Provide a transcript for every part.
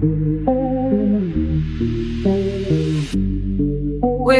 We're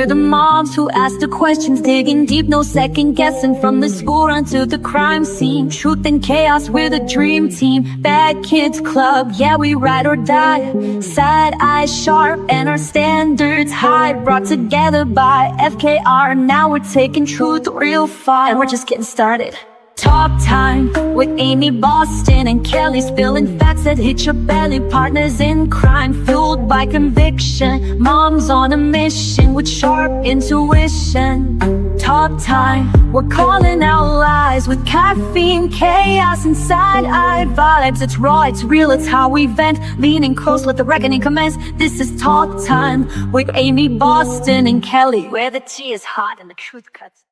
the moms who ask the questions, digging deep, no second guessing. From the school run to the crime scene, truth and chaos, we're the dream team. Bad Kids Club, yeah, we ride or die. Sad eyes sharp and our standards high, brought together by FKR. Now we're taking truth real far, and we're just getting started. Talk time with Amy, Boston, and Kelly, spilling facts that hit your belly. Partners in crime, fueled by conviction. Moms on a mission with sharp intuition. Talk time, we're calling out lies with caffeine, chaos, and side-eyed vibes. It's raw, it's real, it's how we vent. Leaning close, let the reckoning commence. This is Talk Time with Amy, Boston, and Kelly, where the tea is hot and the truth cuts.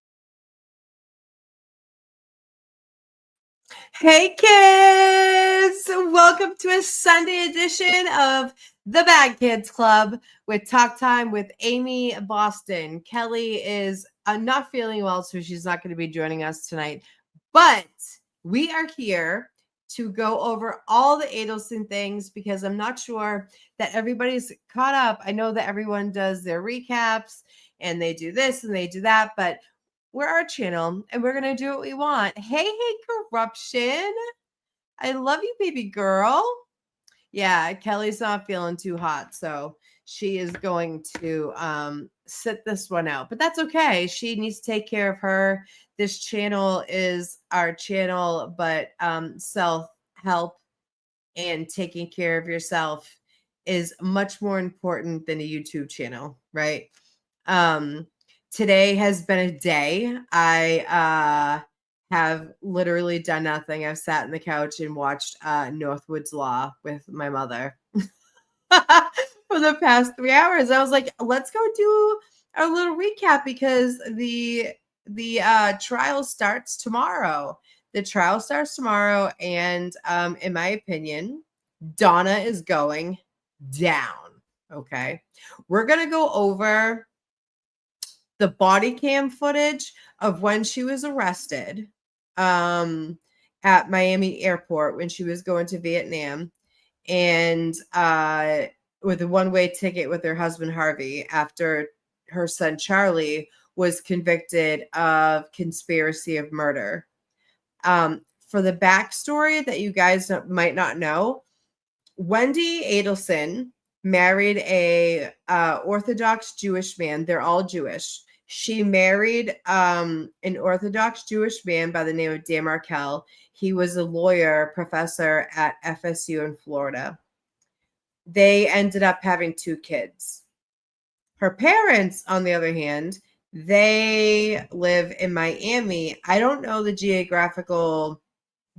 Hey kids! Welcome to a Sunday edition of the Bad Kids Club with Talk Time with Amy, Boston. Kelly is not feeling well, so she's not going to be joining us tonight. But we are here to go over all the Adelson things because I'm not sure that everybody's caught up. I know that everyone does their recaps and they do this and they do that, but we're our channel and we're going to do what we want. Hey, Corruption. I love you, baby girl. Yeah, Kelly's not feeling too hot, so she is going to sit this one out. But that's okay. She needs to take care of her. This channel is our channel, but self-help and taking care of yourself is much more important than a YouTube channel, right? Today has been a day. I have literally done nothing. I've sat on the couch and watched Northwood's Law with my mother for the past 3 hours. I was like, let's go do a little recap because the trial starts tomorrow. The trial starts tomorrow, and in my opinion, Donna is going down. Okay, we're gonna go over the body cam footage of when she was arrested at Miami airport when she was going to Vietnam and with a one-way ticket with her husband Harvey after her son Charlie was convicted of conspiracy of murder. For the backstory that you guys might not know, Wendy Adelson married a Orthodox Jewish man. They're all Jewish. She married an Orthodox Jewish man by the name of Dan Markel. He was a lawyer professor at FSU in Florida. They ended up having 2 kids. Her parents, on the other hand, they live in Miami. I don't know the geographical,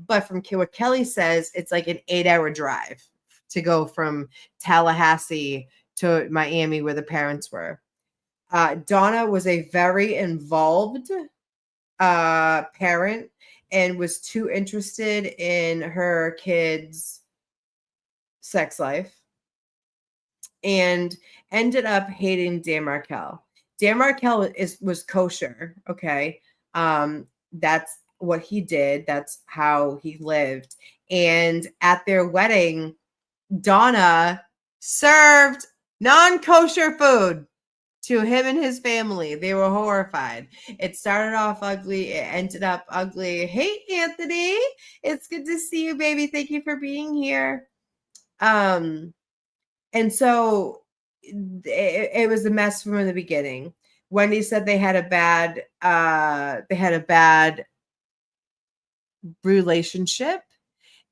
but from what Kelly says, it's like an 8-hour drive to go from Tallahassee to Miami where the parents were. Donna was a very involved parent and was too interested in her kids' sex life and ended up hating Dan Markel. Dan Markel was kosher, okay? That's what he did. That's how he lived. And at their wedding, Donna served non-kosher food to him and his family. They were horrified. It started off ugly. It ended up ugly. Hey, Anthony. It's good to see you, baby. Thank you for being here. And so it was a mess from the beginning. Wendy said they had a bad relationship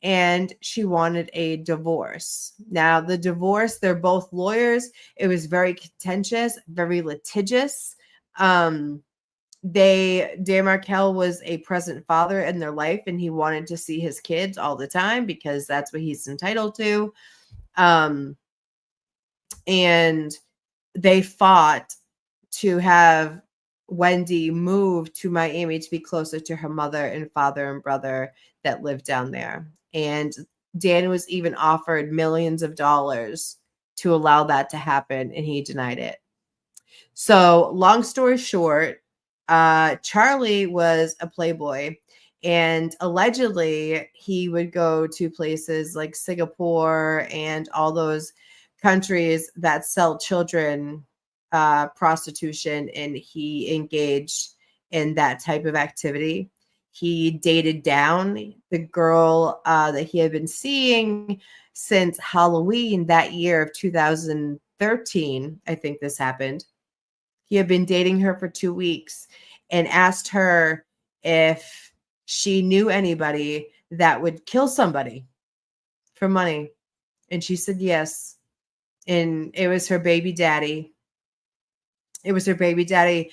and she wanted a divorce. Now, the divorce, they're both lawyers. It was very contentious, very litigious. Dan Markel was a present father in their life, and he wanted to see his kids all the time because that's what he's entitled to. And they fought to have Wendy move to Miami to be closer to her mother and father and brother that lived down there. And Dan was even offered millions of dollars to allow that to happen, and he denied it. So long story short, Charlie was a playboy, And allegedly, he would go to places like Singapore and all those countries that sell children prostitution, and he engaged in that type of activity. He dated down the girl that he had been seeing since Halloween that year of 2013. I think this happened. He had been dating her for 2 weeks and asked her if she knew anybody that would kill somebody for money. And she said yes. And it was her baby daddy. It was her baby daddy,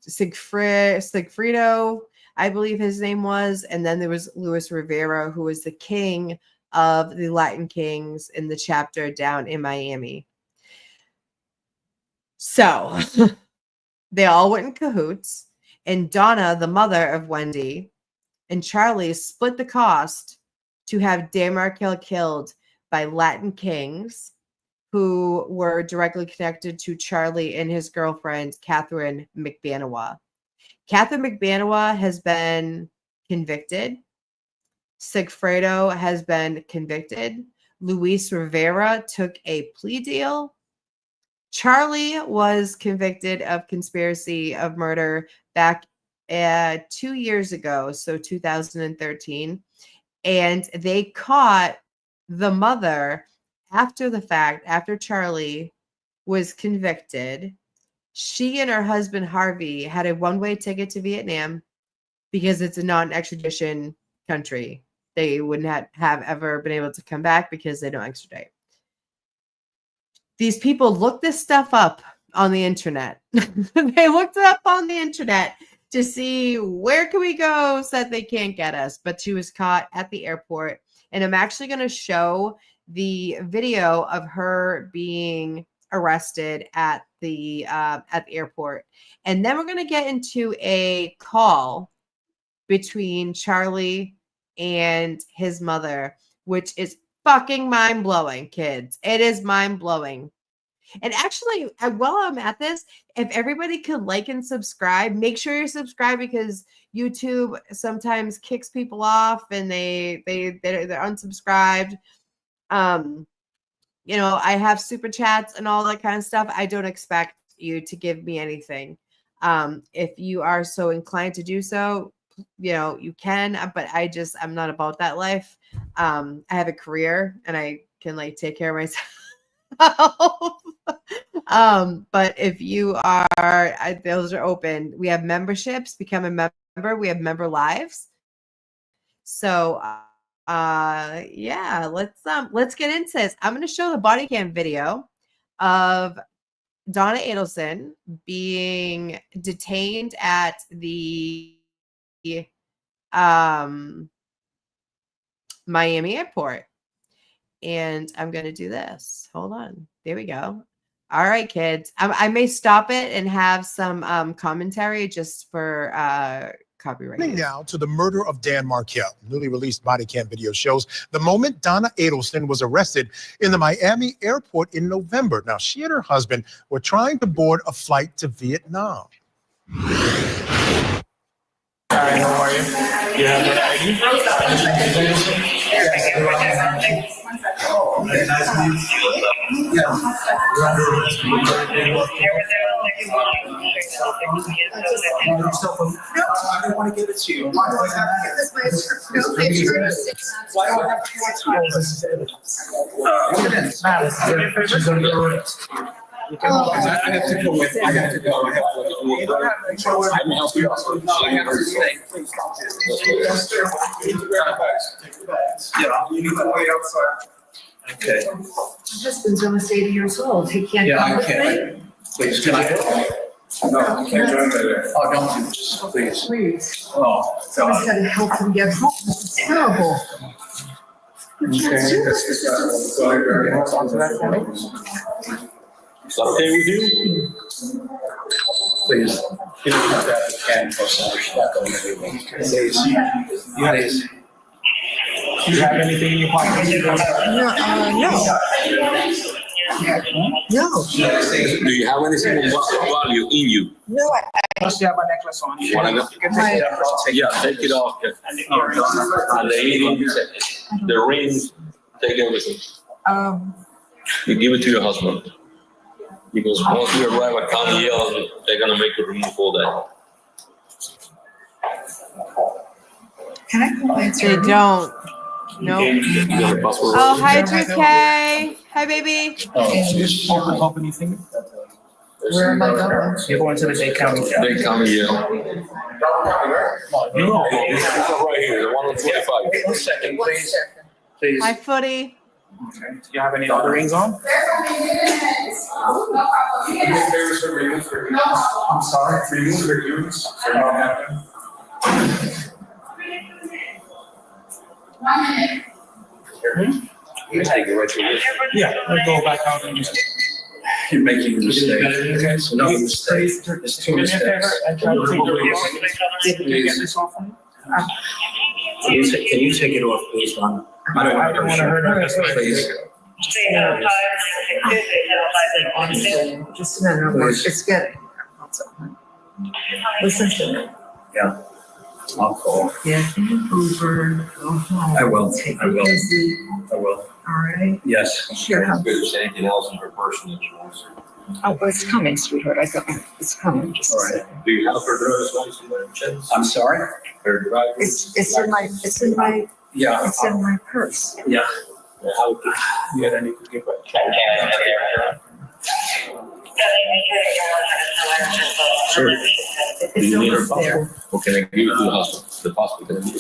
Sigfrido, I believe his name was. And then there was Luis Rivera, who was the king of the Latin Kings in the chapter down in Miami. So they all went in cahoots. And Donna, the mother of Wendy, and Charlie split the cost to have Dan Markel killed by Latin kings who were directly connected to Charlie and his girlfriend, Catherine McBanawa. Catherine McBanawa has been convicted. Sigfredo has been convicted. Luis Rivera took a plea deal. Charlie was convicted of conspiracy of murder back 2 years ago, so 2013. And they caught the mother after the fact, after Charlie was convicted. She and her husband, Harvey, had a one-way ticket to Vietnam because it's a non-extradition country. They wouldn't have ever been able to come back because they don't extradite. These people looked this stuff up on the internet. They looked it up on the internet to see where can we go so that they can't get us. But she was caught at the airport. And I'm actually going to show the video of her being arrested at the airport. And then we're going to get into a call between Charlie and his mother, which is fucking mind-blowing, kids. It is mind-blowing. And actually, while I'm at this, if everybody could like and subscribe, make sure you're subscribed, because YouTube sometimes kicks people off and they're unsubscribed. You know, I have super chats and all that kind of stuff. I don't expect you to give me anything. If you are so inclined to do so, you know, you can, but I'm not about that life. I have a career and I can like take care of myself. But if you are, those are open. We have memberships. Become a member. We have member lives. So, yeah, let's get into this. I'm going to show the body cam video of Donna Adelson being detained at the Miami airport. And I'm going to do this. Hold on. There we go. All right, kids. I may stop it and have some commentary just for copyright. Now to the murder of Dan Markel. Newly released body cam video shows the moment Donna Adelson was arrested in the Miami airport in November. Now, she and her husband were trying to board a flight to Vietnam. Hi, how are you? You have an ID? Oh, okay, nice to meet you. Yeah. You're under arrest. No, I don't want to give it to you. Why do I have to give it to you? Why do I have to give it to you? This is evidence. She's under arrest. I have to go with. I have to go. I have to go. I can help you. I have to stay. Please stop this. Take the bags. Yeah, you need to wait outside. Okay. My husband's almost 80 years old. He can't come with me. Please, can I? No, I can't join me. Oh, don't do this, please. Please. Oh, Someone's got to help him get home. This is terrible. You can't do this. Talk to that for me. Is that okay with you? Please. You don't have to have the can for some stuff on everything. Please. Do you have anything in your pocket? No. No, Do you have anything of value in you? no, Plus you have a necklace on. One of them? You can take it off. Yeah, take it off. And the earrings. And the earrings, the rings, take everything. You give it to your husband. Because once you arrive at County Yale, they're gonna make you remove all that. can I go into They your room? don't. Nope. You have a password. Oh, hi, Drew K. Hi, baby. Open your finger. Where am I going? You're going to the Dade County. They County Yale. No, this is right here, the one on 25. 1 second, One please. second. Please. Hi, Footy. Okay. Do you have any other rings on? I'm sorry. Remove your earrings. So you don't have them. You take it right to this. Yeah, we'll go back out and just. You're making a mistake. Okay, so No please, mistake. please, It's do two me a favor mistakes. and try to take the Can you get this off for me? Can you take it off, please, Ron? I don't want to hurt her. Please. Just a minute, Please. it's getting. Listen to me. Yeah. I'll call. Yeah, Uber, go home. I will. Take I will. it easy, I will. all right? Yes. Sure. There's anything else in her personal insurance? Oh, well, it's coming, sweetheart, I got, it's coming, just a All right. second. Do you have her driver's license? I'm sorry? Her driver's. It's in my, Yeah. it's in my purse. Yeah. Yeah, then you could give it. Sure. It's Do you need her almost there. passport? Or can I give it to the hospital? The hospital can give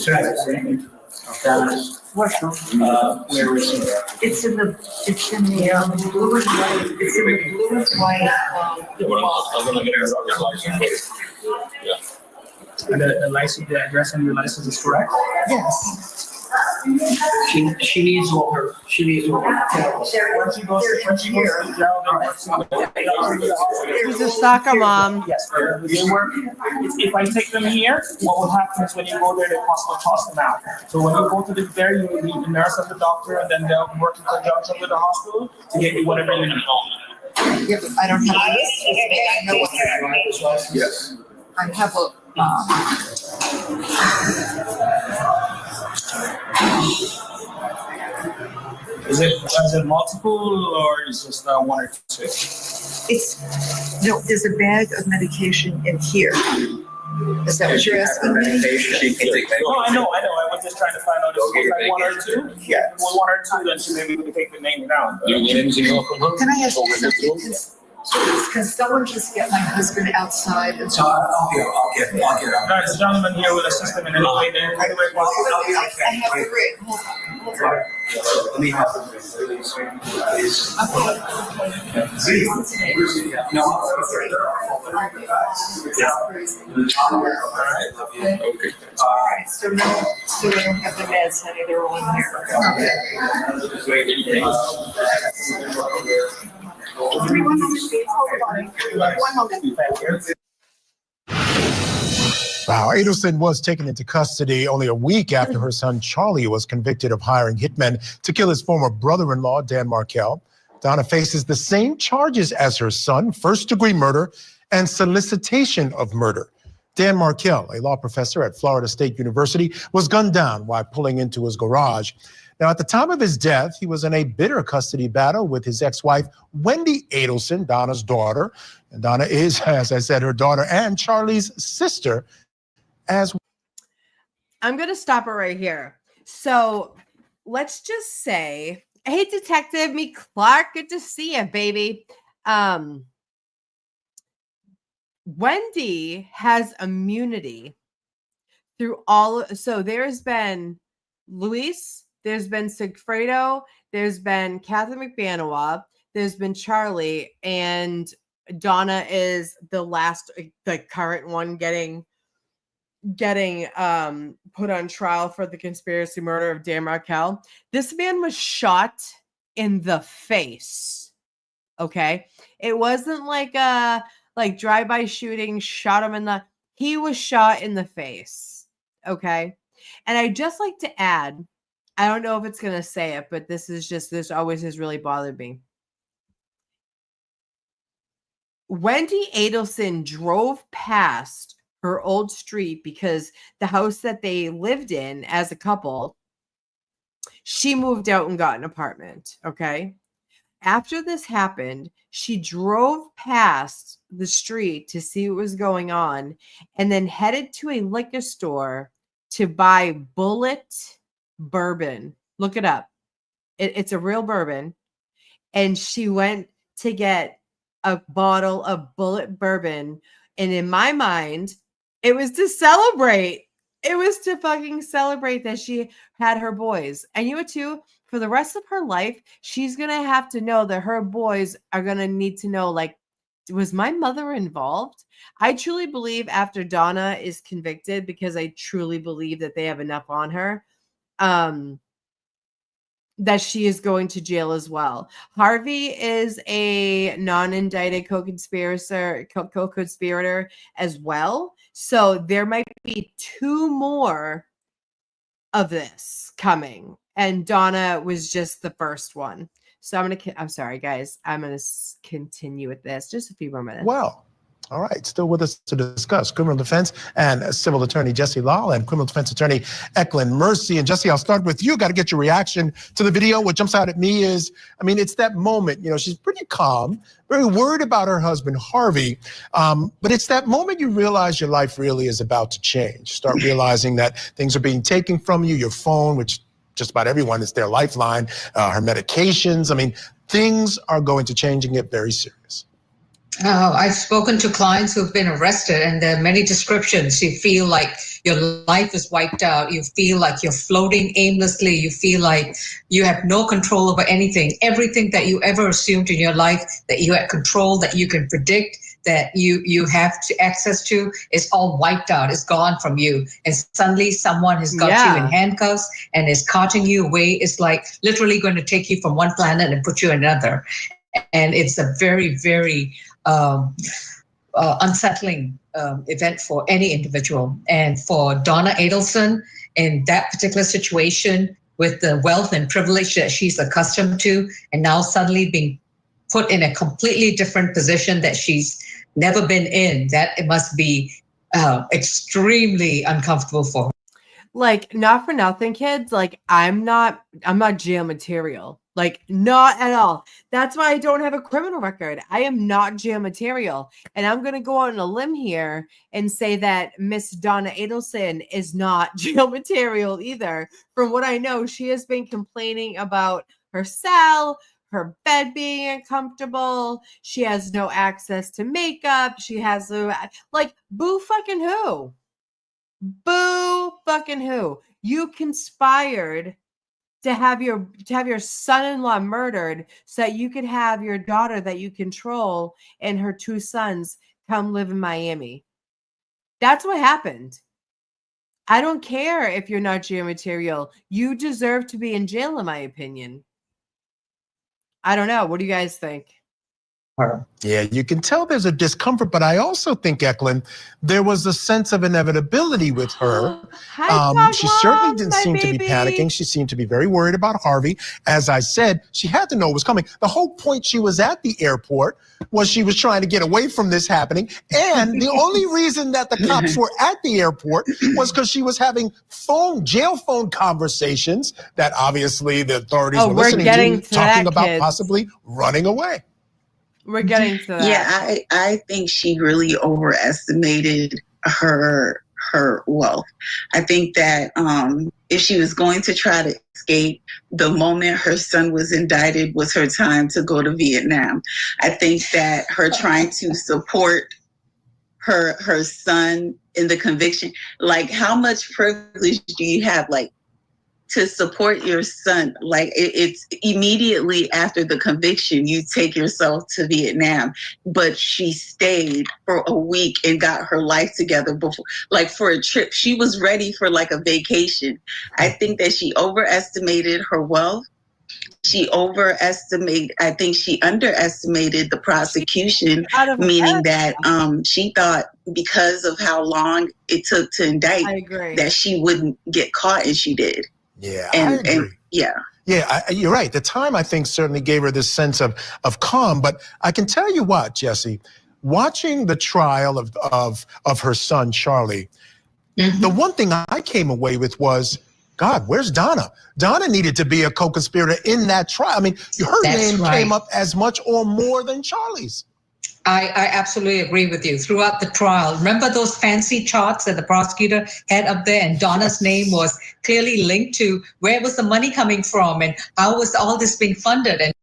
it. What's wrong? Where is it? It's in the blue and white, it's in the blue and white, I'm gonna get her driver's license. Yeah. And the license, the address on your license is correct? yes. She needs all her. Once she goes to the jail, She's a soccer mom. yes, they work. If I take them here, what will happen is when you go there, they toss them out. So when you go to there, you will meet the nurse and the doctor, and then they'll work in conjunction with the hospital to get you whatever you need. Yeah, but I don't have a list with me, I know what I Yes. I have a, Is it multiple or is just one or two? it's, no, there's a bag of medication in here. Is that what you're asking me? She can take No, I know. I was just trying to find out if Go get it's your like one or two. Yes. Well, one or two, then she maybe we can take the name down. Do you need anything else from her? Can I ask Or you we're good to go? something? Can someone just get my husband outside and So I'll get There's a gentleman here with a system in any way there. I have the ring, hold on. Let me have. Okay. All right, so no, so we don't have the meds, honey, they're all in here. Give me 1 moment, please, hold on. 1 moment. Wow, Adelson was taken into custody only a week after her son Charlie was convicted of hiring hitmen to kill his former brother-in-law, Dan Markel. Donna faces the same charges as her son, first-degree murder and solicitation of murder. Dan Markel, a law professor at Florida State University, was gunned down while pulling into his garage. Now, at the time of his death, he was in a bitter custody battle with his ex-wife, Wendy Adelson, Donna's daughter. And Donna is, as I said, her daughter and Charlie's sister as well. I'm going to stop it right here. So let's just say, hey, Detective, me Clark, good to see you, baby. Wendy has immunity through all. So there's been Luis, there's been Sigfredo, there's been Catherine McBanoa, there's been Charlie, and Donna is the last, the current one getting put on trial for the conspiracy murder of Dan Markel. This man was shot in the face. Okay. It wasn't like a drive-by shooting, shot him in the, he was shot in the face. Okay. And I just like to add, I don't know if it's going to say it, but this always has really bothered me. Wendy Adelson drove past her old street because the house that they lived in as a couple, she moved out and got an apartment. Okay. After this happened, she drove past the street to see what was going on and then headed to a liquor store to buy Bullet bourbon. Look it up. It's a real bourbon. And she went to get a bottle of Bullet bourbon. And in my mind, it was to celebrate. It was to fucking celebrate that she had her boys. And you know what, too? For the rest of her life, she's going to have to know that her boys are going to need to know, like, was my mother involved? I truly believe after Donna is convicted, because I truly believe that they have enough on her, that she is going to jail as well. Harvey is a non-indicted co-conspirator as well. So there might be 2 more of this coming. And Donna was just the first one. So I'm sorry, guys. I'm going to continue with this. Just a few more minutes. Well, all right. Still with us to discuss criminal defense and civil attorney Jesse Lal and criminal defense attorney Eklund Mercy. And Jesse, I'll start with you. Got to get your reaction to the video. What jumps out at me is, I mean, it's that moment, you know, she's pretty calm, very worried about her husband, Harvey. But it's that moment you realize your life really is about to change. Start realizing that things are being taken from you, your phone, which just about everyone is their lifeline, her medications. I mean, things are going to change and get very serious. I've spoken to clients who've been arrested, and there are many descriptions. You feel like your life is wiped out. You feel like you're floating aimlessly. You feel like you have no control over anything. Everything that you ever assumed in your life that you had control, that you can predict, that you have access to, is all wiped out. It's gone from you. And suddenly someone has got you in handcuffs and is carting you away. It's like literally going to take you from one planet and put you in another. And it's a very, very unsettling event for any individual. And for Donna Adelson, in that particular situation, with the wealth and privilege that she's accustomed to, and now suddenly being put in a completely different position that she's never been in, that it must be extremely uncomfortable for her. Like, not for nothing, kids. Like, I'm not jail material. Like, not at all. That's why I don't have a criminal record. I am not jail material. And I'm going to go out on a limb here and say that Miss Donna Adelson is not jail material either. From what I know, she has been complaining about her cell, her bed being uncomfortable. She has no access to makeup. She has no, like, boo fucking who? Boo fucking who? You conspired to have your son-in-law murdered so that you could have your daughter that you control and her 2 sons come live in Miami. That's what happened. I don't care if you're not jail material. You deserve to be in jail, in my opinion. I don't know. What do you guys think? Yeah, you can tell there's a discomfort, but I also think, Eklund, there was a sense of inevitability with her. She certainly didn't seem to be panicking. She seemed to be very worried about Harvey. As I said, she had to know it was coming. The whole point she was at the airport was she was trying to get away from this happening. And the only reason that the cops were at the airport was because she was having jail phone conversations that obviously the authorities were listening to, talking about possibly running away. We're getting to that. Yeah, I think she really overestimated her wealth. I think that if she was going to try to escape, the moment her son was indicted was her time to go to Vietnam. I think that her trying to support her son in the conviction, like, how much privilege do you have? Like, to support your son, like, it's immediately after the conviction, you take yourself to Vietnam. But she stayed for a week and got her life together before, like, for a trip. She was ready for like a vacation. I think that she overestimated her wealth. I think she underestimated the prosecution, meaning that she thought because of how long it took to indict, that she wouldn't get caught, and she did. Yeah, I agree. You're right. The time, I think, certainly gave her this sense of calm. But I can tell you what, Jesse, watching the trial of her son, Charlie, the one thing I came away with was, God, where's Donna? Donna needed to be a co-conspirator in that trial. I mean, her That's name right. came up as much or more than Charlie's. I absolutely agree with you. Throughout the trial, remember those fancy charts that the prosecutor had up there, and Donna's name was clearly linked to where was the money coming from and how was all this being funded. And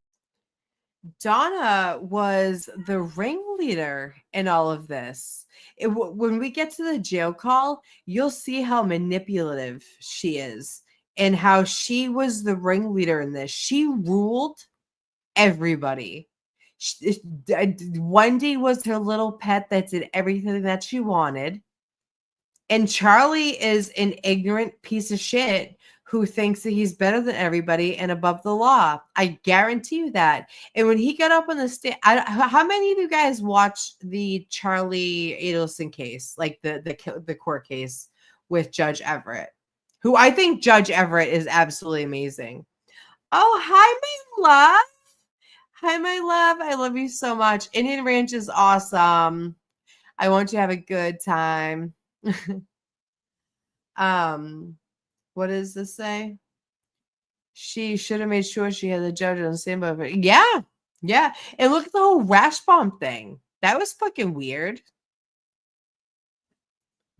Donna was the ringleader in all of this. When we get to the jail call, you'll see how manipulative she is and how she was the ringleader in this. She ruled everybody. Wendy was her little pet that did everything that she wanted. And Charlie is an ignorant piece of shit who thinks that he's better than everybody and above the law. I guarantee you that. And when he got up on the stage, how many of you guys watched the Charlie Adelson case, like the court case with Judge Everett, who I think Judge Everett is absolutely amazing. Oh, hi, my love. Hi, my love. I love you so much. Indian Ranch is awesome. I want you to have a good time. What does this say? She should have made sure she had the judge on the same boat. Yeah. And look at the whole rash bomb thing. That was fucking weird.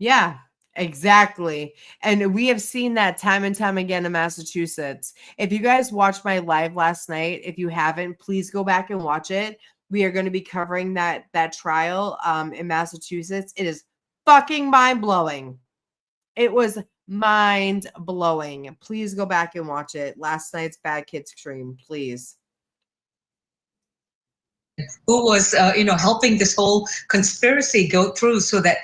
Yeah, exactly. And we have seen that time and time again in Massachusetts. If you guys watched my live last night, if you haven't, please go back and watch it. We are going to be covering that trial in Massachusetts. It is fucking mind-blowing. It was mind-blowing. Please go back and watch it. Last night's Bad Kids Stream, please. who was, helping this whole conspiracy go through so that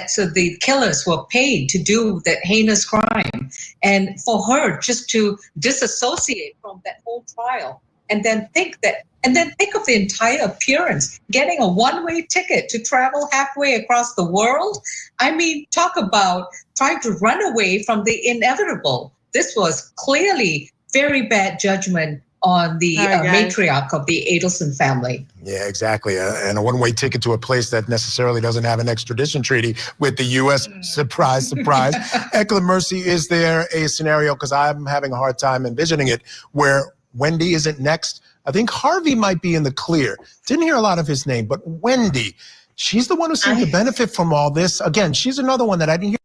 so the killers were paid to do that heinous crime. And for her just to disassociate from that whole trial and then think of the entire appearance, getting a one-way ticket to travel halfway across the world. I mean, talk about trying to run away from the inevitable. This was clearly very bad judgment on the matriarch of the Adelson family. Yeah, exactly. And a one-way ticket to a place that necessarily doesn't have an extradition treaty with the U.S. Surprise, surprise. Eckler Mercy, is there a scenario, because I'm having a hard time envisioning it, where Wendy isn't next? I think Harvey might be in the clear. Didn't hear a lot of his name, but Wendy, she's the one who seemed to benefit from all this. Again, she's another one that I didn't hear.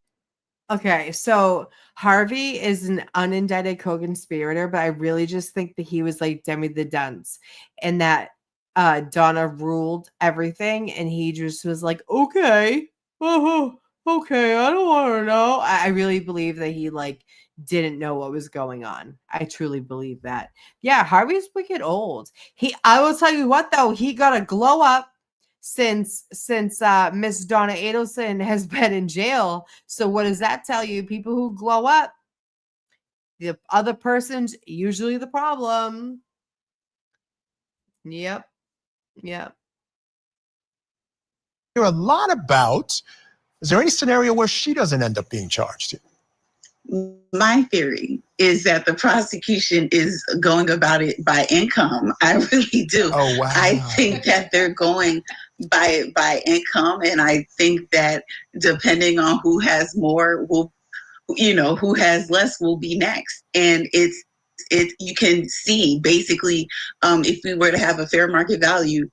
Okay, so Harvey is an unindicted co-conspirator, but I really just think that he was like Demi the Dunce and that Donna ruled everything and he just was like, okay, okay, I don't want to know. I really believe that he like didn't know what was going on. I truly believe that. Yeah, Harvey's wicked old. I will tell you what though, he got a glow up since Miss Donna Adelson has been in jail. So what does that tell you? People who glow up, the other person's usually the problem. Yep. Hear a lot about. Is there any scenario where she doesn't end up being charged? My theory is that the prosecution is going about it by income. I really do. Oh, wow. I think that they're going by income, and I think that depending on who has more who has less will be next. And you can see basically if we were to have a fair market value,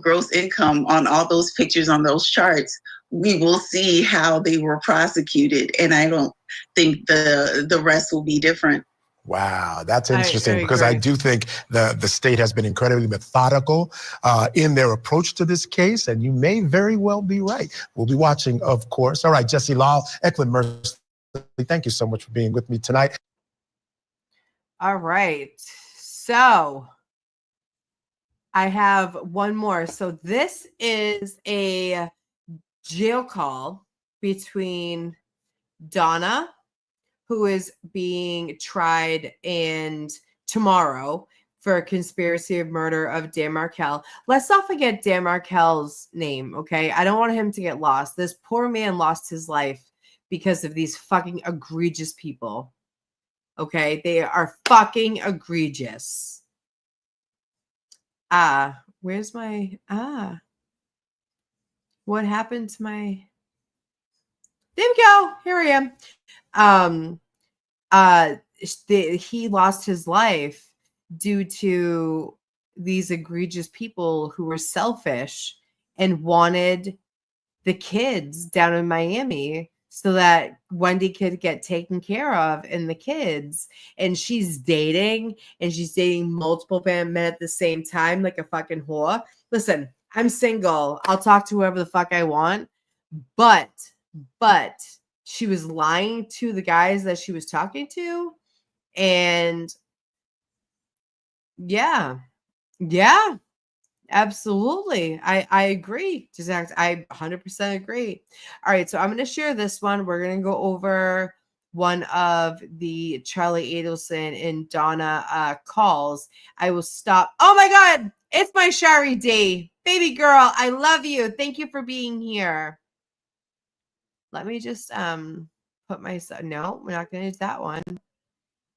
gross income on all those pictures on those charts, we will see how they were prosecuted. And I don't think the rest will be different. Wow, that's interesting because I do think the state has been incredibly methodical in their approach to this case, and you may very well be right. We'll be watching, of course. All right, Jesse Lal, Eckler Mercy, thank you so much for being with me tonight. All right, so I have one more. So this is a jail call between Donna, who is being tried tomorrow for a conspiracy of murder of Dan Markel. Let's not forget Dan Markel's name, okay? I don't want him to get lost. This poor man lost his life because of these fucking egregious people, okay? They are fucking egregious. Where's my, What happened to my? There we go. Here I am. He lost his life due to these egregious people who were selfish and wanted the kids down in Miami so that Wendy could get taken care of and the kids. And she's dating multiple men at the same time, like a fucking whore. Listen, I'm single. I'll talk to whoever the fuck I want. But she was lying to the guys that she was talking to. And yeah, absolutely. I agree. I 100% agree. All right, so I'm going to share this one. We're going to go over one of the Charlie Adelson and Donna calls. I will stop. Oh my God, it's my Shari D. Baby girl, I love you. Thank you for being here. Let me just put myself. No, we're not going to use that one.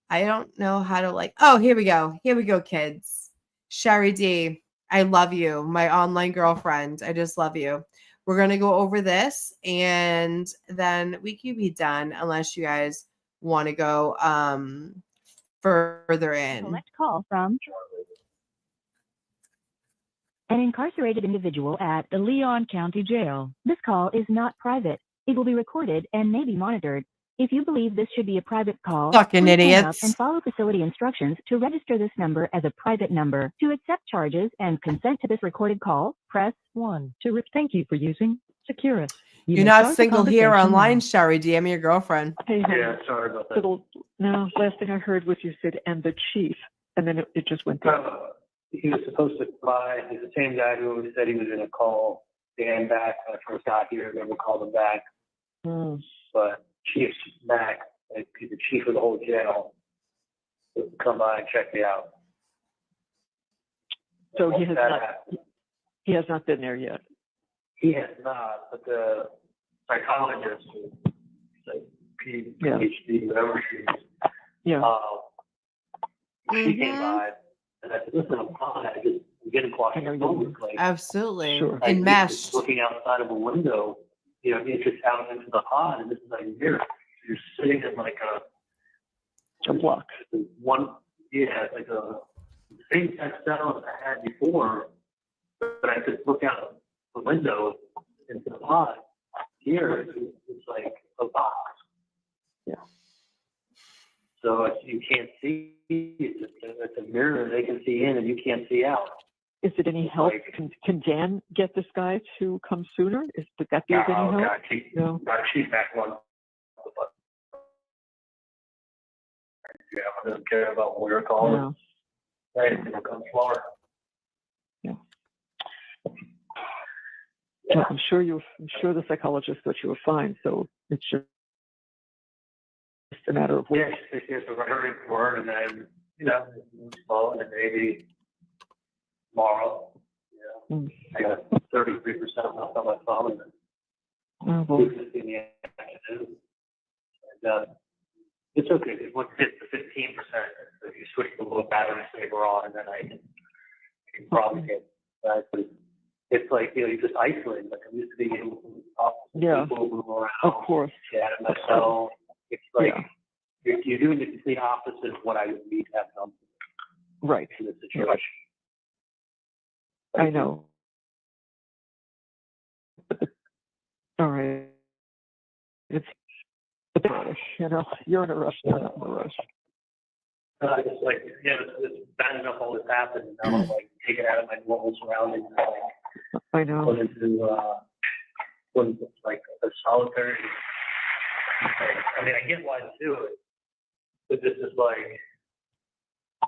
I don't know how to oh, here we go. Here we go, kids. Shari D, I love you. My online girlfriend. I just love you. We're going to go over this and then we can be done unless you guys want to go further in. Select call from an incarcerated individual at the Leon County Jail. This call is not private. It will be recorded and may be monitored. If you believe this should be a private call, fucking please hang up idiots, and follow facility instructions to register this number as a private number. To accept charges and consent to this recorded call, press 1. Thank you for using Securus. You're not single here online, Shari D. I'm your girlfriend. Hey, honey. Yeah, sorry about that. No, last thing I heard was you said, and the chief, and then it just went down. He was supposed to fly. He's the same guy who said he was going to call Dan back when I first got here. Never called him back. But Chief's back. Like, he's the chief of the whole jail. So come by and check me out. So he has not been there yet. He has not, but the psychologist, like PhD, whatever she is, she came by, and I said, listen, I'm fine. I'm getting claustrophobic. Like, absolutely. Sure. Enmeshed. Looking outside of a window, it's just out into the pod, and this is like mirror. You're sitting in like a block. Like a same textile as I had before, but I could look out the window into the pod. Here, it's like a box. Yeah. So you can't see. It's a mirror. They can see in, and you can't see out. Is it any help? Can Dan get this guy to come sooner? Would that be of any help? She's back one. I don't care about where it calls. No. Right, it'll come slower. Yeah. Well, I'm sure the psychologist thought you were fine, so it's just a matter of weeks. Yes, a recurring word, and then slow, and then maybe tomorrow. I got 33% left on my phone, and then in the afternoon. And it's okay. Once it gets to 15%, if you switch the little battery saver on, and then I can probably get that. But it's like, you just isolate. Like I'm used to being able to talk to people, move around, of course, chat on my phone. It's like you're doing the complete opposite of what I would need to have done. Right. In this situation. I know. All right. It's a rush, You're in a rush, not in a rush. It's like, it's bad enough all this happened, and now I'm like take it out of my normal surroundings and I know. Put into like a solitary. I mean, I get why to do it, but this is like,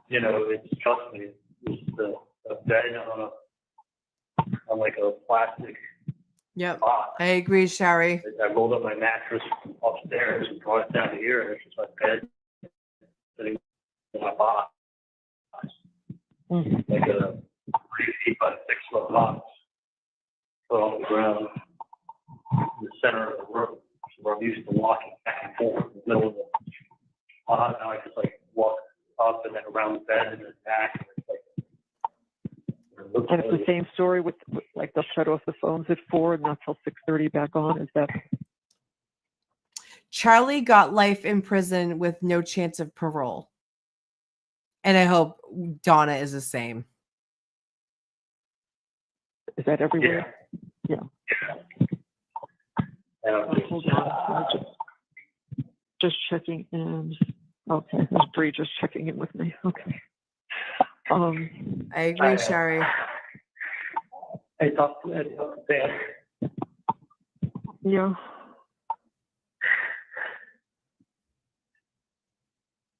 it's trust me, it's a bed on like a plastic. Yep, I agree, Shari. I rolled up my mattress upstairs and brought it down to here, and it's just my bed sitting in my box. Like a 3 feet by 6 foot box. Put on the ground in the center of the room. So where I'm used to walking back and forth in the middle of the pod. Now I just like walk up and then around the bed and then back. And it's like And it's the same story with like they'll shut off the phones at 4 and not till 6:30 back on. Is that? Charlie got life in prison with no chance of parole. And I hope Donna is the same. Is that everywhere? Yeah. Hold on. Just checking in. Okay, there's Bree just checking in with me. Okay. I agree, Shari. I talked to Dan. Yeah.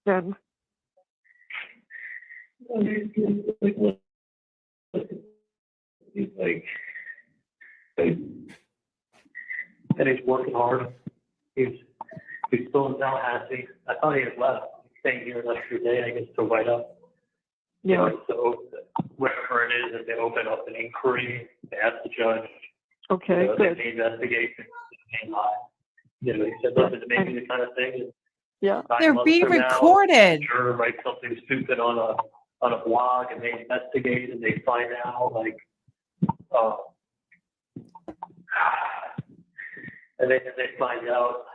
Then. He's like, and he's working hard. He's still in Tallahassee. I thought he had left. He's staying here an extra day, I guess, to write up. Yeah. So whatever it is, if they open up an inquiry, they ask the judge. Okay. Good. The investigation. He said, listen, it may be the kind of thing. Yeah. They're being recorded. Sure, write something stupid on a blog, and they investigate, and they find out and then they find out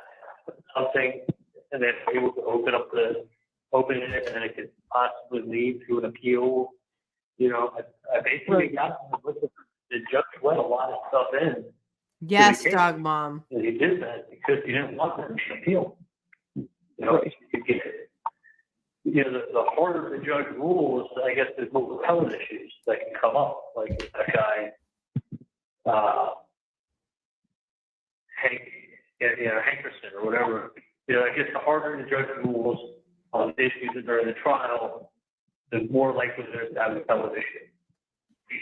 something, and they're able to open it, and it could possibly lead to an appeal. I basically got the judge let a lot of stuff in. Yes, dog mom. And he did that because he didn't want them to appeal. The harder the judge rules, I guess there's more appellate issues that can come up, like that guy, Hankerson or whatever. I guess the harder the judge rules on issues that are in the trial, the more likely there is to have an appellate issue.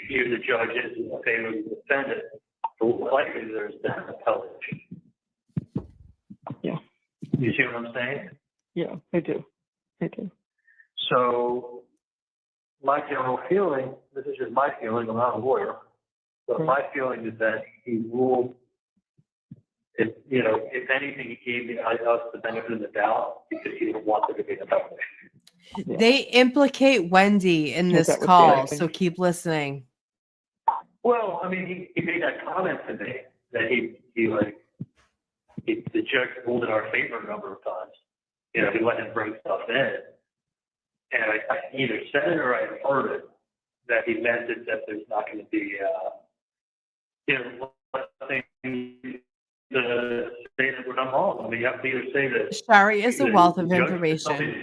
If the judge is in favor of the defendant, the more likely there is to have an appellate issue. Yeah. You see what I'm saying? Yeah, I do. So my general feeling, this is just my feeling, I'm not a lawyer, but my feeling is that he ruled, if anything, he gave us the benefit of the doubt because he didn't want there to be an appellate issue. Yeah. They implicate Wendy in this call, so keep listening. Well, I mean, he made that comment today that the judge ruled in our favor a number of times. He let him bring stuff in. And I either said it or I heard it, that he meant it, that there's not going to be, to say that we're not wrong. I mean, you have to either say that. Shari is a wealth of information.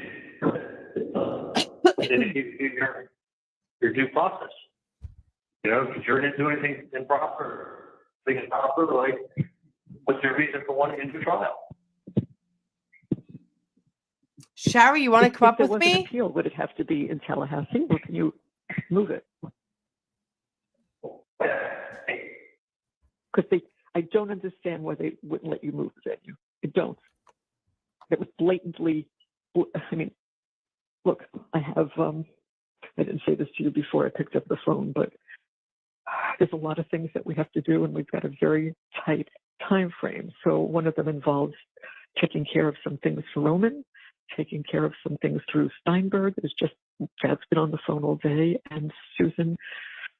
Your due process. If you're not doing anything improper, things improper, like, what's your reason for wanting to do trial? Shari, you want to come up with me? Appeal, would it have to be in Tallahassee, or can you move it? Because I don't understand why they wouldn't let you move the venue. I don't. It was blatantly. I mean, look, I have. I didn't say this to you before I picked up the phone, but there's a lot of things that we have to do, and we've got a very tight time frame. So one of them involves taking care of some things for Roman, taking care of some things through Steinberg. Dad's been on the phone all day, and Susan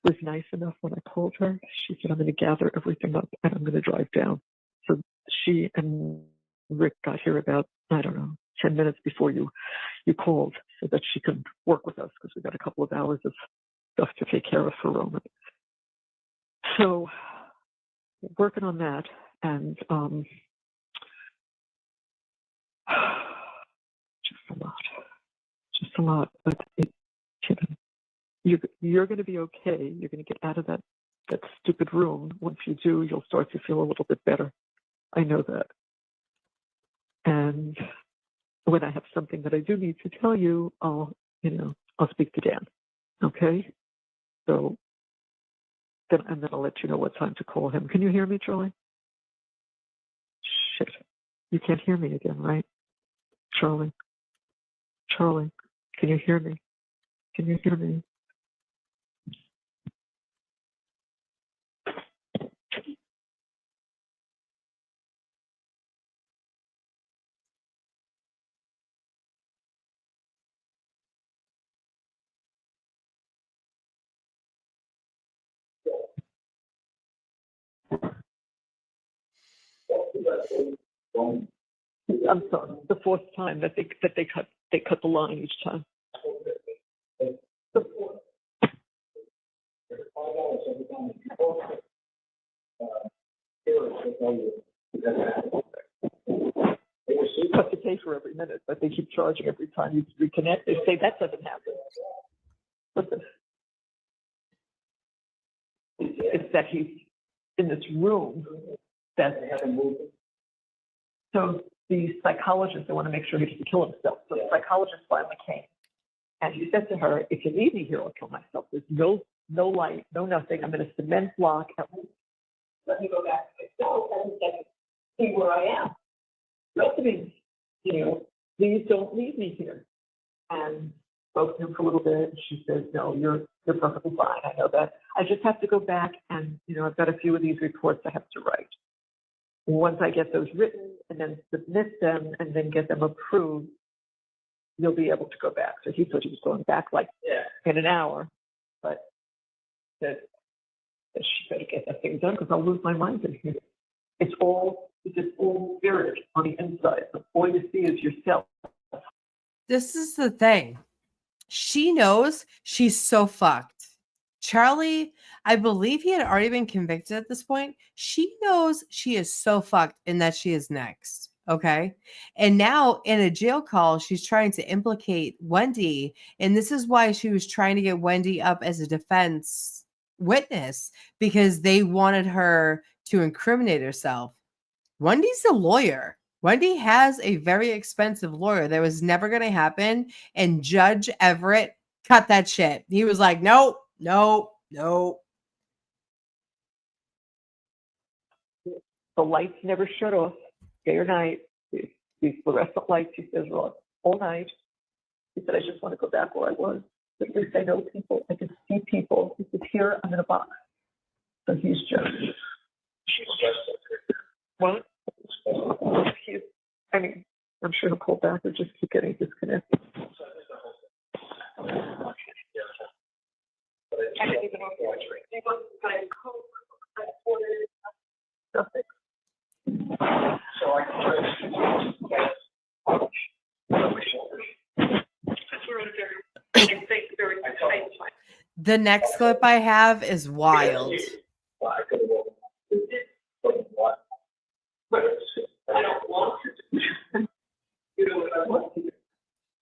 was nice enough when I called her. She said, I'm going to gather everything up and I'm going to drive down. So she and Rick got here about, 10 minutes before you called, so that she could work with us, because we got a couple of hours of stuff to take care of for Roman. So working on that, and just a lot, but you're going to be okay. You're going to get out of that stupid room. Once you do, you'll start to feel a little bit better. I know that. And when I have something that I do need to tell you, I'll speak to Dan. Okay? So then I'll let you know what time to call him. Can you hear me, Charlie? Shit. You can't hear me again, right? Charlie, can you hear me? Can you hear me? I'm sorry, the fourth time that they cut the line each time. The fourth. You have to pay for every minute, but they keep charging every time you reconnect. They say that doesn't happen. Listen, it's that he's in this room that so the psychologist, they want to make sure he doesn't kill himself. So the psychologist finally came and he said to her, if you leave me here, I'll kill myself. There's no light, no nothing. I'm in a cement block. Let me go back to myself and see where I am. Rest of me, please don't leave me here. And spoke to him for a little bit. And she said, no, you're perfectly fine. I know that. I just have to go back and, I've got a few of these reports I have to write. Once I get those written and then submit them and then get them approved, you'll be able to go back. So he thought he was going back in an hour, but that she better get that thing done because I'll lose my mind in here. It's just all spirit on the inside. So all you see is yourself. This is the thing. She knows she's so fucked. Charlie, I believe he had already been convicted at this point. She knows she is so fucked and that she is next. Okay. And now in a jail call, she's trying to implicate Wendy. And this is why she was trying to get Wendy up as a defense witness because they wanted her to incriminate herself. Wendy's a lawyer. Wendy has a very expensive lawyer. That was never going to happen. And Judge Everett cut that shit. He was like, nope. The lights never shut off, day or night. These fluorescent lights, he says, were on all night. He said, I just want to go back where I was. At least I know people. I can see people. He said, here, I'm in a box. So he's just, what? I'm sure he'll pull back or just keep getting disconnected. I didn't even know if you were drinking. He wasn't going to cook. I ordered nothing. So I can The next clip I have is wild. I don't want to. I want to.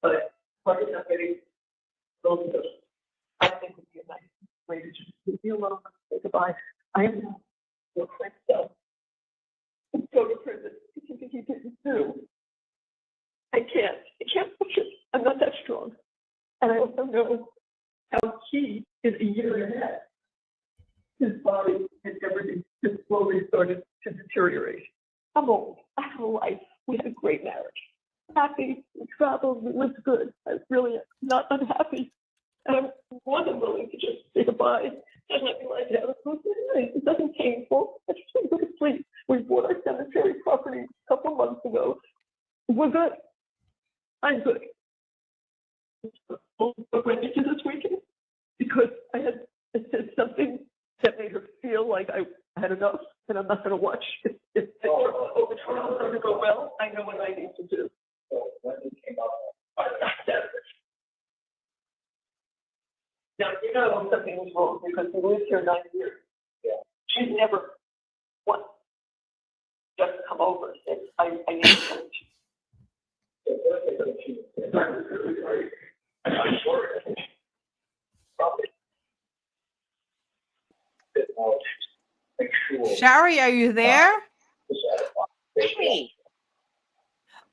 But it's not getting both of those. I think it would be a nice way to just leave me alone and say goodbye. I am not your myself. Go to prison. It's something he didn't do. I can't push it. I'm not that strong. And I also know how he, in a year and a half, his body and everything just slowly started to deteriorate. I'm old. I have a life. We had a great marriage. Happy. We traveled. We lived good. I was really not unhappy. And I'm more than willing to just say goodbye and let me lie down. It doesn't painful. I just want to go to sleep. We bought our cemetery property a couple of months ago. We're good. I'm good. But when did you this weekend? Because I said something that made her feel like I had enough and I'm not going to watch. If the trial doesn't go well, I know what I need to do. Now, you know something was wrong because we lived here 9 years. Yeah. She's never once just come over and said, I need to come to I'm sure. Shari, are you there? Hey.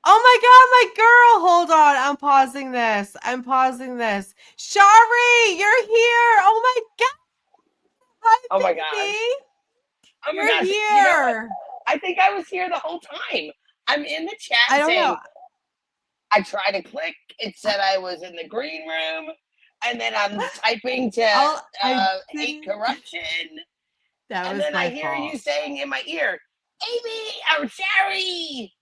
Oh my God, my girl. Hold on. I'm pausing this. Shari, you're here. Oh my God. Hi, oh my baby. gosh. Oh my you're gosh. here. You know, I think I was here the whole time. I'm in the chat I don't saying, know. I tried to click. It said I was in the green room. And then I'm typing to hate corruption. That and was then my I hear fault. you saying in my ear, Amy or Shari.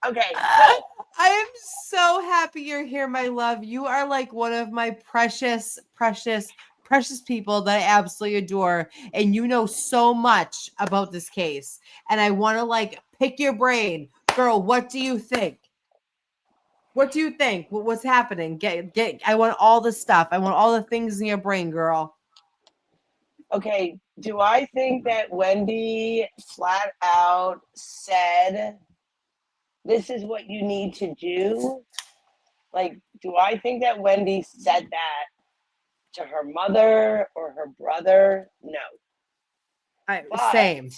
Okay, cool. I am so happy you're here, my love. You are like one of my precious people that I absolutely adore. And you know so much about this case. And I want to like Pick your brain. Girl, what do you think? What do you think? What's happening? Get I want all the stuff. I want all the things in your brain, girl. Okay, do I think that Wendy flat out said, this is what you need to do? Like, do I think that Wendy said that to her mother or her brother? No. Same.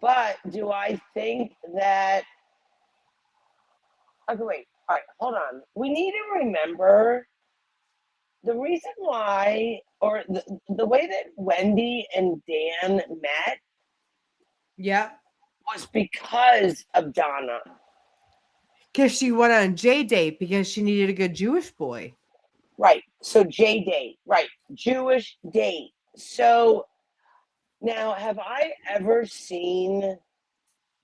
But do I think that, okay, wait, all right, hold on. We need to remember the reason why, or the way that Wendy and Dan met. Yeah. Was because of Donna. Because she went on J date because she needed a good Jewish boy. Right. So J date. Right. Jewish date. So now, have I ever seen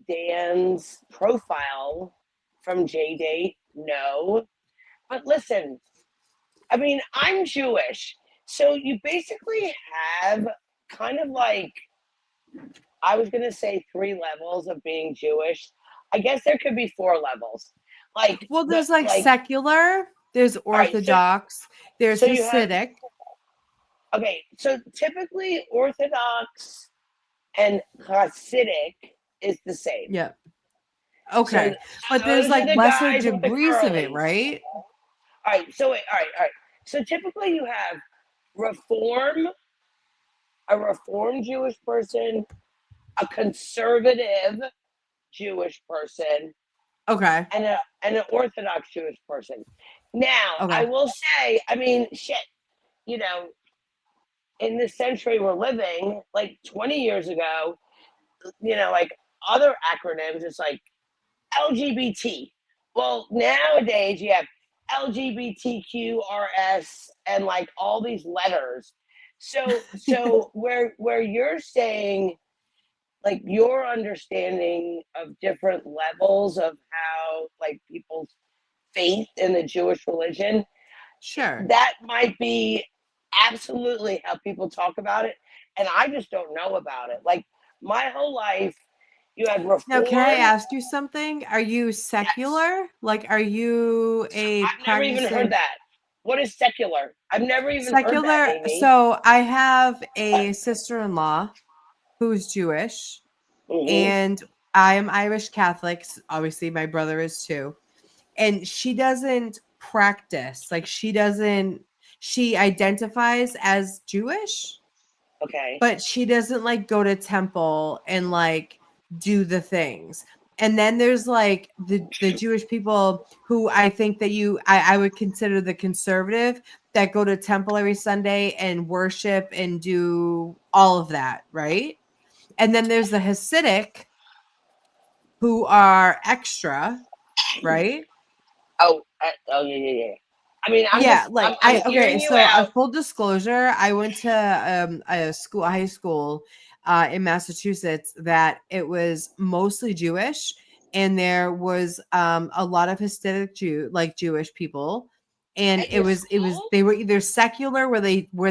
Dan's profile from J date? No. But listen, I mean, I'm Jewish. So you basically have kind of like, I was going to say 3 levels of being Jewish. I guess there could be 4 levels. Like, well, there's like secular, there's Orthodox, there's Hasidic. Okay, so typically Orthodox and Hasidic is the same. Yeah. Okay, but there's like lesser degrees of it, right? All right. So wait. All right. So typically you have a Reformed Jewish person, a conservative Jewish person, okay, and an Orthodox Jewish person. Now, I will say, I mean, shit, you know, in this century we're living, like 20 years ago, you know, like other acronyms, it's like LGBT. Well, nowadays you have LGBTQRS and like all these letters. So where you're saying like your understanding of different levels of how like people's faith in the Jewish religion, sure, that might be absolutely how people talk about it, and I just don't know about it. Like my whole life, you had Reform. Now, can I ask you something? Are you secular? Yes. Like, are you a I've never even heard that. What is secular? I've never even heard that, Amy. So I have a sister-in-law who's Jewish, and I'm Irish Catholic. Obviously, my brother is too. And she doesn't practice. Like, she identifies as Jewish. Okay. But she doesn't like go to temple and like do the things. And then there's like the Jewish people who I think that I would consider the conservative that go to temple every Sunday and worship and do all of that, right? And then there's the Hasidic who are extra, right? Yeah. I mean, Full disclosure, I went to a high school in Massachusetts that it was mostly Jewish, and there was a lot of Hasidic Jewish people, and they were either secular where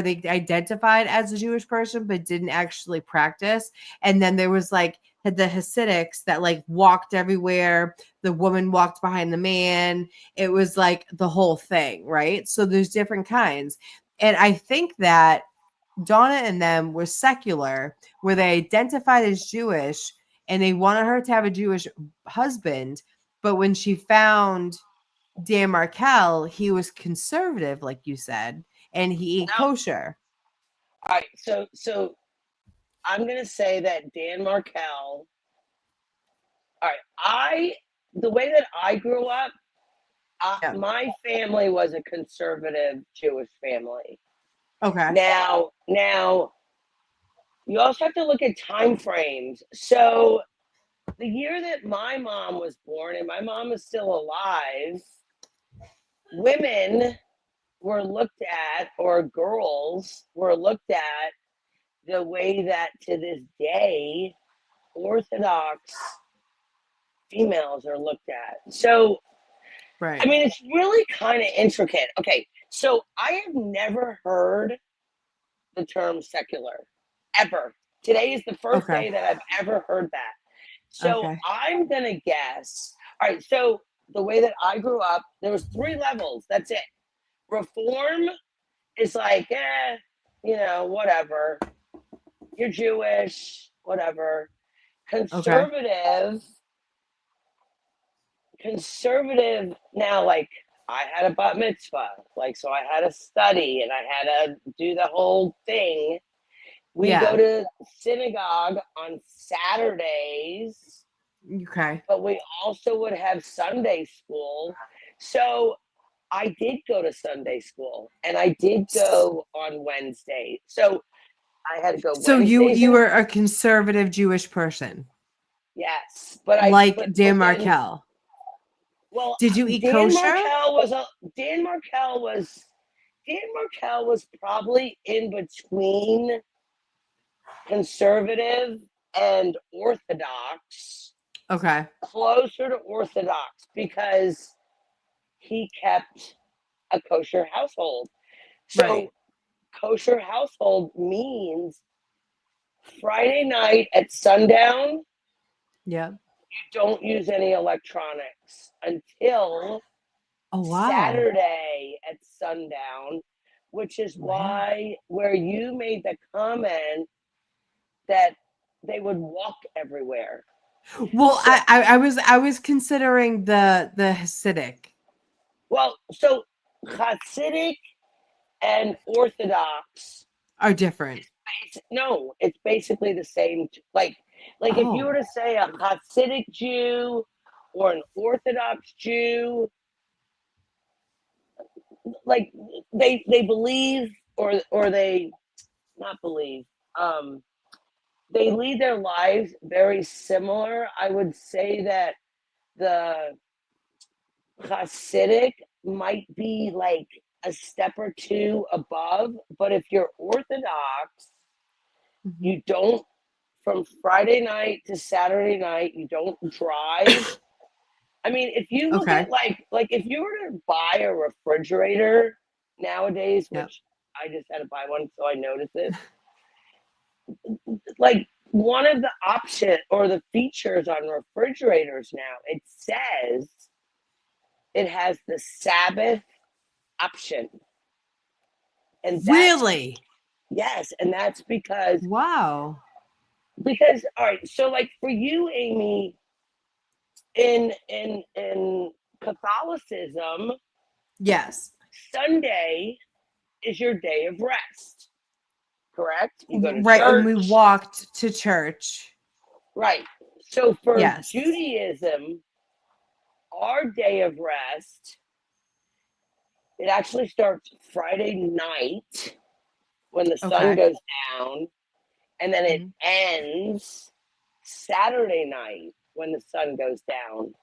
they identified as a Jewish person but didn't actually practice, and then there was like the Hasidics that like walked everywhere. The woman walked behind the man. It was like the whole thing, right? So there's different kinds. And I think that Donna and them were secular, where they identified as Jewish and they wanted her to have a Jewish husband. But when she found Dan Markel, he was conservative, like you said, and he ate kosher. All right. So I'm going to say that Dan Markel, all right, the way that I grew up, my family was a conservative Jewish family. Okay. Now, you also have to look at time frames. So the year that my mom was born, and my mom is still alive, women were looked at, or girls were looked at the way that to this day Orthodox females are looked at. So, right. I mean, it's really kind of intricate. Okay, so I have never heard the term secular ever. Today is the first day that I've ever heard that. So Okay. I'm gonna guess. All right. So the way that I grew up, there was 3 levels. That's it. Reform is like, whatever. You're Jewish, whatever. Okay. Conservative. Now, like, I had a bat mitzvah, like, so I had to study and I had to do the whole thing. We go Yeah. to synagogue on Saturdays, Okay. but we also would have Sunday school. So I did go to Sunday school and I did go on Wednesday. So I had to go So you Wednesdays you and were a conservative Jewish person, yes, but like Dan then, Markel. well, Did you eat Dan kosher? Markel was a Dan Markel was probably in between conservative and orthodox, Okay. closer to orthodox because he kept a kosher household. So Right. kosher household means Friday night at sundown, Yeah. you don't use any electronics until Oh wow. Saturday at sundown, which is Wow. why where you made the comment that they would walk everywhere. Well, So, I was considering the Hasidic. so Hasidic and Orthodox, Are different. no, it's basically the same. Like if you were Oh. to say a Hasidic Jew or an Orthodox Jew, like they believe or they not believe. They lead their lives very similar. I would say that the Hasidic might be like a step or two above, but if you're Orthodox, Mhm. you don't from Friday night to Saturday night, you don't drive. I mean, if you look Okay. at like if you were to buy a refrigerator nowadays, Yep. which I just had to buy one, so I noticed it. Like one of the option or the features on refrigerators now, it says it has the Sabbath option. And that's Really? yes, and that's because Wow. all right, so like for you, Amy, in Catholicism, Yes. Sunday is your day of rest, correct? You go to Right. And we church, walked to church. right? So for Yes. Judaism, our day of rest, it actually starts Friday night when the sun Okay. goes down, and then it Mhm. ends Saturday night when the sun goes down.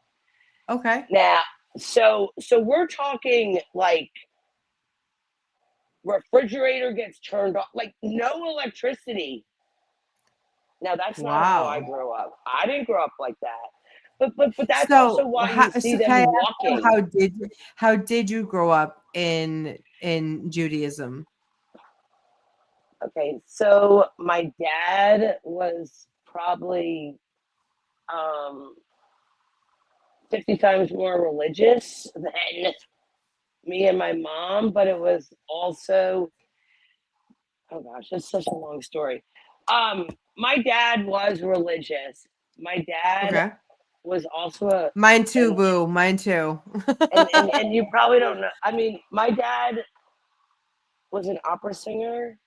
Okay. Now, so we're talking like refrigerator gets turned off, like no electricity. Now that's not how I Wow. grew up. I didn't grow up like that. But that's also So why you see so can I them ask you walking. how did you grow up in Judaism? Okay, so my dad was probably 50 times more religious than me and my mom, but it was also, oh gosh, that's such a long story. My dad was religious. My dad Okay. was also a, Mine too, and, boo. Mine too. and you probably don't know. I mean, my dad was an opera singer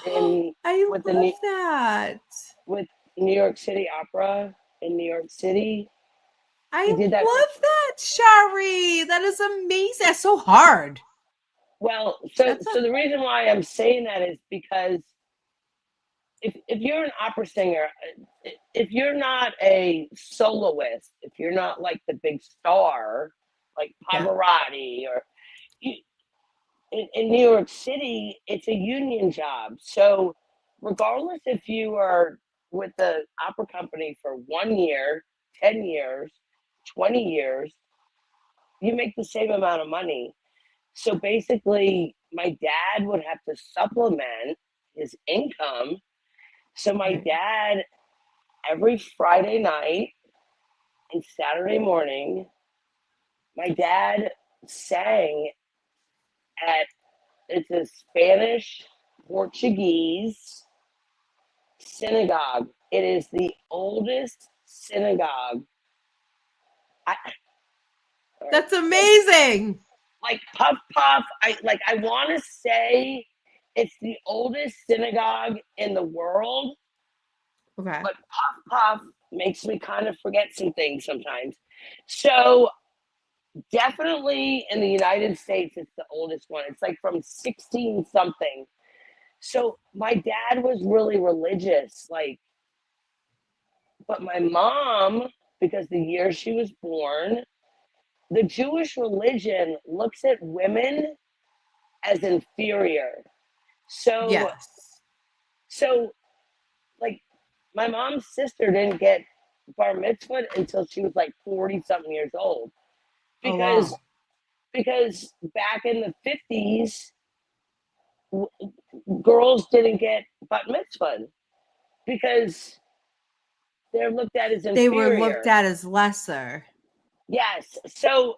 in I with the love that. with New York City Opera in New York City. I He did that for love that, Shari. That is amazing. That's so hard. well. So That's a the reason why I'm saying that is because if you're an opera singer, if you're not a soloist, if you're not like the big star, like yeah. Pavarotti or you, in New York City, it's a union job. So regardless if you are with the opera company for 1 year, 10 years, 20 years, you make the same amount of money. So basically, my dad would have to supplement his income. So my Right. dad every Friday night and Saturday morning, my dad sang at, it's a Spanish Portuguese synagogue. It is the oldest synagogue. That's amazing. Like Puff Puff, I want to say it's the oldest synagogue in the world. Okay. But Puff Puff makes me kind of forget some things sometimes. So definitely in the United States, it's the oldest one. It's like from 16 something. So my dad was really religious, but my mom, because the year she was born, the Jewish religion looks at women as inferior. So, Yes. so like my mom's sister didn't get bar mitzvah until she was like 40 something years old. Because because back in the 50s, girls didn't get bat mitzvah because they're looked at as inferior. They were looked at as lesser. Yes. So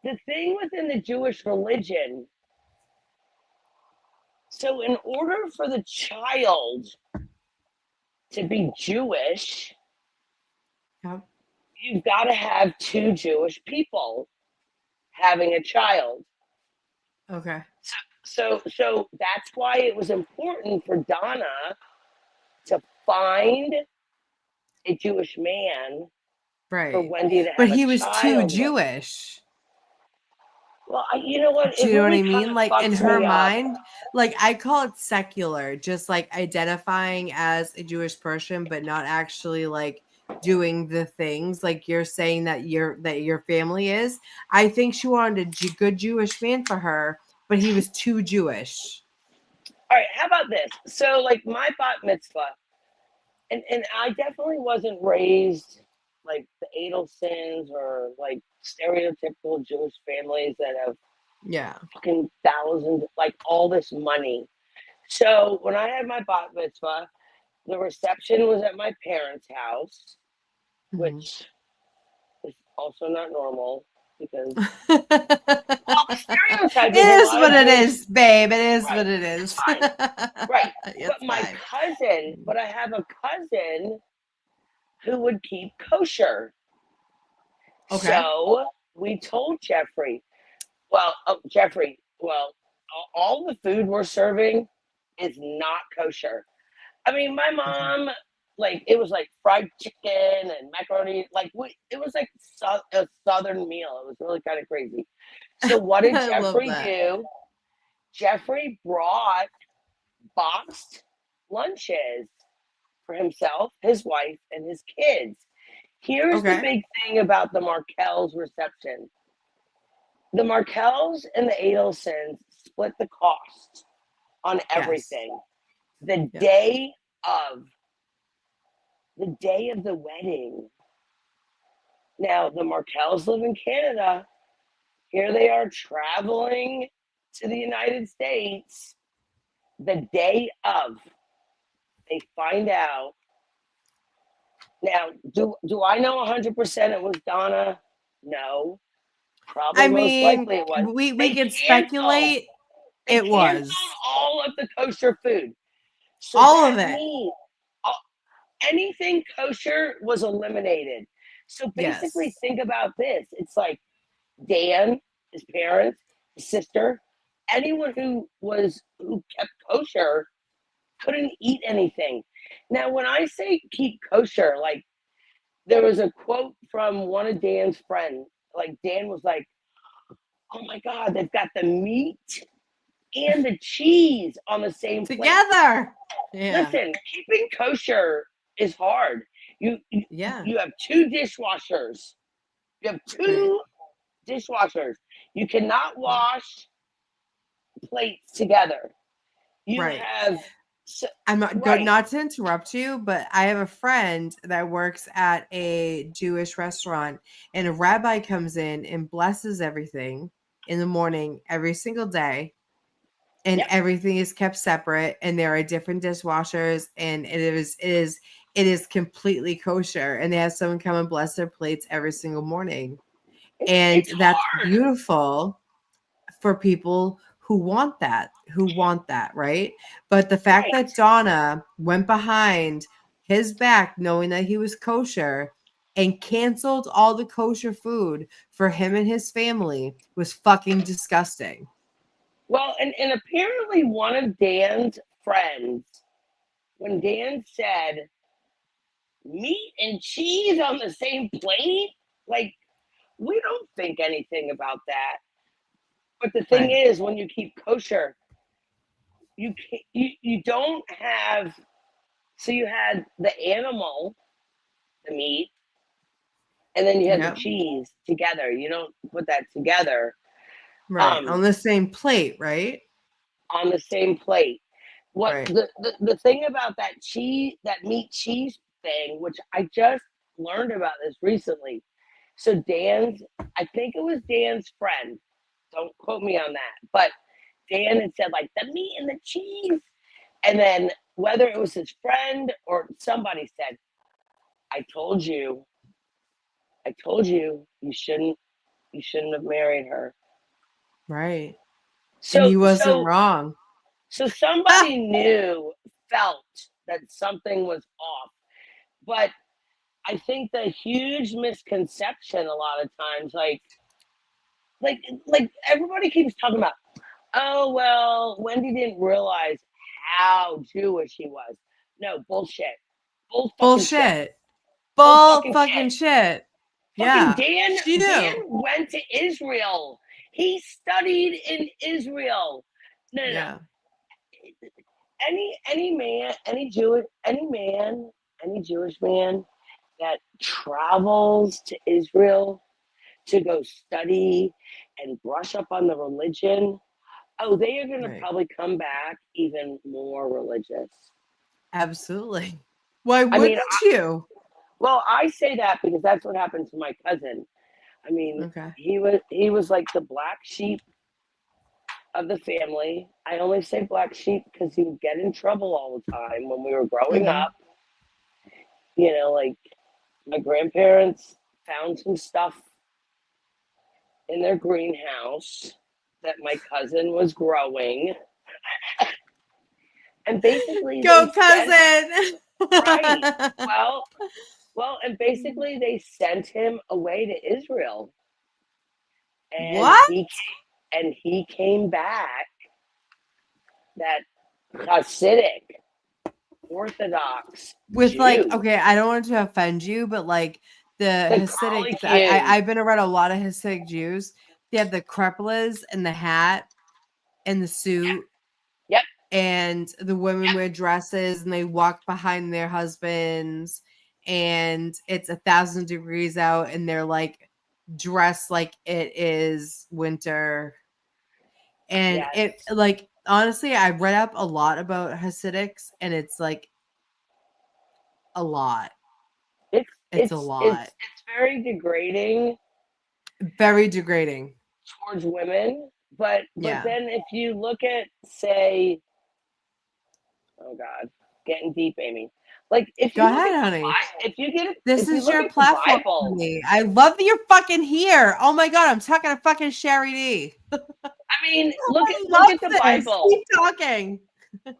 the thing within the Jewish religion, so in order for the child to be Jewish, you've got to have two Jewish people having a child. Okay. So that's why it was important for Donna to find a Jewish man Right. for Wendy to have But a he was too child with. Jewish. Well, you know what? Do you know what I mean? Kinda Like in fucks her me up. mind, like I call it secular, just like identifying as a Jewish person, but not actually like doing the things like you're saying that your family is. I think she wanted a good Jewish man for her, but he was too Jewish. All right, how about this? So, like my bat mitzvah, and I definitely wasn't raised like the Adelsons or like stereotypical Jewish families that have fucking thousands, like all this money. So when I had my bat mitzvah, the reception was at my parents' house, which is also not normal because well, the stereotype It is a is lot what of it Jewish. is, babe. It is Right, what it it's is. fine. Right. It's But my fine. cousin, but I have a cousin who would keep kosher. Okay. So we told Jeffrey, Jeffrey, all the food we're serving is not kosher. I mean, my mom, like, it was like fried chicken and macaroni. Like, it was like a southern meal. It was really kind of crazy. So what did I love Jeffrey that. do? Jeffrey brought boxed lunches for himself, his wife, and his kids. Here's the big thing about the Markel's reception. The Markels and the Adelsons split the cost on everything. The day of the wedding. Now, the Markels live in Canada. Here they are traveling to the United States. The day of, they find out. Now, do I know 100% it was Donna? No. Probably I most mean, likely it was. we They can canceled- speculate. They It was canceled all of the kosher food. So all of that it. means anything kosher was eliminated. So basically, think about this. It's like Dan, his parents, his sister, anyone who kept kosher couldn't eat anything. Now, when I say keep kosher, like there was a quote from one of Dan's friends. Like Dan was like, "Oh my God, they've got the meat and the cheese on the same plate together." Yeah. Listen, keeping kosher is hard. You have two dishwashers. You have two dishwashers. You cannot wash plates together. You have. I'm not to interrupt you, but I have a friend that works at a Jewish restaurant, and a rabbi comes in and blesses everything in the morning every single day, and everything is kept separate, and there are different dishwashers, and it is it is completely kosher, and they have someone come and bless their plates every single morning. And It's that's hard. beautiful for people who want that, right? But the fact that Donna went behind his back knowing that he was kosher and canceled all the kosher food for him and his family was fucking disgusting. Well, and apparently one of Dan's friends, when Dan said meat and cheese on the same plate, like, we don't think anything about that. But the thing Right. is, when you keep kosher, you don't have, so you had the animal, the meat, and then you had Yep. the cheese together. You don't put that together. Right. On the same plate, right? On the same plate. What Right. the thing about that cheese, that meat cheese thing, which I just learned about this recently. So Dan's, I think it was Dan's friend. Don't quote me on that, but Dan had said like the meat and the cheese, and then whether it was his friend or somebody said, I told you you shouldn't have married her. Right. And So he wasn't wrong. So somebody felt that something was off. But I think the huge misconception a lot of times, like everybody keeps talking about, oh well, Wendy didn't realize how Jewish he was. No, bullshit. Bull fucking shit. Bullshit. Bull Bull fucking fucking shit. Yeah. Fucking She Dan knew. went to Israel. He studied in Israel. No. Yeah. Any man, any Jewish man that travels to Israel to go study and brush up on the religion, they are going to probably come back even more religious. Absolutely. Why wouldn't you? Well, I say that because that's what happened to my cousin. I mean, Okay. he was like the black sheep of the family. I only say black sheep because he would get in trouble all the time when we were growing up. You know, like my grandparents found some stuff in their greenhouse that my cousin was growing. And basically Go cousin. Right. Well, and basically they sent him away to Israel. And What? he came back that Hasidic Orthodox With Jew. like, okay, I don't want to offend you, but like the Hasidic, I've been around a lot of Hasidic Jews. They have the krepelas and the hat and the suit. Yep. And the women wear dresses and they walk behind their husbands, and it's 1,000 degrees out and they're like dressed like it is winter. And it, like, honestly, I read up a lot about Hasidics, and it's like a lot. It's a lot. It's very degrading. Very degrading towards women. But Yeah. then if you look at, say, oh God, getting deep, Amy. Like if Go you look ahead, at honey. if you get This if you is look your at the platform Bible, for me. I love that you're fucking here. Oh my god, I'm talking to fucking Sherry D. I mean, look love at the this. Bible. Keep talking.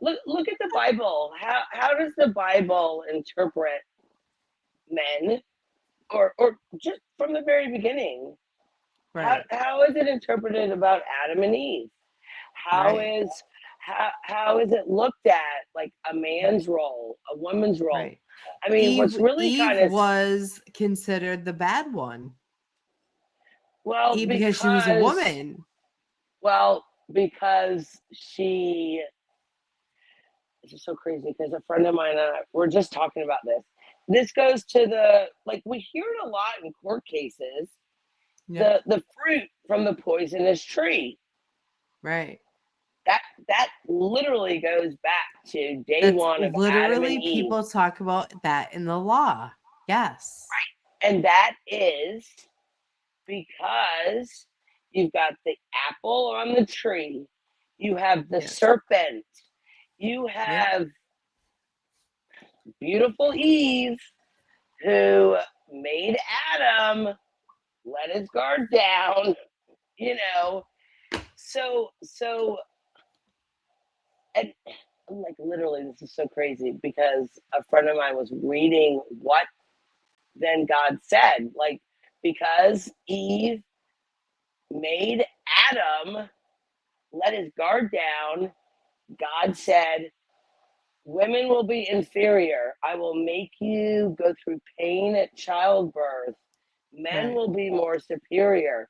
Look at the Bible. How does the Bible interpret men, or just from the very beginning? Right. How is it interpreted about Adam and Eve? How is it looked at, like a man's role, a woman's role? Right. I mean, what's really Eve kind of was considered the bad one. Because she was a woman. Well, because she. This is so crazy because a friend of mine and I were just talking about this. This goes to the, like, we hear it a lot in court cases. Yeah. The fruit from the poisonous tree. Right. That literally goes back to day one of Adam and Eve. People talk about that in the law. Yes. Right. And that is because you've got the apple on the tree. You have the serpent. You have beautiful Eve, who made Adam let his guard down, you know. So, and I'm like, literally, this is so crazy because a friend of mine was reading what then God said, like, because Eve made Adam let his guard down, God said, women will be inferior. I will make you go through pain at childbirth. Men will be more superior.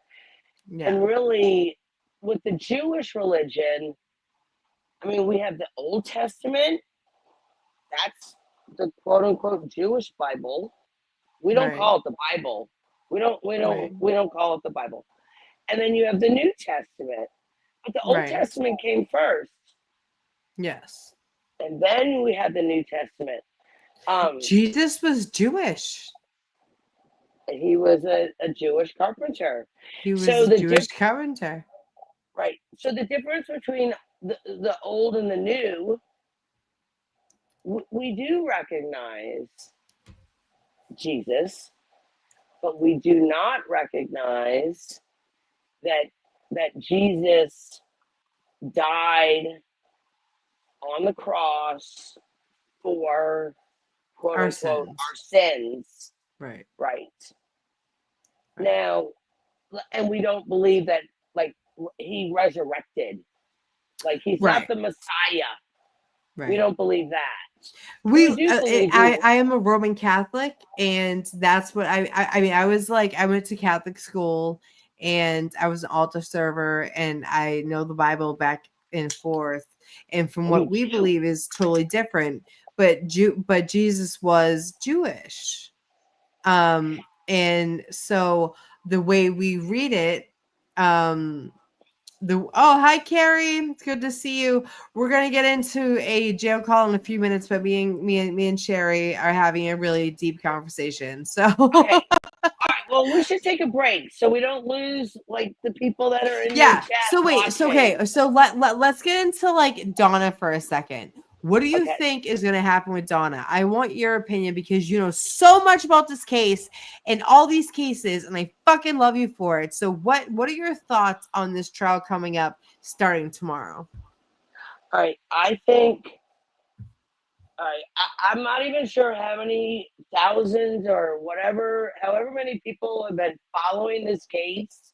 Yeah. And really, with the Jewish religion, I mean, we have the Old Testament. That's the quote unquote Jewish Bible. We don't call it the Bible. We don't call it the Bible. And then you have the New Testament. But the Old Testament came first. Yes. And then we had the New Testament. Jesus was Jewish. He was a Jewish carpenter. He was a Jewish carpenter. Right. So the difference between the old and the new, we do recognize Jesus, but we do not recognize that Jesus died on the cross for quote unquote our sins. Right. Now, and we don't believe that like he resurrected. Like he's not the Messiah. We don't believe that. We do believe I am a Roman Catholic, and that's what I mean. I went to Catholic school, and I was an altar server, and I know the Bible back and forth. And from what we believe is totally different. But Jesus was Jewish, and so the way we read it, hi Carrie, it's good to see you. We're gonna get into a jail call in a few minutes, but me and Sherry are having a really deep conversation. So okay. All right, well, we should take a break so we don't lose like the people that are in the chat. So wait, watching. so okay, so let's get into like Donna for a second. What do you think is going to happen with Donna? I want your opinion because you know so much about this case and all these cases, and I fucking love you for it. So what are your thoughts on this trial coming up starting tomorrow? All right, I think. All right, I'm not even sure how many thousands or however many people have been following this case,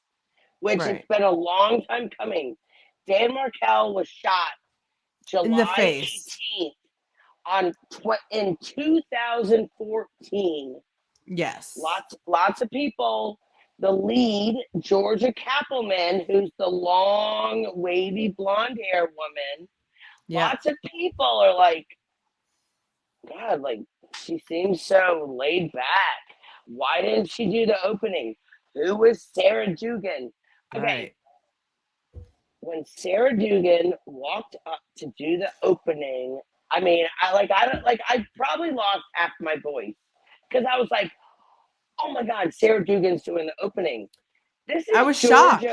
which it's been a long time coming. Dan Markel was shot July 18th in 2014. Yes. Lots of people. The lead, Georgia Kappelman, who's the long, wavy, blonde hair woman. Lots of people are like, God, like she seems so laid back. Why didn't she do the opening? Who was Sarah Dugan? Okay. When Sarah Dugan walked up to do the opening, I mean, I probably lost half my voice because I was like, oh my God, Sarah Dugan's doing the opening. I was shocked.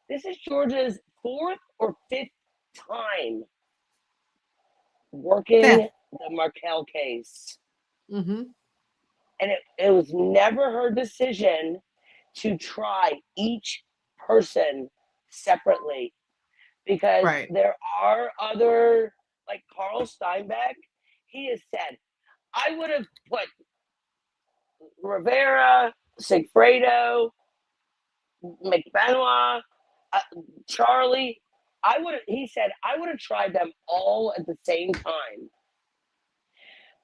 This is Georgia's 4th or 5th time working the Markel case. Mm-hmm. And it was never her decision to try each person separately because there are other, like Carl Steinbeck, he has said, I would have put Rivera, Sigfredo, McBenoit, Charlie, he said, I would have tried them all at the same time.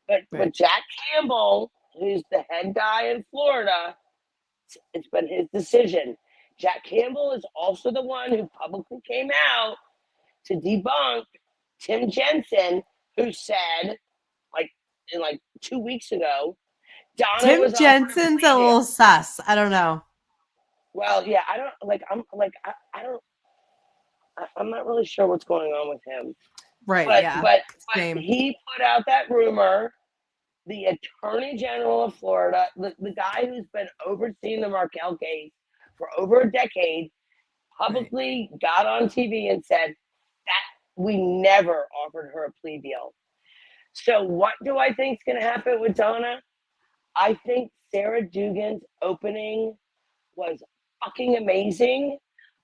But Jack Campbell, who's the head guy in Florida, it's been his decision. Jack Campbell is also the one who publicly came out to debunk Tim Jensen, who said, like 2 weeks ago, Donna Tim was Jensen's a little sus. I don't know. Well, yeah, I'm not really sure what's going on with him. But he put out that rumor. The Attorney General of Florida, the guy who's been overseeing the Markel case for over a decade, publicly got on TV and said that we never offered her a plea deal. So what do I think is going to happen with Donna? I think Sarah Dugan's opening was fucking amazing.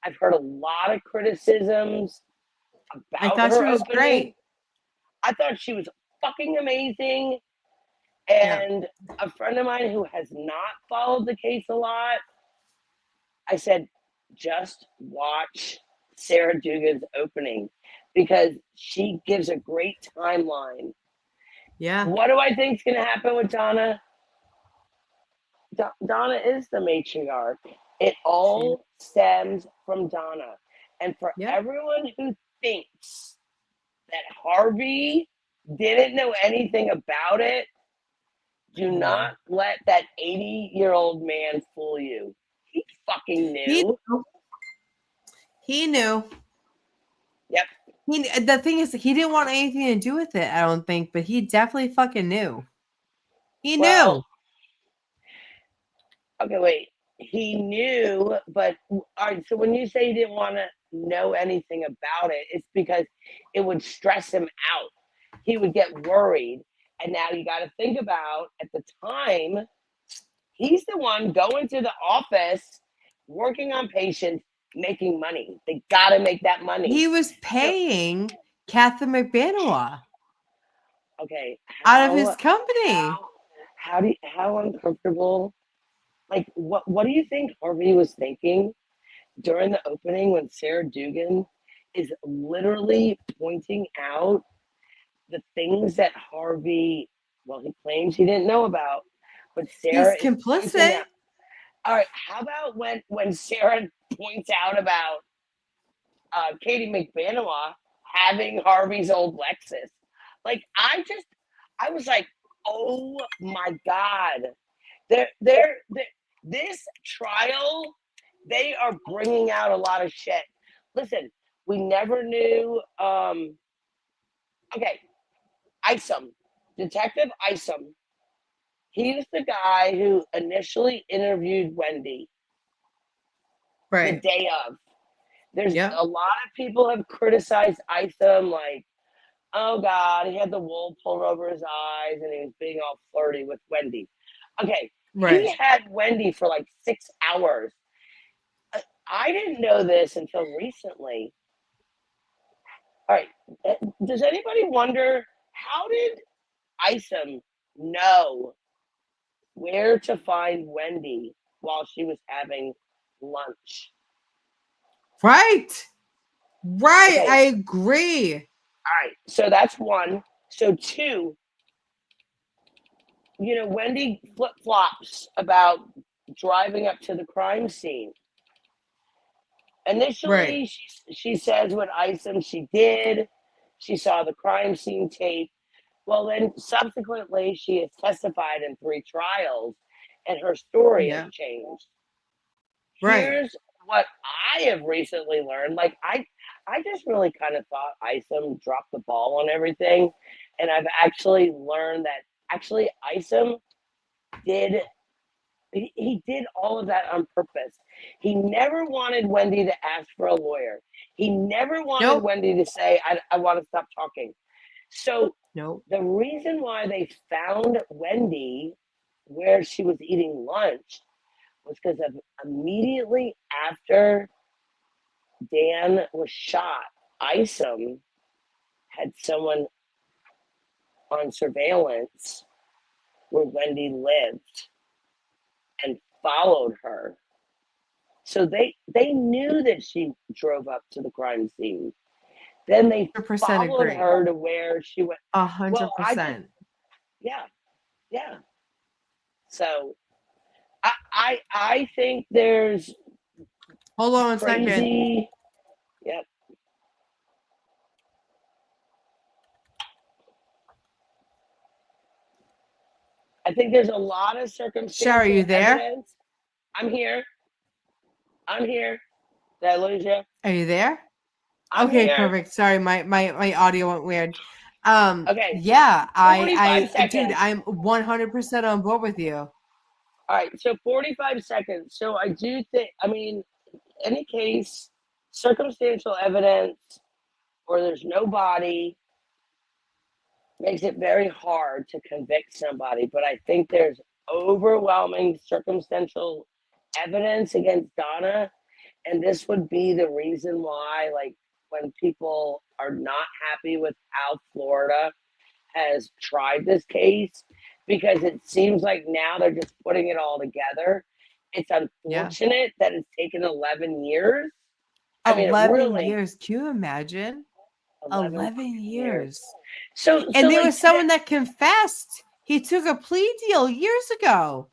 I've heard a lot of criticisms I about thought she her was opening. great. I thought she was fucking amazing. Yeah. And a friend of mine who has not followed the case a lot, I said, just watch Sarah Dugan's opening because she gives a great timeline. Yeah. What do I think is going to happen with Donna? Donna is the matriarch. It all stems from Donna. And for everyone who thinks that Harvey didn't know anything about it, do not let that 80-year-old man fool you. He fucking knew. He knew. Yep. The thing is, he didn't want anything to do with it, I don't think, but he definitely fucking knew. He knew. Okay, wait. He knew, but all right. So when you say he didn't want to know anything about it, it's because it would stress him out. He would get worried. And now you got to think about at the time, he's the one going to the office, working on patients, making money. They got to make that money. He was paying Catherine McBanoa. Okay. Out of his company. How uncomfortable? Like, what do you think Harvey was thinking during the opening when Sarah Dugan is literally pointing out the things that Harvey, well, he claims he didn't know about, but Sarah He's complicit. All right, how about when Sarah points out about Katie McBanoa having Harvey's old Lexus? Like, I was like, oh my God. This trial, they are bringing out a lot of shit. Listen, we never knew. Okay, Isom, Detective Isom. He was the guy who initially interviewed Wendy. Right. The day of. There's a lot of people have criticized Isom, like, oh God, he had the wool pulled over his eyes and he was being all flirty with Wendy. Okay, he had Wendy for like 6 hours. I didn't know this until recently. All right, does anybody wonder how did Isom know where to find Wendy while she was having lunch? Right. Okay. I agree. All right, so that's one. So two, Wendy flip-flops about driving up to the crime scene. Initially, she says what Isom she did. She saw the crime scene tape. Well, then subsequently, she has testified in 3 trials, and her story has changed. Here's what I have recently learned. Like, I just really kind of thought Isom dropped the ball on everything, and I've actually learned that actually Isom did. He did all of that on purpose. He never wanted Wendy to ask for a lawyer. He never wanted Wendy to say, I want to stop talking. So the reason why they found Wendy where she was eating lunch was because of immediately after Dan was shot, Isom had someone on surveillance where Wendy lived and followed her. So they knew that she drove up to the crime scene. Then they followed agree. her to where she went. 100%. Yeah. So I think there's hold on a second. Yep. I think there's a lot of circumstantial Sherry, you there? evidence. I'm here. Did I lose you? Are you there? I'm okay, here. perfect. Sorry, my audio went weird. Okay. Yeah, 45 dude, seconds. I'm 100% on board with you. All right, so 45 seconds. So I do think, any case, circumstantial evidence, or there's no body, makes it very hard to convict somebody. But I think there's overwhelming circumstantial evidence against Donna, and this would be the reason why, like, when people are not happy with how Florida has tried this case, because it seems like now they're just putting it all together. It's unfortunate that it's taken 11 years. I mean, 11 really, years. Can you imagine? 11 years. So And there like, was someone that confessed. He took a plea deal years ago.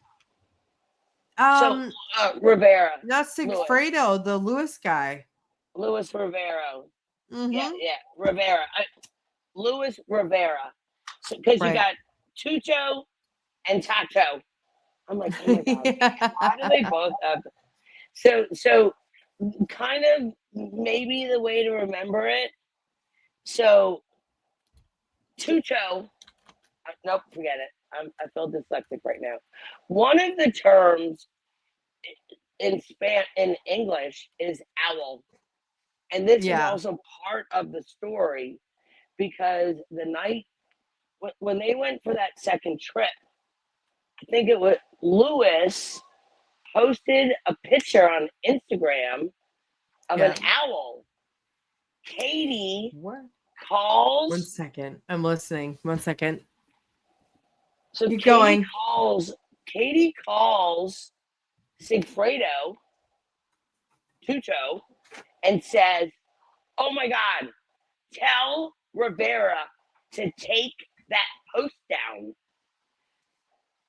Rivera, Not Sigfredo, the Lewis guy. Luis Rivera. Mm-hmm. Yeah, Rivera. Luis Rivera. Because you got Tucho and Tacho. I'm like, oh my God, why do they both have? So kind of maybe the way to remember it. So Tucho, nope, forget it. I feel dyslexic right now. One of the terms in English is owl, and this is also part of the story, because the night when they went for that second trip, I think it was Lewis posted a picture on Instagram of an owl. Katie calls. 1 second. I'm listening. 1 second. So Keep going. Katie calls Sigfredo, Tucho, and says, "Oh my God, tell Rivera to take that post down,"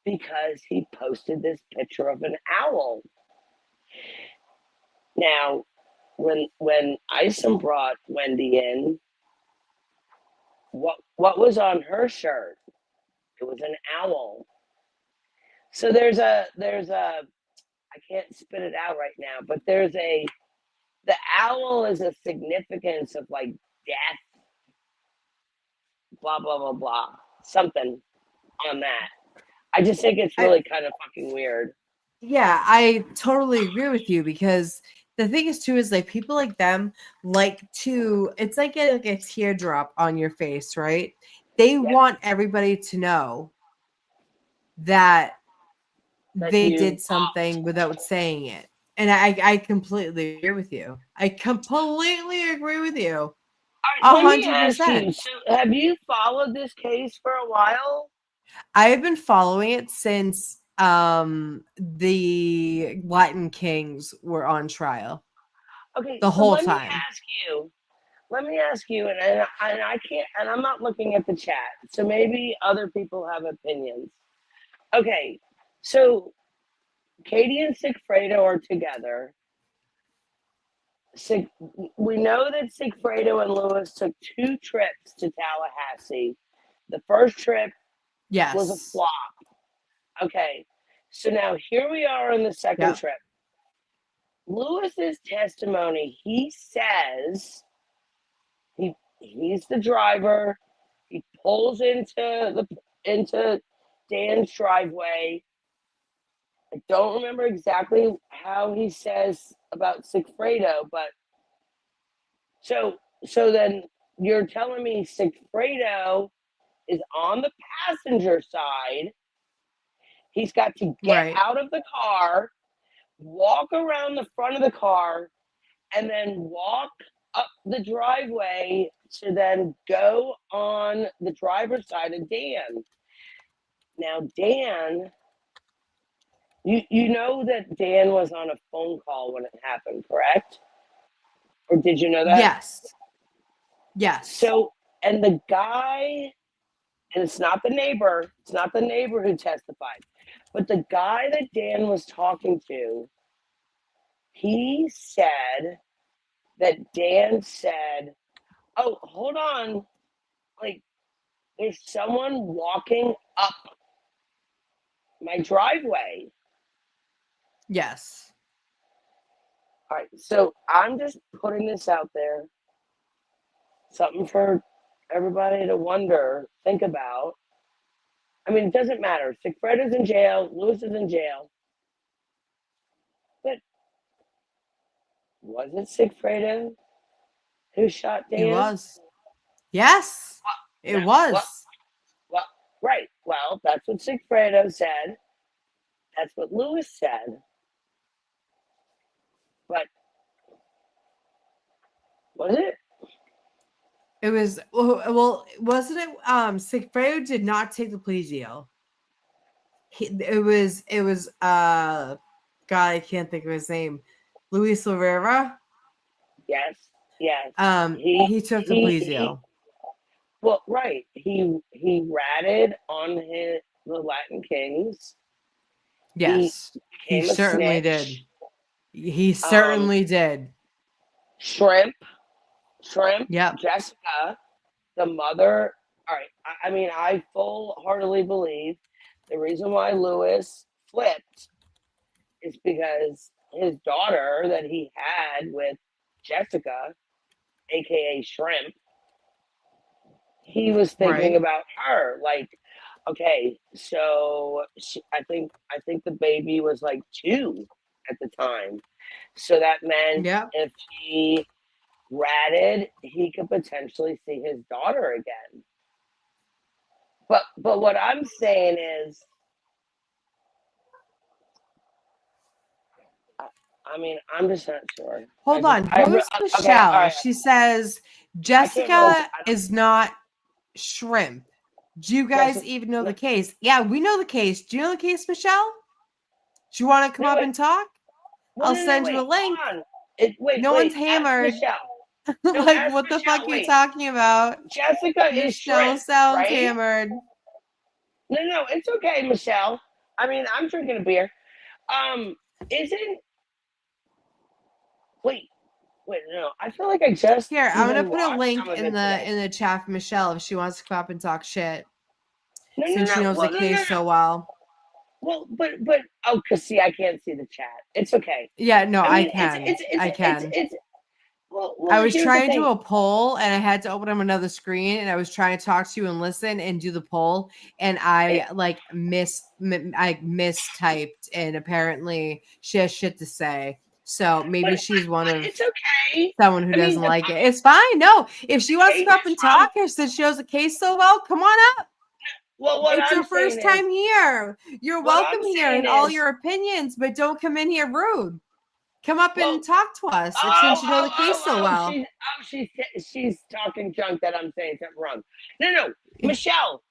because he posted this picture of an owl. Now, when Isom brought Wendy in, what was on her shirt? It was an owl. So there's a I can't spit it out right now, but the owl is a significance of like death, blah blah blah blah, something on that. I just think it's really kind of fucking weird. Yeah, I totally agree with you, because the thing is too is like people like them like to, it's like a teardrop on your face, right? They want everybody to know that they did something without saying it. And I completely agree with you. I completely agree with you. All right, let me ask you, so have you followed this case for a while? I have been following it since the Latin Kings were on trial. Okay, the so whole let time. Let me ask you, and I can't, and I'm not looking at the chat, so maybe other people have opinions. Okay, so Katie and Sigfredo are together. We know that Sigfredo and Lewis took 2 trips to Tallahassee. The first trip was a flop. Okay, so now here we are on the second trip. Lewis's testimony, he says he's the driver. He pulls into Dan's driveway. I don't remember exactly how he says about Sigfredo, but so then you're telling me Sigfredo is on the passenger side. He's got to get out of the car, walk around the front of the car, and then walk up the driveway to then go on the driver's side of Dan. Now, Dan, you know that Dan was on a phone call when it happened, correct? Or did you know that? Yes. So, and the guy, and it's not the neighbor who testified, but the guy that Dan was talking to, he said that Dan said, "Oh, hold on, like there's someone walking up my driveway." Yes. All right, so I'm just putting this out there, something for everybody to think about. I mean, it doesn't matter. Sigfredo's in jail, Lewis is in jail, but was it Sigfredo who shot Dan? He was. Yes, it was. That's what Sigfredo said. That's what Lewis said. But was it? It was well, wasn't it? Sigfredo did not take the plea deal. It was God, I can't think of his name. Luis Rivera. Yes. Yes. He took the plea deal. Well, right. He ratted on the Latin Kings. Yes, he became a certainly snitch. did. He certainly did. Shrimp, Yep. Jessica, the mother. All right. I mean, I full-heartedly believe the reason why Lewis flipped is because his daughter that he had with Jessica, aka Shrimp, he was thinking Right. about her. Like, okay, so I think the baby was like 2 at the time. So that meant Yep. if he ratted, he could potentially see his daughter again. But what I'm saying is, I mean, I'm just not sure. Hold on. Who's Michelle? Okay, all right. She says Jessica is not Shrimp. Do you guys even know the case? Yeah, we know the case. Do you know the case, Michelle? Do you want to come up and talk? I'll send you a link. No one's hammered. Like, what the fuck are you talking about? Jessica is Michelle Shrimp, sounds right? hammered. No, it's okay, Michelle. I mean, I'm drinking a beer. Isn't wait, no. I feel like I just Here, I'm gonna even put a watched link some of in it today. the chat for Michelle if she wants to come up and talk shit. No, Since she knows the case so well. Well, but oh, cause see, I can't see the chat. It's okay. Yeah, no, I mean, can. I can. Well, I was here's the trying to do thing. a poll and I had to open up another screen and I was trying to talk to you and listen and do the poll and I like mistyped and apparently she has shit to say. So maybe she's one of It's okay. someone who doesn't like it. It's fine. No, if she wants to come up and talk or since she knows the case so well, come on up. Well, what it's I'm your first saying time here. You're what welcome I'm here saying and all is- your opinions, but don't come in here rude. Come up and talk to us since you know the case so well. She's talking junk that I'm saying something wrong. No, Michelle.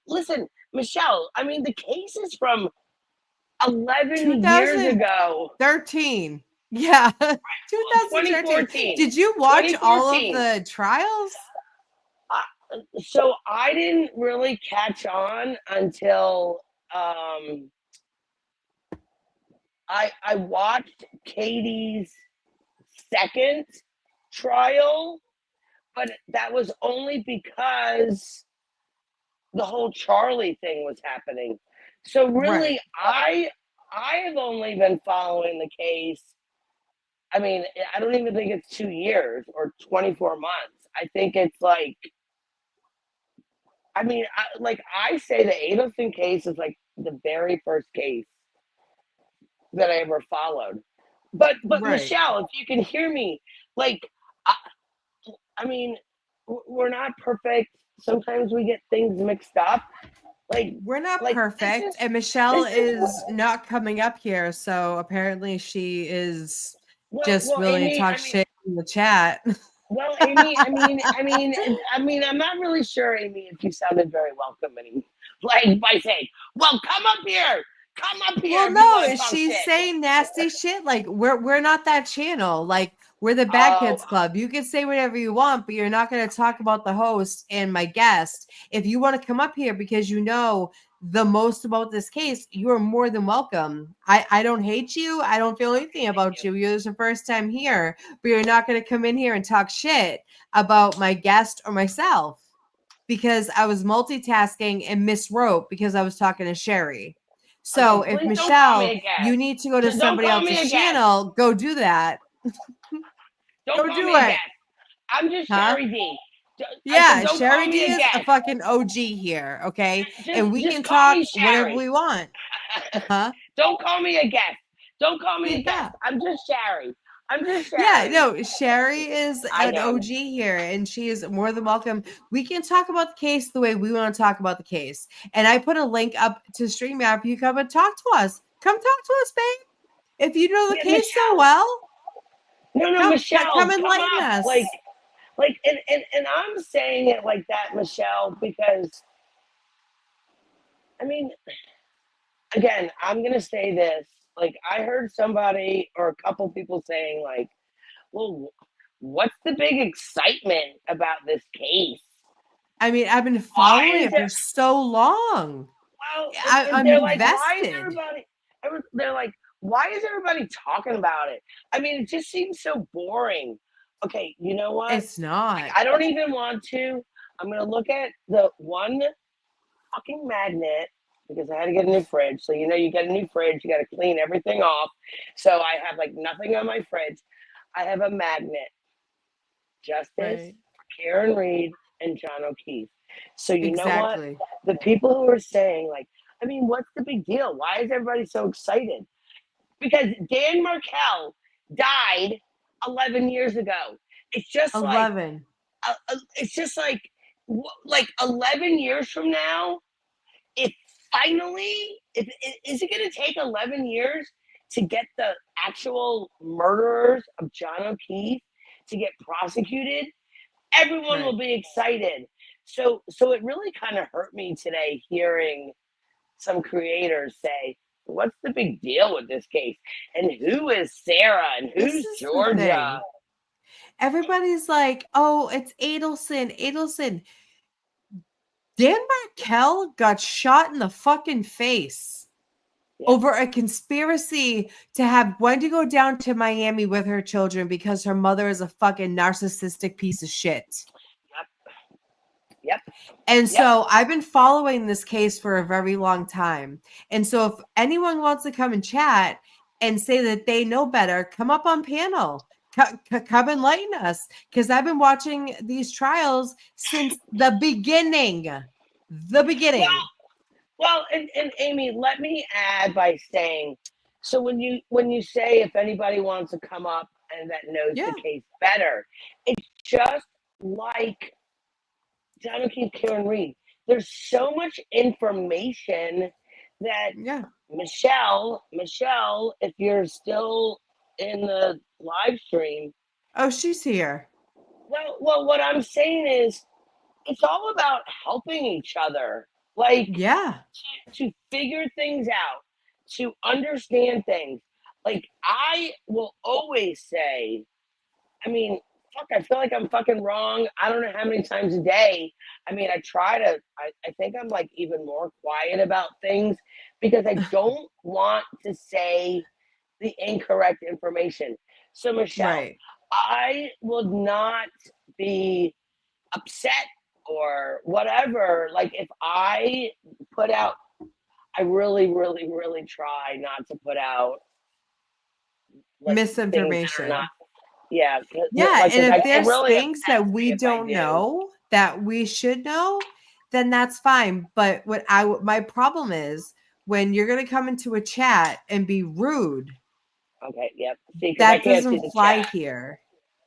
Listen, Michelle. I mean, the case is from 11 years ago. 13. Yeah, 2013. 2014. Did you watch all of 2014. the trials? So I didn't really catch on until I watched Katie's second trial, but that was only because the whole Charlie thing was happening. So really, I have only been following the case. I mean, I don't even think it's 2 years or 24 months. I think it's like, I mean, I say the Adelson case is like the very first case that I ever followed. But Michelle, if you can hear me, like, I mean, we're not perfect. Sometimes we get things mixed up. Like, we're not perfect, and Michelle is not coming up here, so apparently she is just willing to talk shit in the chat. Well, Amy, I mean, I'm not really sure, Amy, if you sounded very welcoming, like by saying, "Well, come up here." Come up here. Well, no, she's saying nasty shit. Like we're not that channel. Like we're the Bad Kids Club. You can say whatever you want, but you're not going to talk about the host and my guest. If you want to come up here because you know the most about this case, you are more than welcome. I don't hate you. I don't feel anything about you. You're the first time here, but you're not going to come in here and talk shit about my guest or myself because I was multitasking and miswrote because I was talking to Sherry. So if Michelle, you need to go to somebody else's channel, go do that. Don't go call do me a it. guest. I'm just Sherry D. Yeah, Sherry D is a fucking OG here, okay? And we can talk whatever we want. Huh? Don't call me a guest. Don't call me a guest. I'm just Sherry. I'm just Yeah, sharing. no, Sherry is I an know. OG here, and she is more than welcome. We can talk about the case the way we want to talk about the case. And I put a link up to StreamYard. You come and talk to us. Come talk to us, babe. If you know the Yeah, case so Michelle. well, No, Michelle, come come enlighten up. us. And I'm saying it like that, Michelle, because I mean, again, I'm gonna say this. Like, I heard somebody or a couple people saying, like, well, what's the big excitement about this case? I mean, I've been Why following is it for it? so long. Well, I'm they're like, why is invested. everybody? They're like, why is everybody talking about it? I mean, it just seems so boring. Okay, you know what? It's not. I don't even want to. I'm gonna look at the one fucking magnet because I had to get a new fridge. So you get a new fridge, you got to clean everything off. So I have like nothing on my fridge. I have a magnet. Justice Right. for Karen Reed and John O'Keefe. So you know what? Exactly. The people who are saying like, I mean, what's the big deal? Why is everybody so excited? Because Dan Markel died 11 years ago. It's just like 11. it's just like 11 years from now, if finally, is it going to take 11 years to get the actual murderers of John O'Keefe to get prosecuted? Everyone Right. will be excited. So it really kind of hurt me today hearing some creators say, what's the big deal with this case? And who is Sarah? And This who's is the Georgia? thing. Everybody's like, oh, it's Adelson. Adelson. Dan Markel got shot in the fucking face over a conspiracy to have Wendy go down to Miami with her children because her mother is a fucking narcissistic piece of shit. Yep. And so I've been following this case for a very long time. And so if anyone wants to come and chat and say that they know better, come up on panel. Come enlighten us, because I've been watching these trials since the beginning. The beginning. Well, and Amy, let me add by saying, so when you say if anybody wants to come up and that knows the case better, it's just like John O'Keefe, Karen Reed. There's so much information that Michelle, if you're still in the live stream. Oh, she's here. Well, what I'm saying is it's all about helping each other. Like, to figure things out, to understand things. Like, I will always say, I mean, fuck, I feel like I'm fucking wrong. I don't know how many times a day. I mean, I think I'm like even more quiet about things because I don't want to say the incorrect information. So, Michelle, I will not be upset or whatever. Like, if I put out, I really, really, really try not to put out like, misinformation. Like, and if there's really things that we don't know that we should know, then that's fine. But my problem is when you're gonna come into a chat and be rude. Okay, yep. See, that doesn't fly here.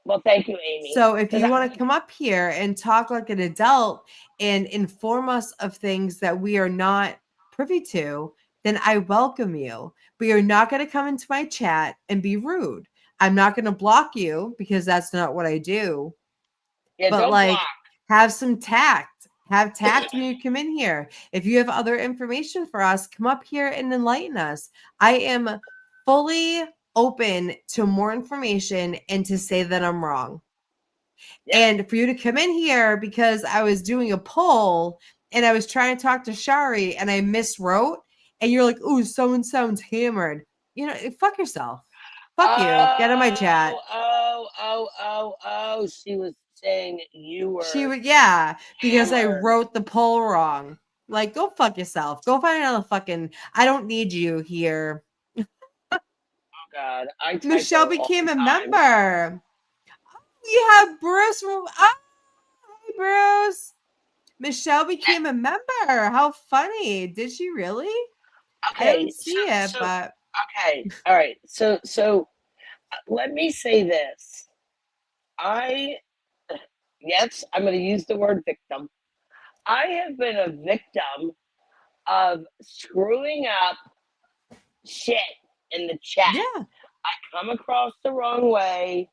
Well, thank you, Amy. So if you want to come up here and talk like an adult and inform us of things that we are not privy to, then I welcome you. But you're not going to come into my chat and be rude. I'm not going to block you because that's not what I do. Yeah, but don't like block. Have some tact. Have tact when you come in here. If you have other information for us, come up here and enlighten us. I am fully open to more information and to say that I'm wrong. And for you to come in here because I was doing a poll and I was trying to talk to Shari and I miswrote, and you're like, "Ooh, someone sounds hammered." You know, fuck yourself. Fuck you. Get in my chat. Oh, she was saying you were. She would, because I wrote the poll wrong. Like, go fuck yourself. Go find another fucking. I don't need you here. Oh God, Michelle became a member. We have Bruce. Hi, Bruce. Michelle became a member. How funny. Did she really? Okay, I didn't see it, but okay, all right. So let me say this. Yes, I'm going to use the word victim. I have been a victim of screwing up shit in the chat. Yeah. I come across the wrong way.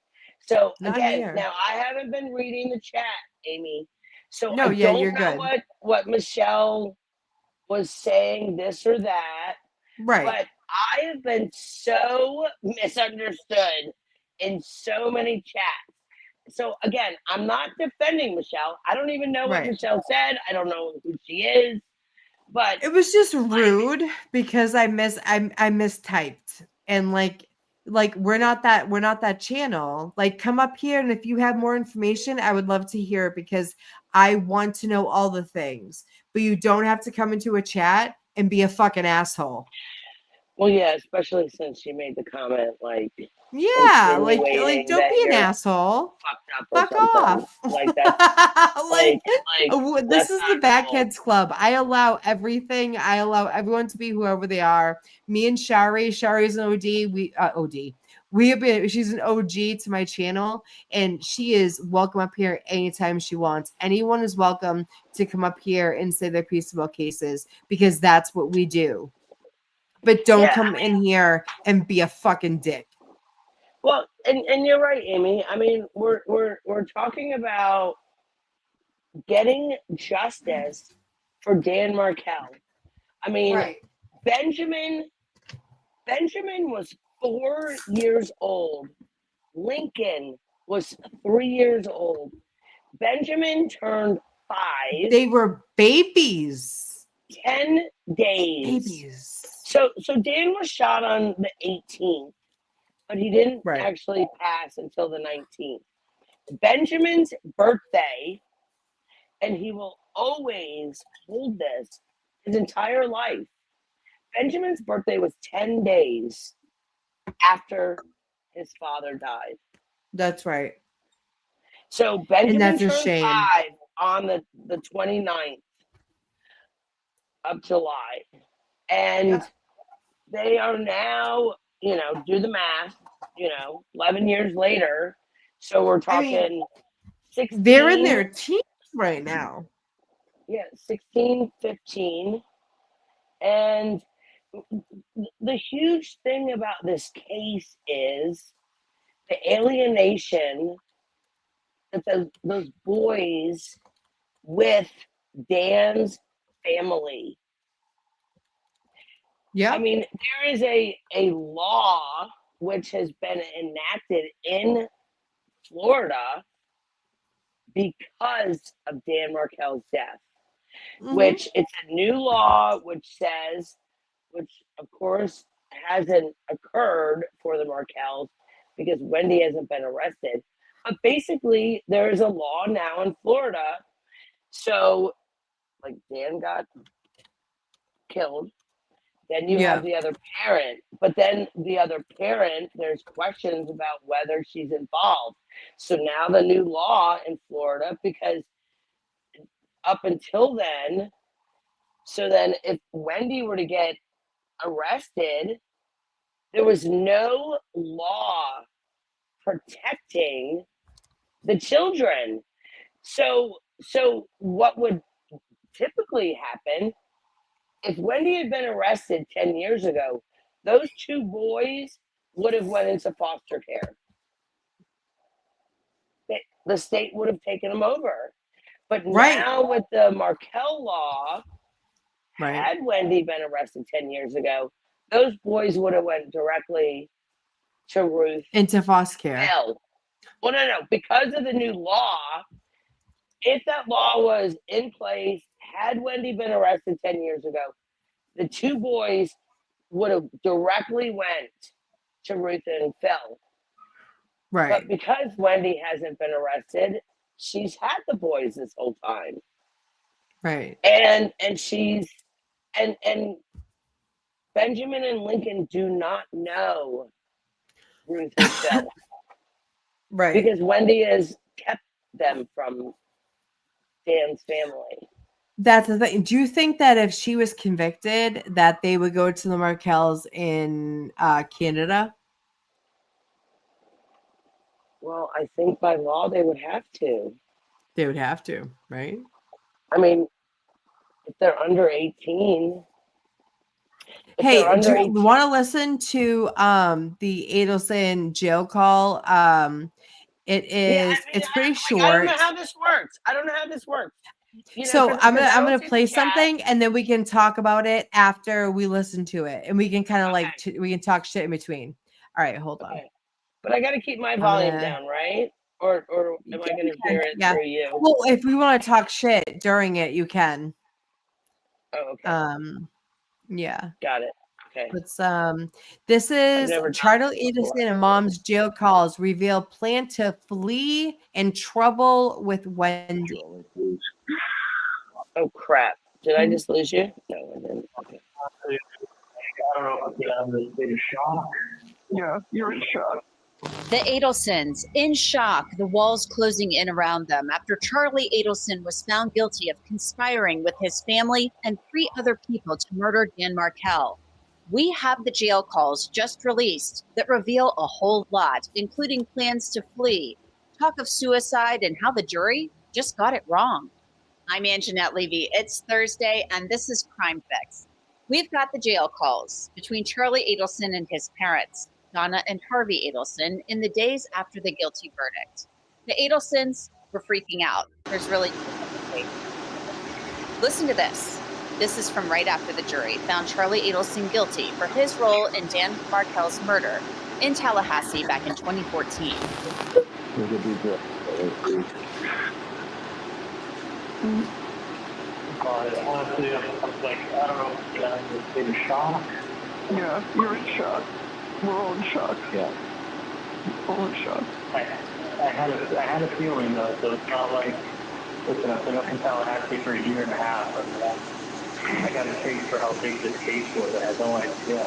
So Not again, here. now I haven't been reading the chat, Amy. So No, I yeah, don't you're know good. what Michelle was saying, this or that. Right. But I have been so misunderstood in so many chats. So again, I'm not defending Michelle. I don't even know what Right. Michelle said. I don't know who she is. But It was just rude because I mistyped, and like we're not that channel. Like, come up here, and if you have more information, I would love to hear it because I want to know all the things. But you don't have to come into a chat and be a fucking asshole. well, yeah, especially since she made the comment like Yeah, like insinuating don't that be an you're asshole. fucked up or Fuck something. off. Like that's like This that's is the not Bad cool. Kids Club. I allow everything. I allow everyone to be whoever they are. Me and Shari's an OD. We have been, she's an OG to my channel, and she is welcome up here anytime she wants. Anyone is welcome to come up here and say their piece about cases because that's what we do. But don't Yeah, come in here and be a fucking dick. well, and you're right, Amy. I mean, we're talking about getting justice for Dan Markel. I mean, Right. Benjamin was 4 years old. Lincoln was 3 years old. Benjamin turned 5. They were babies. 10 days. Babies. So Dan was shot on the 18th, but he didn't Right. actually pass until the 19th. Benjamin's birthday, and he will always hold this his entire life. Benjamin's birthday was 10 days after his father died. That's right. So And Benjamin that's a turned shame. 5 on the 29th of July. And they are now, do the math, 11 years later. So we're talking 16. They're in their teens right now. Yeah, 16, 15. And the huge thing about this case is the alienation that those boys with Dan's family. Yeah. I mean, there is a law which has been enacted in Florida because of Dan Markel's death, which it's a new law which says, which of course hasn't occurred for the Markels because Wendy hasn't been arrested. But basically, there is a law now in Florida. So, like, Dan got killed. Then you have the other parent. But then the other parent, there's questions about whether she's involved. So now the new law in Florida, because up until then, so then if Wendy were to get arrested, there was no law protecting the children. So what would typically happen if Wendy had been arrested 10 years ago, those 2 boys would have went into foster care. The state would have taken them over. But now with the Markel law, had Wendy been arrested 10 years ago, those boys would have went directly to Ruth. Into foster care. Well, no. Because of the new law, if that law was in place, had Wendy been arrested 10 years ago, the 2 boys would have directly went to Ruth and Phil. Right. But because Wendy hasn't been arrested, she's had the boys this whole time. Right. And she's and Benjamin and Lincoln do not know Ruth and Phil. Right. Because Wendy has kept them from Dan's family. That's the thing. Do you think that if she was convicted, that they would go to the Markels in Canada? Well, I think by law they would have to. They would have to, right? I mean, if they're under 18. If Hey, they're under do you 18. want to listen to the Adelson jail call? It's pretty I don't know short. how this works. I don't know how this works. You know, So 'cause I'm I gonna don't see the play chat. something, and then we can talk about it after we listen to it, and we can kind of Okay. we can talk shit in between. All right, hold on. Okay. But I got to keep my I'm volume gonna down, right? Or am I going to hear it yeah. through you? Well, if we want to talk shit during it, you can. Oh, okay. Yeah. Got it. Okay. Let's this is never done Charlie this before. Adelson and mom's jail calls reveal plan to flee and trouble with Wendy. Oh crap! Did I just lose you? No, I didn't. Okay. I don't know if I'm in a state of shock. Yeah, you're in shock. The Adelsons, in shock, the walls closing in around them after Charlie Adelson was found guilty of conspiring with his family and 3 other people to murder Dan Markel. We have the jail calls just released that reveal a whole lot, including plans to flee, talk of suicide, and how the jury just got it wrong. I'm Anjanette Levy. It's Thursday, and this is Crime Fix. We've got the jail calls between Charlie Adelson and his parents, Donna and Harvey Adelson, in the days after the guilty verdict. The Adelsons were freaking out. There's really listen to this. This is from right after the jury found Charlie Adelson guilty for his role in Dan Markel's murder in Tallahassee back in 2014. Honestly, I'm like, I don't know if I'm in a state of shock. Yeah, you're in shock. We're all in shock. Yeah. All in shock. I had a feeling though, so it's not like, listen, I've been up in Tallahassee for 1.5 years, and I got a taste for how big this case was. I had no idea.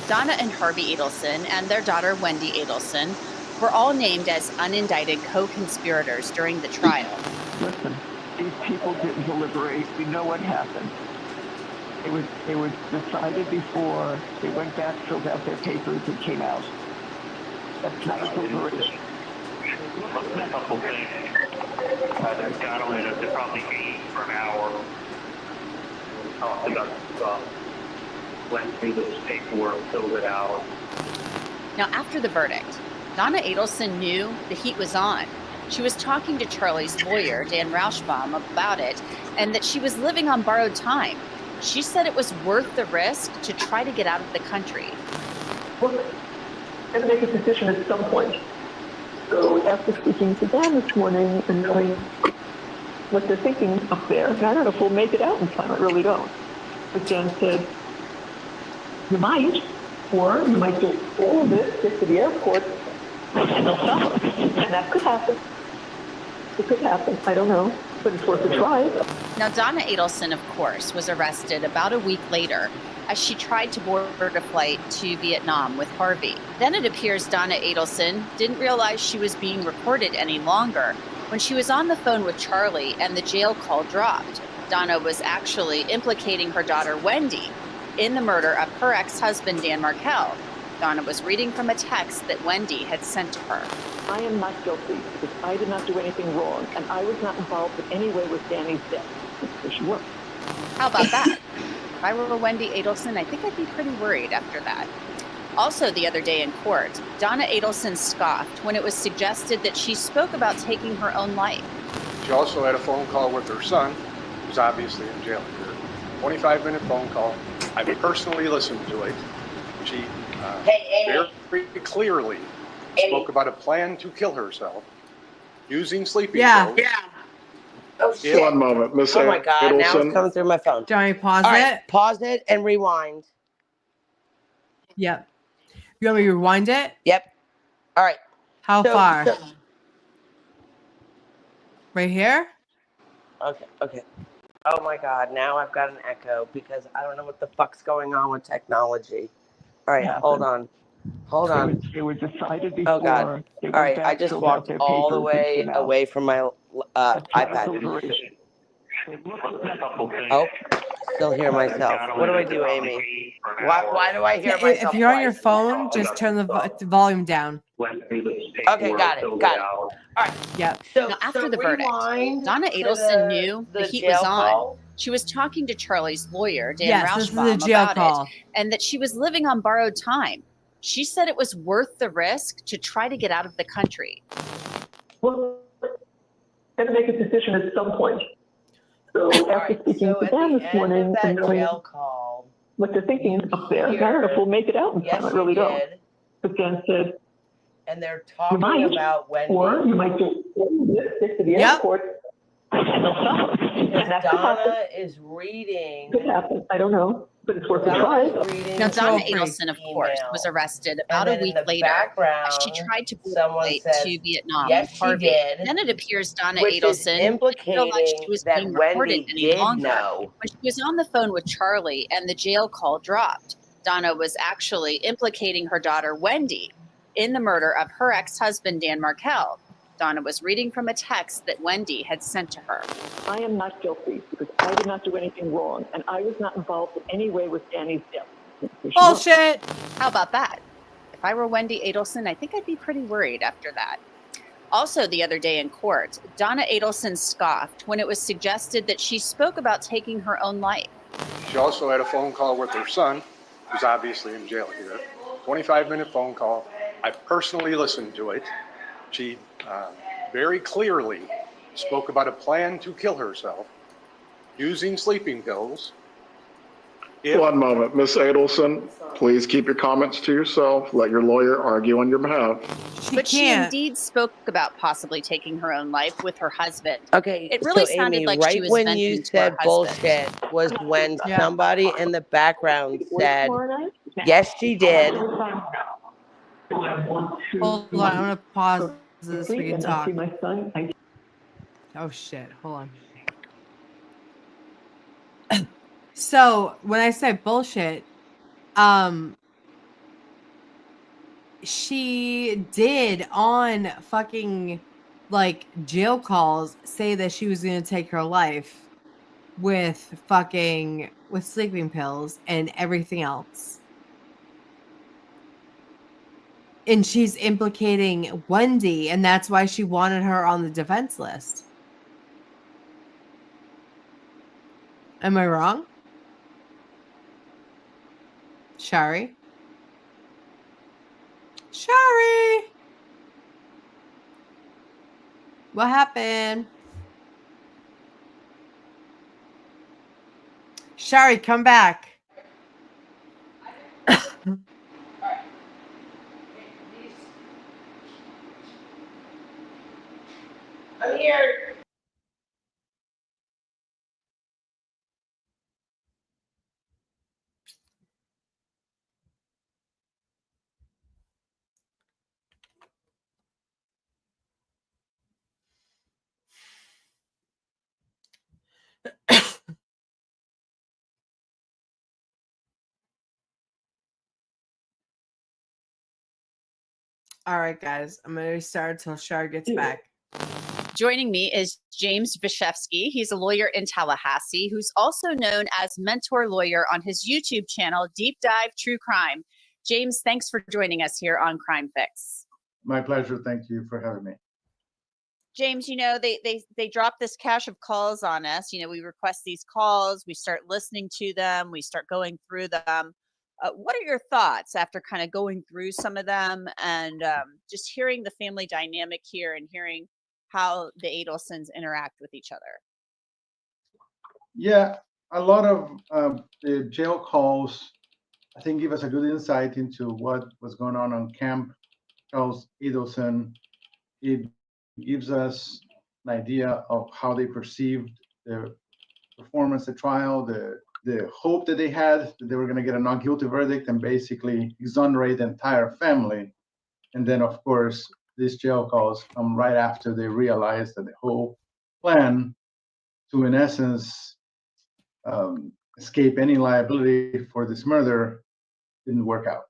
Donna and Harvey Adelson and their daughter Wendy Adelson were all named as unindicted co-conspirators during the trial. Listen, these people didn't deliberate. We know what happened. It was decided before they went back, filled out their papers, and came out. That's not deliberation. A couple things. There's not only that they probably ate for an hour. We talked about stuff. Went through this paperwork, filled it out. Now, after the verdict, Donna Adelson knew the heat was on. She was talking to Charlie's lawyer, Dan Rauschbaum, about it, and that she was living on borrowed time. She said it was worth the risk to try to get out of the country. Look, and make a decision at some point. So after speaking to Dan this morning and knowing what they're thinking up there, and I don't know if we'll make it out in time, I really don't. But Dan said, you might, or you might do all of it, get to the airport, and they'll stop us. And that could happen. It could happen, I don't know, but it's worth a try. Now, Donna Adelson, of course, was arrested about a week later as she tried to board a flight to Vietnam with Harvey. Then it appears Donna Adelson didn't realize she was being recorded any longer when she was on the phone with Charlie and the jail call dropped. Donna was actually implicating her daughter Wendy in the murder of her ex-husband Dan Markel. Donna was reading from a text that Wendy had sent to her. I am not guilty because I did not do anything wrong, and I was not involved in any way with Danny's death. Because she was. How about that? If I were Wendy Adelson, I think I'd be pretty worried after that. Also, the other day in court, Donna Adelson scoffed when it was suggested that she spoke about taking her own life. She also had a phone call with her son, who's obviously in jail here. 25-minute phone call. I personally listened to it. She very clearly spoke about a plan to kill herself using sleeping pills. Yeah. Oh shit. One moment, Miss Oh my God, now it's Adelson. coming through my phone. Johnny, pause All it. right, pause it and rewind. Yep. You want me to rewind it? Yep. All right. How far? Right here? Okay. Oh my God, now I've got an echo because I don't know what the fuck's going on with technology. All right, hold on. It was decided before. Oh God. All right, I just walked all the way away from my iPad. A couple things. Oh, still hear myself. What do I do, Amy? Why do I hear If myself? you're on your twice? phone, just turn the volume down. Okay, got it. All right. Yep. So Now, after so the verdict, rewind Donna to Adelson knew the heat was jail on. call. She was talking to Charlie's lawyer, Dan Yes, this is a Rauschbaum, jail about call. it, and that she was living on borrowed time. She said it was worth the risk to try to get out of the country. Well, got to make a decision at some point. So after speaking to Dan this morning, and knowing call, what they're thinking up there, I don't know if we'll make it out in time. I really don't. But Dan said, and they're you talking might, about Wendy. or you might just stick to the airport. And they'll stop us. And that could happen. Donna is reading. Could happen. I don't know, but it's worth a try. Now, Donna Adelson, of course, was arrested about a week later as she tried to board a flight to Vietnam with Harvey. Then it appears Donna Adelson didn't feel like she was being recorded any longer. When she was on the phone with Charlie and the jail call dropped, Donna was actually implicating her daughter, Wendy, in the murder of her ex-husband, Dan Markel. Donna was reading from a text that Wendy had sent to her. I am not guilty because I did not do anything wrong, and I was not involved in any way with Danny's death. Bullshit. How about that? If I were Wendy Adelson, I think I'd be pretty worried after that. Also, the other day in court, Donna Adelson scoffed when it was suggested that she spoke about taking her own life. She also had a phone call with her son, who's obviously in jail here. 25-minute phone call. I personally listened to it. She very clearly spoke about a plan to kill herself using sleeping pills. One moment, Miss Adelson, please keep your comments to yourself. Let your lawyer argue on your behalf. She indeed spoke about possibly taking her own life with her husband. Okay, it really so sounded Amy, like right she was when venting you to said her husband. bullshit was when somebody in the background said, yes, she did. Hold on, I'm gonna pause this so we can talk. Oh shit, hold on. So when I say bullshit, she did on fucking like jail calls say that she was gonna take her life with sleeping pills and everything else. And she's implicating Wendy, and that's why she wanted her on the defense list. Am I wrong? Shari? Shari! What happened? Shari, come back. I'm here. All right, guys. I'm going to restart until Shar gets back. Joining me is James Bishevsky. He's a lawyer in Tallahassee who's also known as Mentor Lawyer on his YouTube channel, Deep Dive True Crime. James, thanks for joining us here on Crime Fix. My pleasure. Thank you for having me. James, you know, they drop this cache of calls on us. You know, we request these calls, we start listening to them, we start going through them. What are your thoughts after kind of going through some of them and just hearing the family dynamic here and hearing how the Adelsons interact with each other? Yeah, a lot of the jail calls, I think, give us a good insight into what was going on Camp Charles Adelson. It gives us an idea of how they perceived their performance at trial, the hope that they had that they were going to get a not guilty verdict and basically exonerate the entire family. And then, of course, these jail calls come right after they realize that the whole plan to, in essence, escape any liability for this murder didn't work out.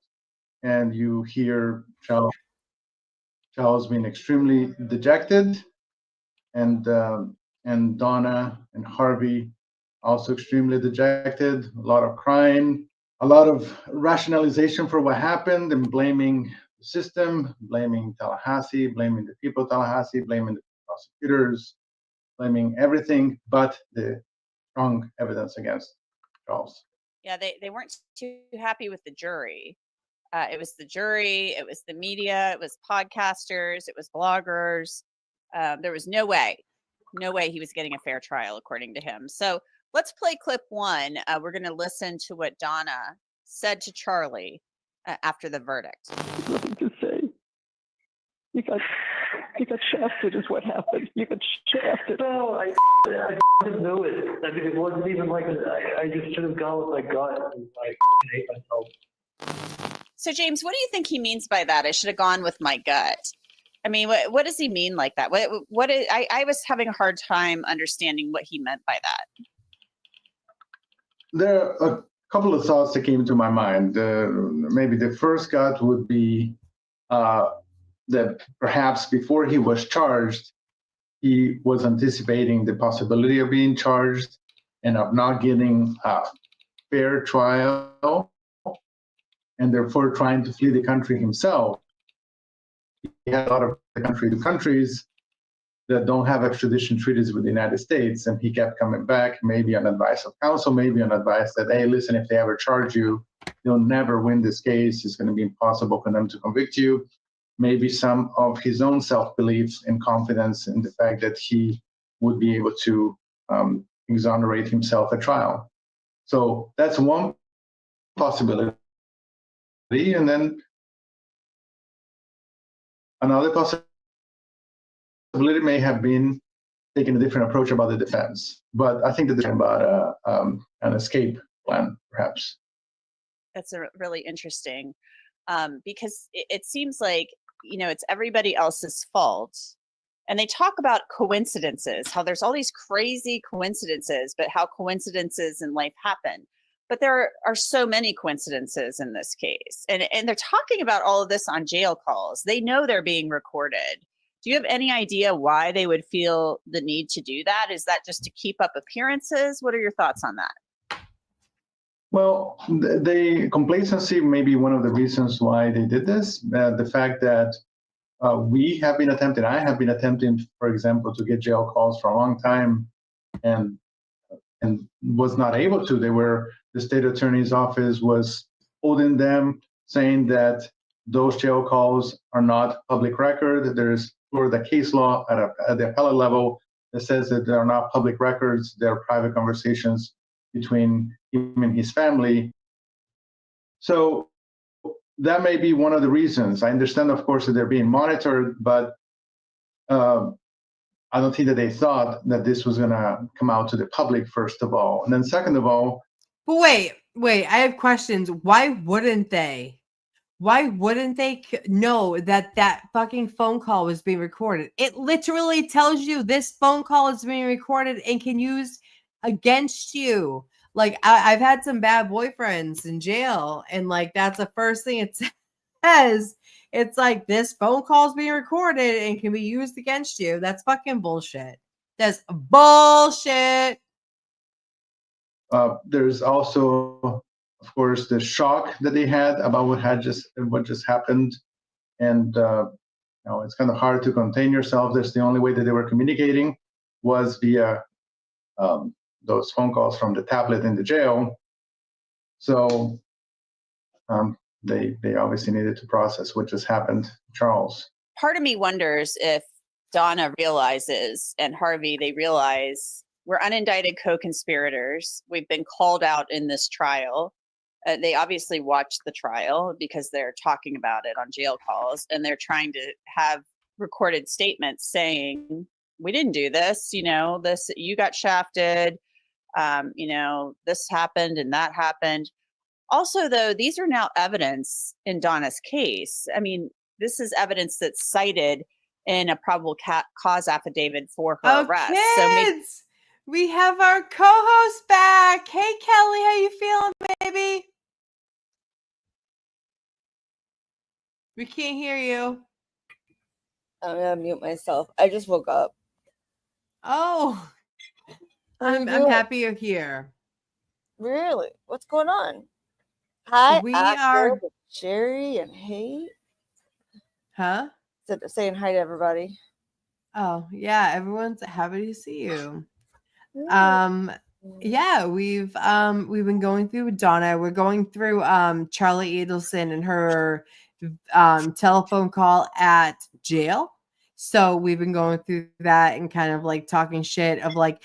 And you hear Charles being extremely dejected, and Donna and Harvey also extremely dejected, a lot of crying, a lot of rationalization for what happened and blaming the system, blaming Tallahassee, blaming the people of Tallahassee, blaming the prosecutors, blaming everything but the strong evidence against Charles. Yeah, they weren't too happy with the jury. It was the jury, it was the media, it was podcasters, it was bloggers. There was no way he was getting a fair trial, according to him. So let's play clip one. We're going to listen to what Donna said to Charlie after the verdict. Nothing to say. You got shafted is what happened. You got shafted. No, I didn't know it. I mean, it wasn't even like I just should have gone with my gut and like hate myself. So James, what do you think he means by that? I should have gone with my gut. I mean, what does he mean like that? I was having a hard time understanding what he meant by that. There are a couple of thoughts that came to my mind. Maybe the first gut would be that perhaps before he was charged, he was anticipating the possibility of being charged and of not getting a fair trial, and therefore trying to flee the country himself. He had a lot of countries that don't have extradition treaties with the United States, and he kept coming back, maybe on advice of counsel, maybe on advice that, hey, listen, if they ever charge you, you'll never win this case. It's going to be impossible for them to convict you. Maybe some of his own self-belief and confidence in the fact that he would be able to exonerate himself at trial. So that's one possibility. And then another possibility may have been taking a different approach about the defense. But I think that they're about an escape plan, perhaps. That's really interesting because it seems like, it's everybody else's fault. And they talk about coincidences, how there's all these crazy coincidences, but how coincidences in life happen. But there are so many coincidences in this case. And they're talking about all of this on jail calls. They know they're being recorded. Do you have any idea why they would feel the need to do that? Is that just to keep up appearances? What are your thoughts on that? Well, the complacency may be one of the reasons why they did this. The fact that we have been attempting, I have been attempting, for example, to get jail calls for a long time and was not able to. The state attorney's office was holding them, saying that those jail calls are not public record. There's the case law at the appellate level that says that they are not public records. They're private conversations between him and his family. So that may be one of the reasons. I understand, of course, that they're being monitored, but I don't think that they thought that this was going to come out to the public, first of all. And then second of all. But wait, I have questions. Why wouldn't they? Why wouldn't they know that fucking phone call was being recorded? It literally tells you this phone call is being recorded and can use against you. Like, I've had some bad boyfriends in jail, and like that's the first thing it says. It's like, this phone call is being recorded and can be used against you. That's fucking bullshit. That's bullshit. There's also, of course, the shock that they had about what just happened, and it's kind of hard to contain yourself. That's the only way that they were communicating was via those phone calls from the tablet in the jail. So they obviously needed to process what just happened, Charles. Part of me wonders if Donna realizes and Harvey, they realize we're unindicted co-conspirators. We've been called out in this trial. They obviously watched the trial because they're talking about it on jail calls, and they're trying to have recorded statements saying, we didn't do this, this, you got shafted, this happened and that happened. Also, though, these are now evidence in Donna's case. I mean, this is evidence that's cited in a probable cause affidavit for her arrest. Kids! So we have our co-host back. Hey, Kelly, how you feeling, baby? We can't hear you. I'm gonna mute myself. I just woke up. Oh. I'm happy you're here. Really? What's going on? Hi, We I'm here are. with Sherry and Hate. Huh? Saying hi to everybody. Oh yeah, everyone's happy to see you. Ooh. Yeah, we've been going through with Donna. We're going through Charlie Adelson and her telephone call at jail. So we've been going through that and kind of like talking shit of like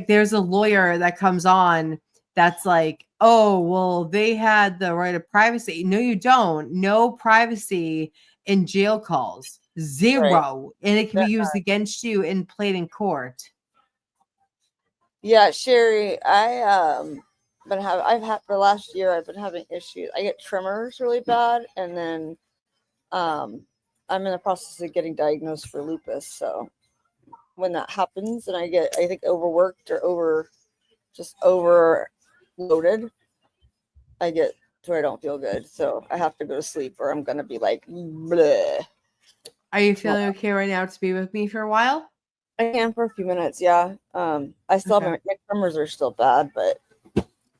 there's a lawyer that comes on that's like, oh well, they had the right of privacy. No, you don't. No privacy in jail calls. Zero. And it can be used against you and played in court. Yeah, Sherry, I've had for the last year I've been having issues. I get tremors really bad, and then I'm in the process of getting diagnosed for lupus. So when that happens and I think overworked or overloaded, I get to where I don't feel good. So I have to go to sleep or I'm gonna be like bleh. Are you feeling okay right now to be with me for a while? I can for a few minutes, yeah. I still have my tremors are still bad, but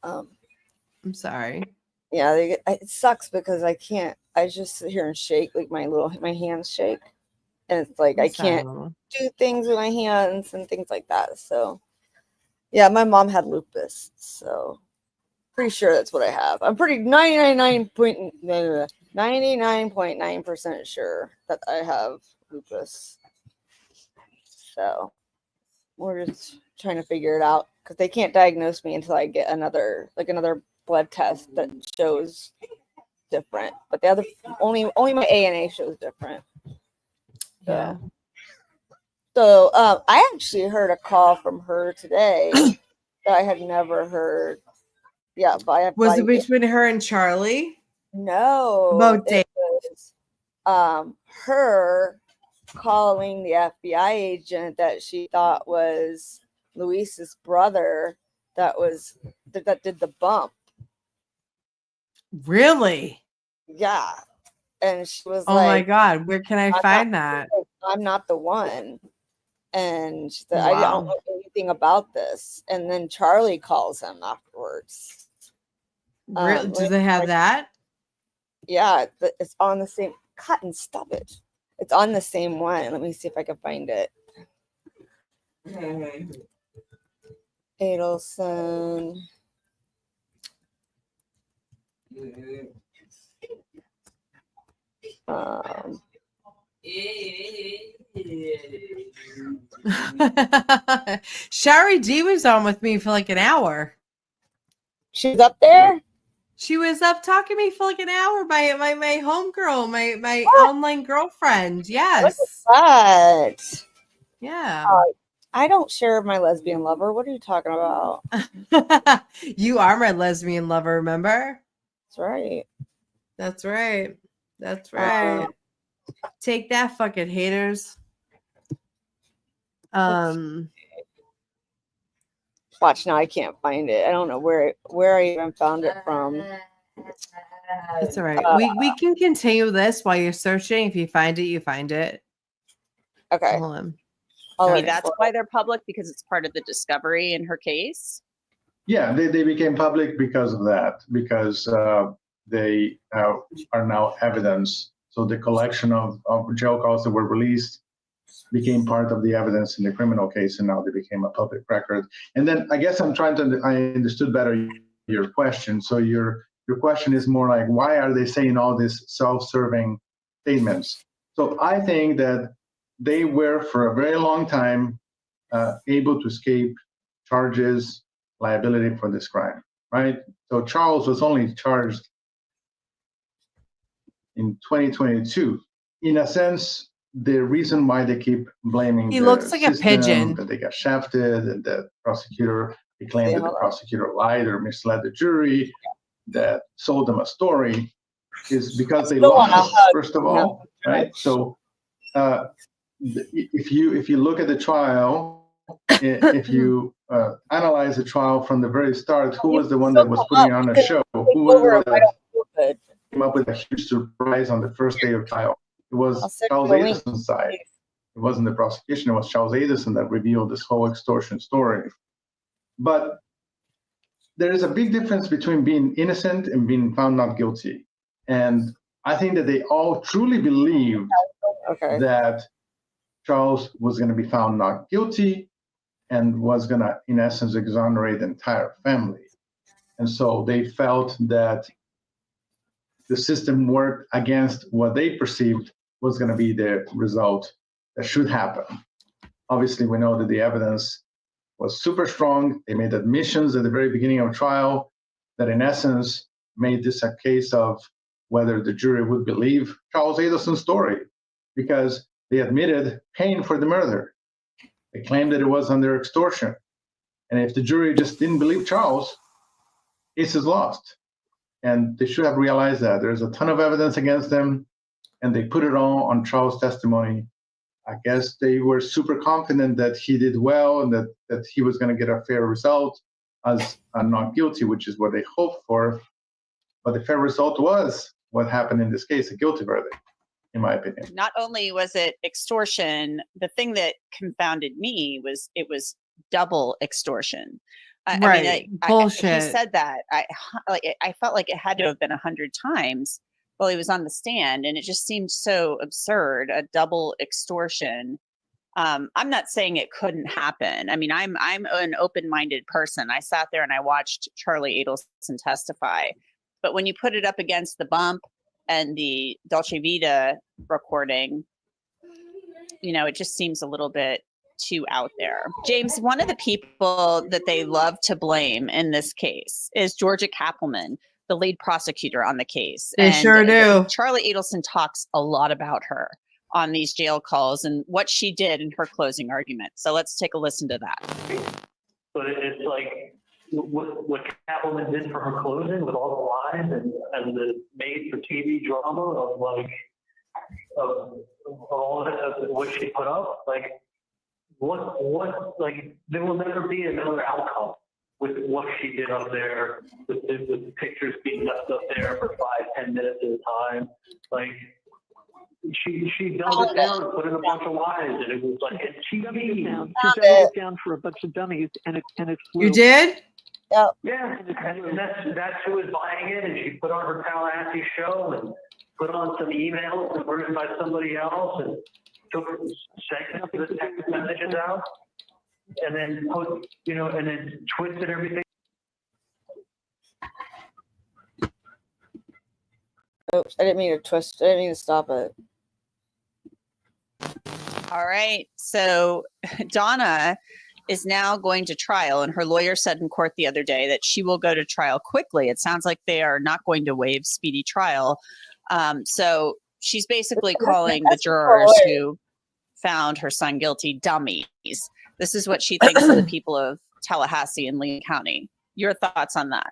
I'm sorry. Yeah, it sucks because I just sit here and shake, like my hands shake, and it's like I can't do things with my hands and things like that. So yeah, my mom had lupus, so pretty sure that's what I have. I'm pretty 99.9% sure that I have lupus. So we're just trying to figure it out because they can't diagnose me until I get another blood test that shows different. But the other only my ANA shows different. Yeah. So I actually heard a call from her today that I had never heard. Yeah, was it between her and Charlie? No. About Dave. Her calling the FBI agent that she thought was Luis's brother that did the bump. Really? Yeah. And she was oh like, my God, where can I find that? I'm not the one. And she said, Wow. I don't know anything about this. And then Charlie calls him afterwards. Really? Do they have that? Yeah, it's on the same. Cut and stop it. It's on the same one. Let me see if I can find it. Adelson. Shari D was on with me for like an hour. She's up there? She was up talking to me for like an hour. My homegirl, my online girlfriend. Yes. What? Yeah. I don't share my lesbian lover. What are you talking about? You are my lesbian lover, remember? That's right. That's right. That's right. Take that, fucking haters. Watch now. I can't find it. I don't know where I even found it from. It's all right. We can continue this while you're searching. If you find it, you find it. Okay. Hold on. Maybe that's why they're public, because it's part of the discovery in her case. Yeah, they became public because of that, because they are now evidence. So the collection of jail calls that were released became part of the evidence in the criminal case, and now they became a public record. And then I guess I understood better your question. So your question is more like, why are they saying all these self-serving statements? So I think that they were for a very long time able to escape charges, liability for this crime, right? So Charles was only charged in 2022. In a sense, the reason why they keep blaming he looks like a pigeon, that they got shafted, and the prosecutor, they claimed that the prosecutor lied or misled the jury, that sold them a story, is because they lost, first of all, right? So if you look at the trial, if you analyze the trial from the very start, who was the one that was putting on a show? Who was the one that came up with a huge surprise on the first day of trial? It was Charles Adelson's side. It wasn't the prosecution. It was Charles Adelson that revealed this whole extortion story. But there is a big difference between being innocent and being found not guilty. And I think that they all truly believed that Charles was going to be found not guilty and was going to, in essence, exonerate the entire family. And so they felt that the system worked against what they perceived was going to be the result that should happen. Obviously, we know that the evidence was super strong. They made admissions at the very beginning of trial that, in essence, made this a case of whether the jury would believe Charles Adelson's story, because they admitted paying for the murder. They claimed that it was under extortion. And if the jury just didn't believe Charles, case is lost. And they should have realized that. There's a ton of evidence against them, and they put it all on Charles' testimony. I guess they were super confident that he did well and that he was going to get a fair result as a not guilty, which is what they hoped for. But the fair result was what happened in this case, a guilty verdict, in my opinion. Not only was it extortion, the thing that confounded me was it was double extortion. Bullshit. He said that. I felt like it had to have been 100 times while he was on the stand, and it just seemed so absurd. A double extortion. I'm not saying it couldn't happen. I mean, I'm an open-minded person. I sat there and I watched Charlie Adelson testify, but when you put it up against the bump and the Dolce Vita recording, you know, it just seems a little bit too out there. James, one of the people that they love to blame in this case is Georgia Kappelman, the lead prosecutor on the case. They sure do. Charlie Adelson talks a lot about her on these jail calls and what she did in her closing argument. So let's take a listen to that. But it's like what Kappelman did for her closing with all the lines and the made-for-TV drama of all of what she put up, like like there will never be another outcome with what she did up there, with the pictures being left up there for 5-10 minutes at a time. Like she dumbed it down and put in a bunch of lies, and it was like She dumbed it down for a bunch of dummies, and it flew. You did? Yep. Yeah, and that's who was buying it, and she put on her Tallahassee show and put on some emails written by somebody else and took segments of the text messages out, and then put, and then twisted everything. Oops, I didn't mean to twist. I didn't mean to stop it. All right. So Donna is now going to trial, and her lawyer said in court the other day that she will go to trial quickly. It sounds like they are not going to waive speedy trial. So she's basically calling the jurors who found her son guilty dummies. This is what she thinks of the people of Tallahassee and Lee County. Your thoughts on that?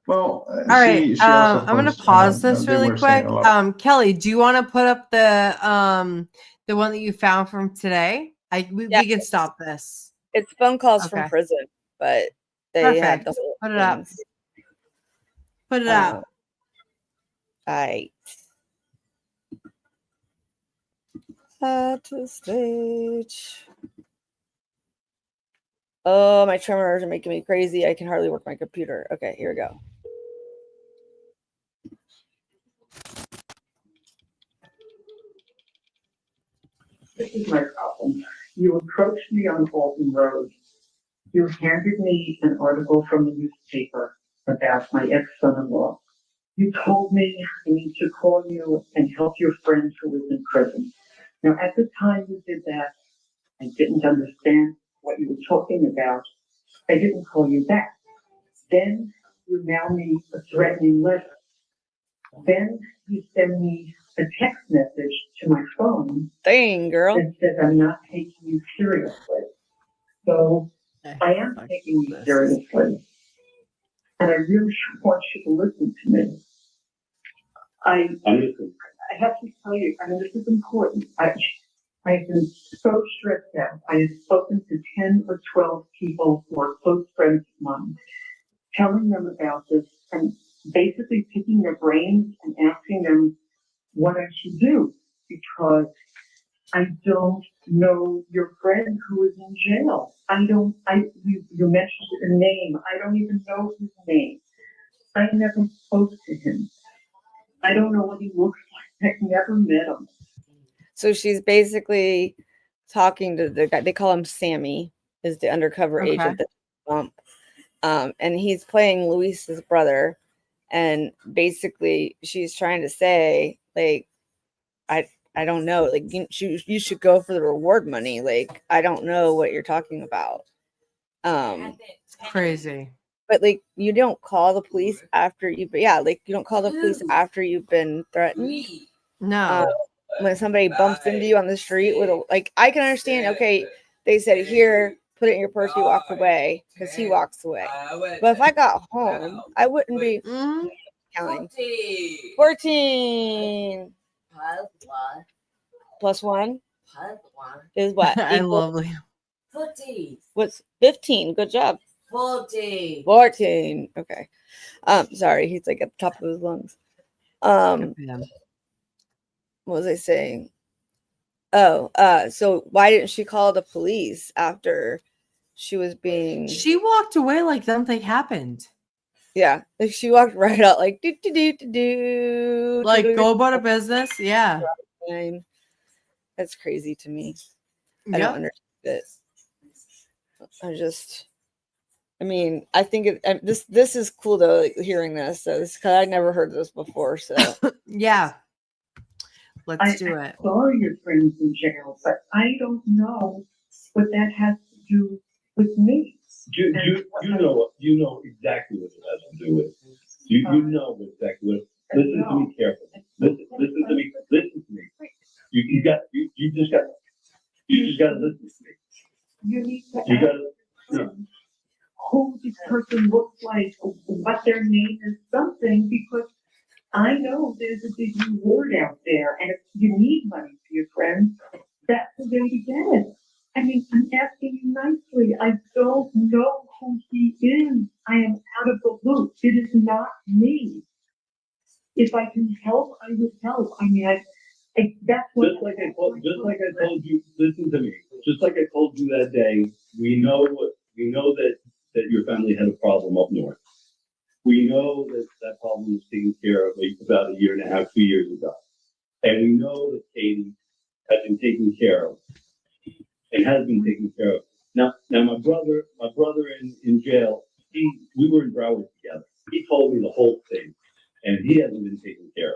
Well, all right. I'm going to pause this really quick. Kelly, do you want to put up the one that you found from today? We can stop this. It's phone calls from prison, but they had the whole Put it up. Put it up. All right. At the stage. Oh, my tremors are making me crazy. I can hardly work my computer. Okay, here we go. This is my problem. You approached me on Alton Road. You handed me an article from the newspaper about my ex-son-in-law. You told me I need to call you and help your friend who was in prison. Now, at the time you did that, I didn't understand what you were talking about. I didn't call you back. Then you mail me a threatening letter. Then you send me a text message to my phone. Dang, girl. That says I'm not taking you seriously. So I am taking you seriously. And I really want you to listen to me. I have to tell you, I mean, this is important. I've been so stressed out. I have spoken to 10 or 12 people who are close friends of mine, telling them about this and basically picking their brains and asking them what I should do, because I don't know your friend who is in jail. You mentioned a name. I don't even know his name. I never spoke to him. I don't know what he looks like. I've never met him. So she's basically talking to the guy. They call him Sammy, is the undercover agent that bump. And he's playing Luis's brother. And basically she's trying to say, like, I don't know. Like, you should go for the reward money. Like, I don't know what you're talking about. Crazy. But like, you don't call the police after you don't call the police after you've been threatened. No. When somebody bumps into you on the street with a, like, I can understand, okay, they said, here, put it in your purse, you walk away, because he walks away. But if I got home, I wouldn't be counting. 14 plus 1 is what? I love Leo. 14. What's 15? Good job. 14. Okay. Sorry, he's like at the top of his lungs. What was I saying? Oh, so why didn't she call the police after she was being? She walked away like something happened. Yeah, like she walked right out, like do. Like, go about her business. Yeah, that's crazy to me. I don't understand it. I mean, I think this is cool though, like, hearing this. So this, because I never heard this before. So yeah, let's do it. I saw your friends in jail, but I don't know what that has to do with me. You know exactly what it has to do with. You know exactly what. Listen to me carefully. Listen to me. You just got to listen to me. You need to ask who this person looks like, what their name is, something, because I know there's a big reward out there, and if you need money for your friends, that's the way to get it. I mean, I'm asking you nicely. I don't know who he is. I am out of the loop. It is not me. If I can help, I would help. I mean, that's what. Just like I told you. Listen to me. Just like I told you that day. We know that your family had a problem up north. We know that problem was taken care of about 1.5 years, 2 years ago, and we know that Katie has been taken care of. And has been taken care of. Now my brother in jail, we were in Broward together. He told me the whole thing, and he hasn't been taken care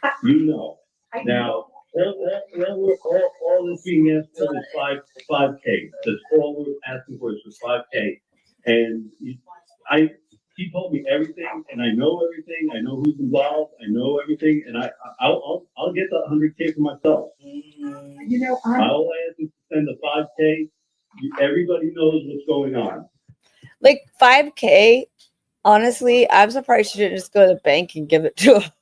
of. You know. Now, all that's being asked for is 5K. That's all we're asking for is just 5K. And he told me everything, and I know everything. I know who's involved. I know everything, and I'll get the 100K for myself. You know, all I have to send the 5K. Everybody knows what's going on. like 5K, honestly, I'm surprised she didn't just go to the bank and give it to him.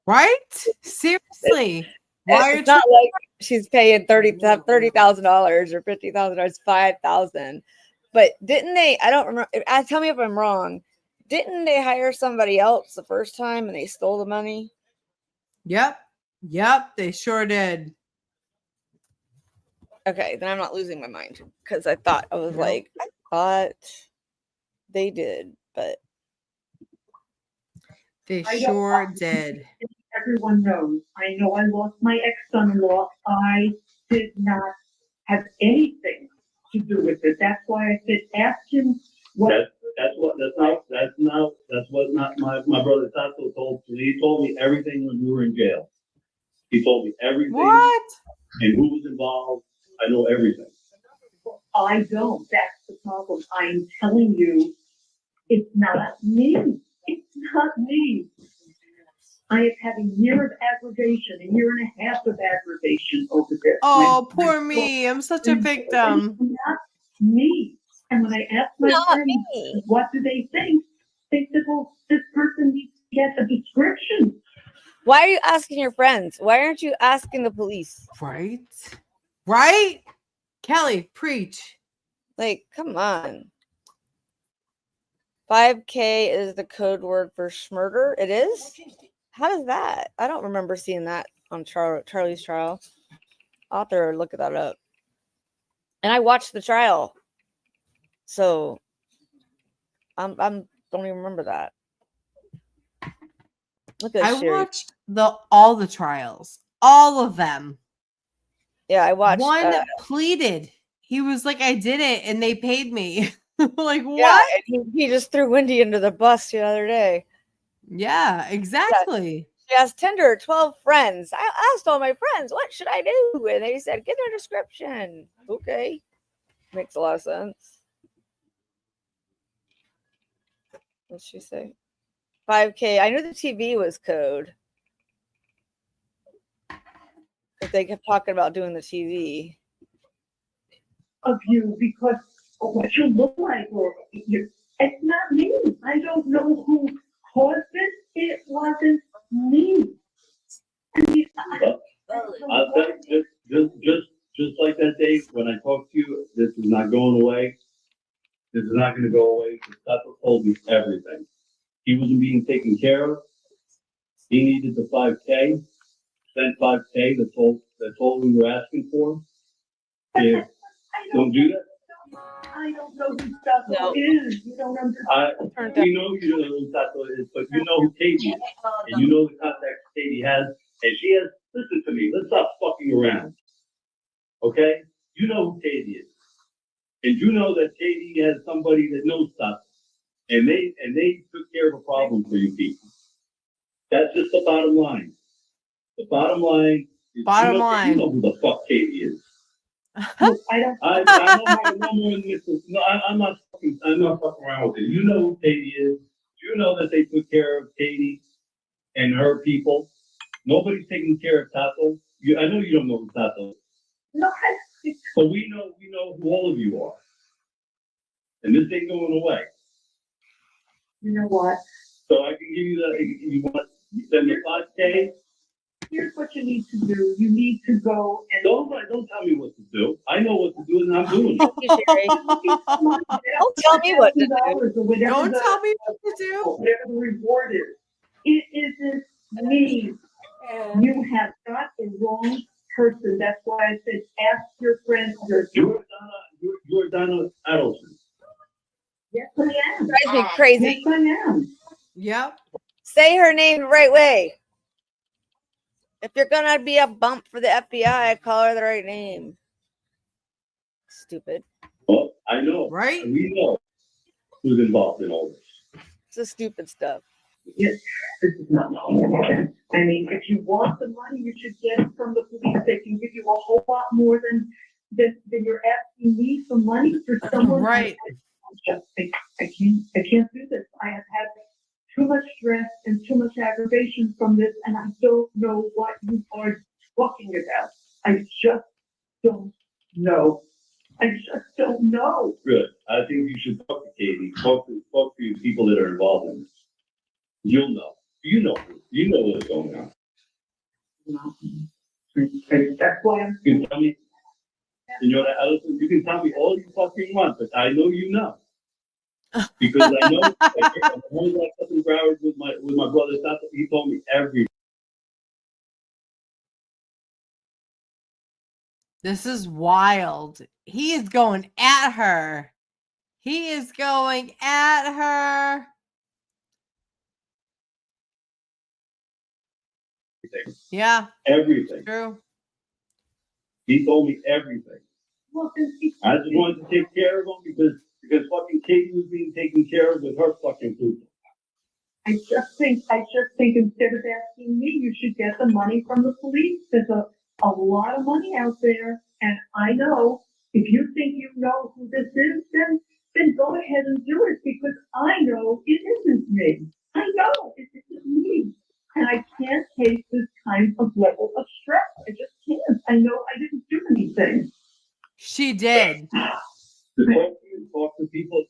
Right? Seriously. Why It's not like she's paying $30,000 or $50,000, 5,000. But didn't they? I don't remember. Tell me if I'm wrong. Didn't they hire somebody else the first time and they stole the money? Yep, they sure did. Okay, then I'm not losing my mind, because I thought I thought they did, but they sure did. Everyone knows. I know I lost my ex-son-in-law. I did not have anything to do with it. That's why I said, ask him what. That's what my brother Tato told me. He told me everything when we were in jail. He told me everything. What? And who was involved. I know everything. I don't. That's the problem. I'm telling you, it's not me. It's not me. I have had 1 year of aggravation, 1.5 years of aggravation over this. Oh, poor me. I'm such a victim. It's not me. And when I asked my friends, what do they think? They said, well, this person needs to get a description. Why are you asking your friends? Why aren't you asking the police? Right? Kelly, preach. Like, come on. 5K is the code word for schmurder. It is? How does that? I don't remember seeing that on Charlie's trial. I'll have to look that up. And I watched the trial. So I'm don't even remember that. Look at I this, Sherry. watched all the trials, all of them. Yeah, I watched one pleaded. He was like, I did it and they paid me. Like, what? Yeah, and he just threw Wendy under the bus the other day. Yeah, exactly. She has Tinder, 12 friends. I asked all my friends, what should I do? And they said, get their description. Okay. Makes a lot of sense. What'd she say? 5K. I knew the TV was code. But they kept talking about doing the TV. Of you because of what you look like, or it's not me. I don't know who caused it. It wasn't me. I mean, I'll tell you, just like that day when I talked to you, this is not going away. This is not going to go away. Papa told me everything. He wasn't being taken care of. He needed the 5K. Spent 5K. That's all we were asking for. If don't do that. I don't know who Taco is. You don't understand. We know you don't know who Taco is, but you know who Katie is. And you know the contacts Katie has. And she has, listen to me, let's stop fucking around. Okay? You know who Katie is. And you know that Katie has somebody that knows stuff. And they took care of a problem for you people. That's just the bottom line. The bottom line is you know who the fuck Katie is. I'm not fucking around with it. You know who Katie is. You know that they took care of Katie and her people. Nobody's taking care of Tato. I know you don't know who Tato is. No, but we know who all of you are. And this ain't going away. You know what? So I can give you send the 5K. Here's what you need to do. You need to go and don't tell me what to do. I know what to do and I'm doing it. Don't tell me what to do. Don't tell me what to do. Whatever the reward is. It isn't me. You have got the wrong person. That's why I said ask your friends. You're Donna Adelson. Yes, I am. Drives me crazy. Yes, I am. Yep. Say her name the right way. If you're gonna be a bump for the FBI, call her the right name. Stupid. Well, I know. Right? We know who's involved in all this. It's the stupid stuff. Yes, this is not normal. I mean, if you want the money, you should get it from the police. They can give you a whole lot more than you're asking me for money for someone. Right. I can't do this. I have had too much stress and too much aggravation from this, and I don't know what you are talking about. I just don't know. I just don't know. Good. I think you should talk to Katie. Talk to people that are involved in this. You'll know. You know what's going on. That's why I'm. You can tell me. You can tell me all you fucking want, but I know you know. Because I know, I was like up in Broward with my brother. He told me everything. This is wild. He is going at her. He is going at her. Yeah. Everything. True. He told me everything. I just wanted to take care of him because fucking Katie was being taken care of with her fucking people. I just think instead of asking me, you should get the money from the police. There's a lot of money out there, and I know if you think you know who this is, then go ahead and do it because I know it isn't me. I know it isn't me, and I can't take this kind of level of stress. I just can't. I know I didn't do anything. She did. Talk to people.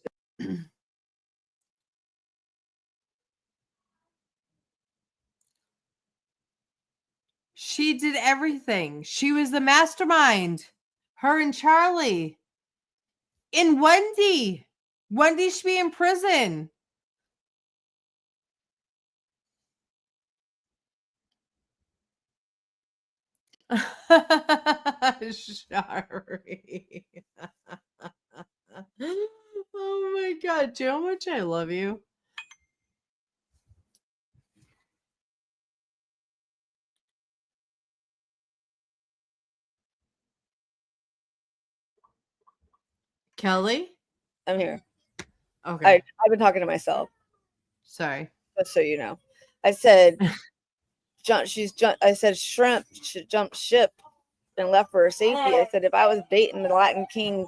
She did everything. She was the mastermind. Her and Charlie. And Wendy. Wendy should be in prison. Shari. Oh my God. Do you know how much I love you? Kelly? I'm here. Okay. I've been talking to myself. Sorry. Just so you know. I said, I said shrimp should jump ship and left for her safety. I said, if I was dating the Latin king,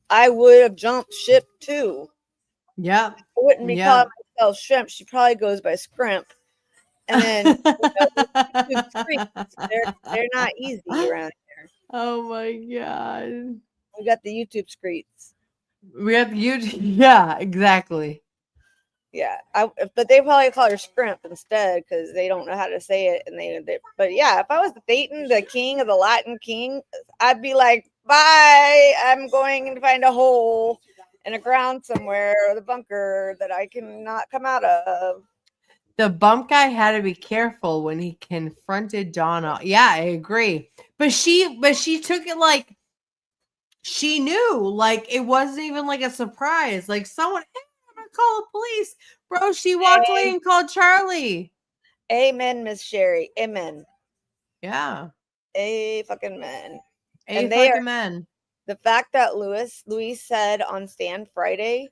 I would have jumped ship too. Yep. I wouldn't be calling myself shrimp. She probably goes by scrimp. And then YouTube screens, they're not easy around here. Oh my God. We got the YouTube screens. We have YouTube. Yeah, exactly. Yeah, but they probably call her scrimp instead because they don't know how to say it. And but yeah, if I was dating the king of the Latin king, I'd be like, bye. I'm going to find a hole in the ground somewhere, or the bunker that I cannot come out of. The bump guy had to be careful when he confronted Donna. Yeah, I agree. But she took it like she knew. Like it wasn't even like a surprise. Like someone, hey, I'm gonna call the police. Bro, she walked away and called Charlie. Amen, Miss Sherry. Amen. Yeah. A fucking man. And they fucking men. The fact that Luis said on Stand Friday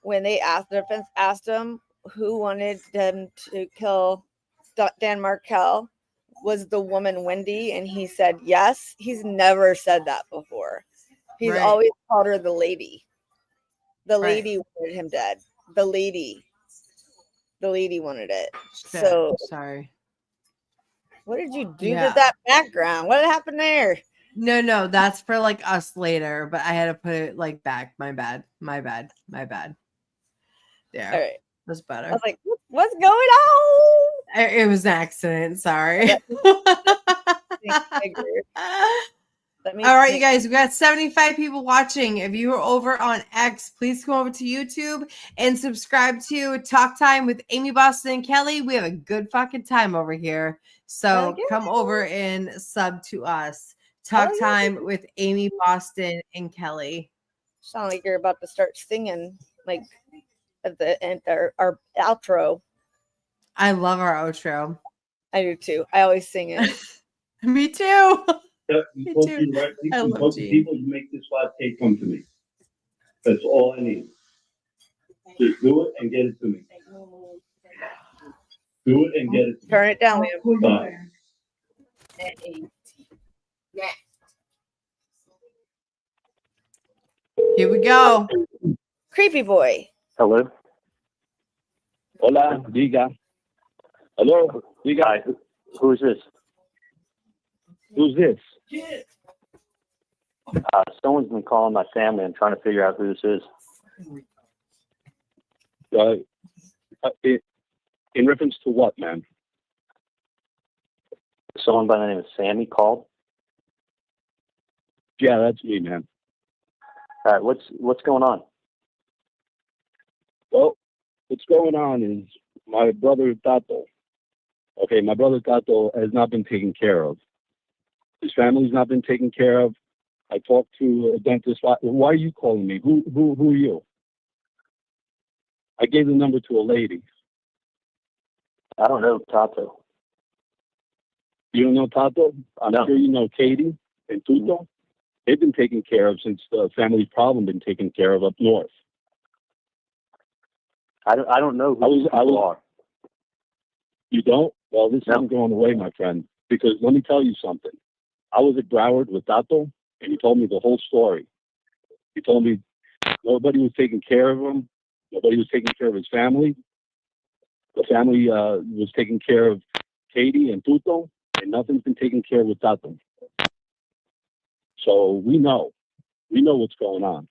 when they asked the defense asked him who wanted them to kill Dan Markel was the woman Wendy, and he said yes. He's never said that before. He's always called her the lady. The lady wanted him dead. The lady wanted it. Shit. So sorry. What did you do to that background? What happened there? No, that's for like us later, but I had to put it like back. My bad. There. All right. That's better. I was like, what's going on? It was an accident. Sorry. All right, you guys, we got 75 people watching. If you are over on X, please come over to YouTube and subscribe to Talk Time with Amy Boston and Kelly. We have a good fucking time over here. So come over and sub to us. Talk Time with Amy Boston and Kelly. Sound like you're about to start singing like at the end our outro. I love our outro. I do too. I always sing it. Me too. You told you, right? You told the people you make this 5K come to me. That's all I need. Just do it and get it to me. Do it and get it to me. Turn it down, Liam. Bye. Here we go. Creepy boy. Hello. Hola, diga. Hello, diga. Who's this? Who's this? Someone's been calling my family and trying to figure out who this is. In reference to what, man? Someone by the name of Sammy called. Yeah, that's me, man. All right, what's going on? Well, what's going on is my brother Tato. Okay, my brother Tato has not been taken care of. His family's not been taken care of. I talked to a dentist. Why are you calling me? Who are you? I gave the number to a lady. I don't know Tato. You don't know Tato? I'm sure you know Katie and Tuto. They've been taken care of since the family problem been taken care of up north. I don't know who you are. You don't? Well, this isn't going away, my friend. Because let me tell you something. I was at Broward with Tato, and he told me the whole story. He told me nobody was taking care of him. Nobody was taking care of his family. The family was taking care of Katie and Tuto, and nothing's been taken care of with Tato. So we know what's going on.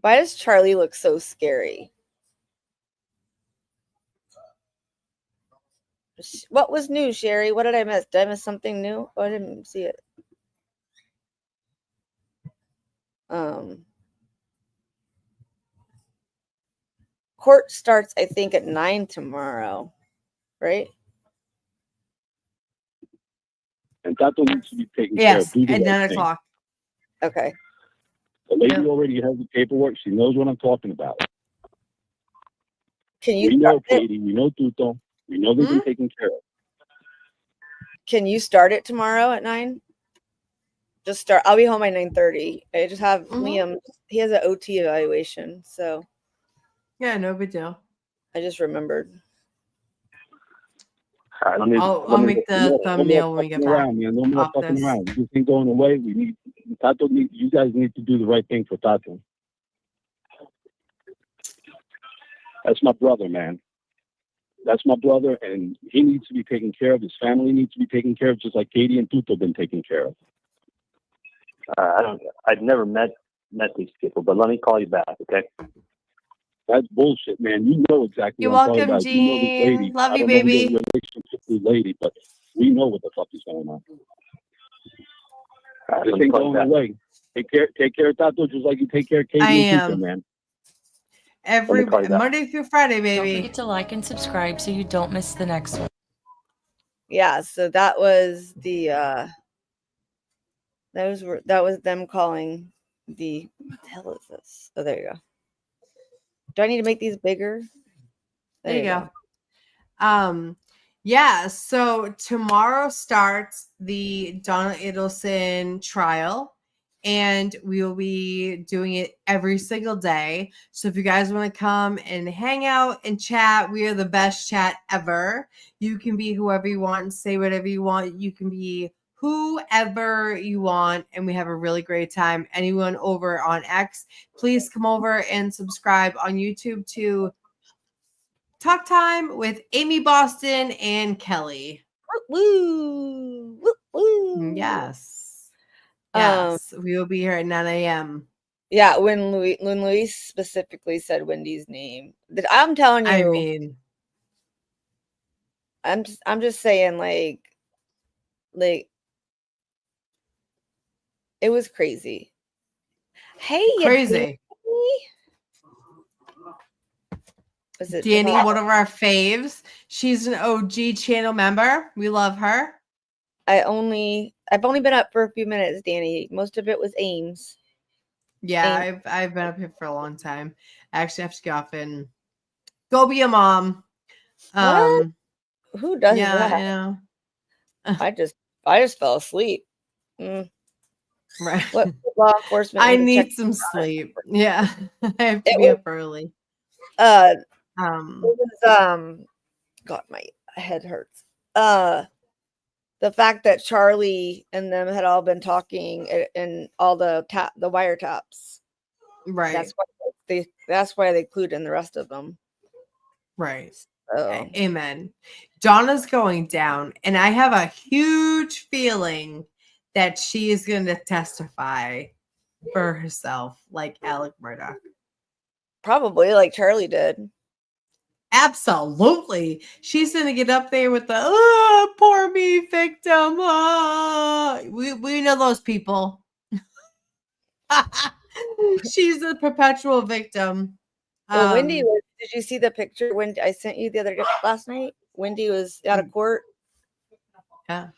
Why does Charlie look so scary? What was new, Sherry? What did I miss? Did I miss something new? Oh, I didn't see it. Court starts, I think, at 9 tomorrow, right? And Tato needs to be taken care of. Yes, Do the at right 9 thing. o'clock. Okay. The lady Yep. already has the paperwork. She knows what I'm talking about. Can you We know start it? Katie. We know Tuto. We know they've been taken care of. Can you start it tomorrow at 9? Just start. I'll be home by 9:30. I just have Liam. He has an OT evaluation, so Yeah, no big deal. I just remembered. All right, I'll make the thumbnail when we get back. around, man. No more off fucking this. around. This ain't going away. You guys need to do the right thing for Tato. That's my brother, man. That's my brother, and he needs to be taken care of. His family needs to be taken care of, just like Katie and Tuto been taken care of. I've never met these people, but let me call you back, okay? That's bullshit, man. You know exactly You're what I'm talking welcome, about. You know this Gene. lady. Love I you, don't know your baby. relationship with this lady, but we know what the fuck is going on. Let This me ain't call you going back. away. Take care of Tato just like you take care of Katie I and Tuto, am. man. Every call you back. Monday through Friday, baby. Don't forget to like and subscribe so you don't miss the next one. Yeah, so that was the that was them calling the what the hell is this? Oh, there you go. Do I need to make these bigger? There you go. Yeah, so tomorrow starts the Donna Adelson trial, and we will be doing it every single day. So if you guys want to come and hang out and chat, we are the best chat ever. You can be whoever you want and say whatever you want. You can be whoever you want, and we have a really great time. Anyone over on X, please come over and subscribe on YouTube to Talk Time with Amy Boston and Kelly. Woo! Woo! Woo! Yes. Yes. We will be here at 9 a.m. Yeah, when Luis specifically said Wendy's name, I'm telling you. I mean, I'm just saying, like it was crazy. Hey, crazy. Was it Danny, one of our faves. She's an OG channel member. We love her. I've only been up for a few minutes, Danny. Most of it was Ames. Yeah, I've been up here for a long time. I actually have to get off and go be a mom. What? Who does yeah, that? I know. I just fell asleep. Right. What law enforcement? I need to need check some sleep. Yeah. I have to It be was- up early. it was God, my head hurts. The fact that Charlie and them had all been talking and all the wiretaps. Right. That's why they clued in the rest of them. Right. So. Amen. Donna's going down, and I have a huge feeling that she is going to testify for herself, like Alec Murdoch. Probably, like Charlie did. Absolutely. She's going to get up there with the, poor me victim. We know those people. She's a perpetual victim. Well, Wendy was. Did you see the picture when I sent you the other day last night? Wendy was out of court. Yeah.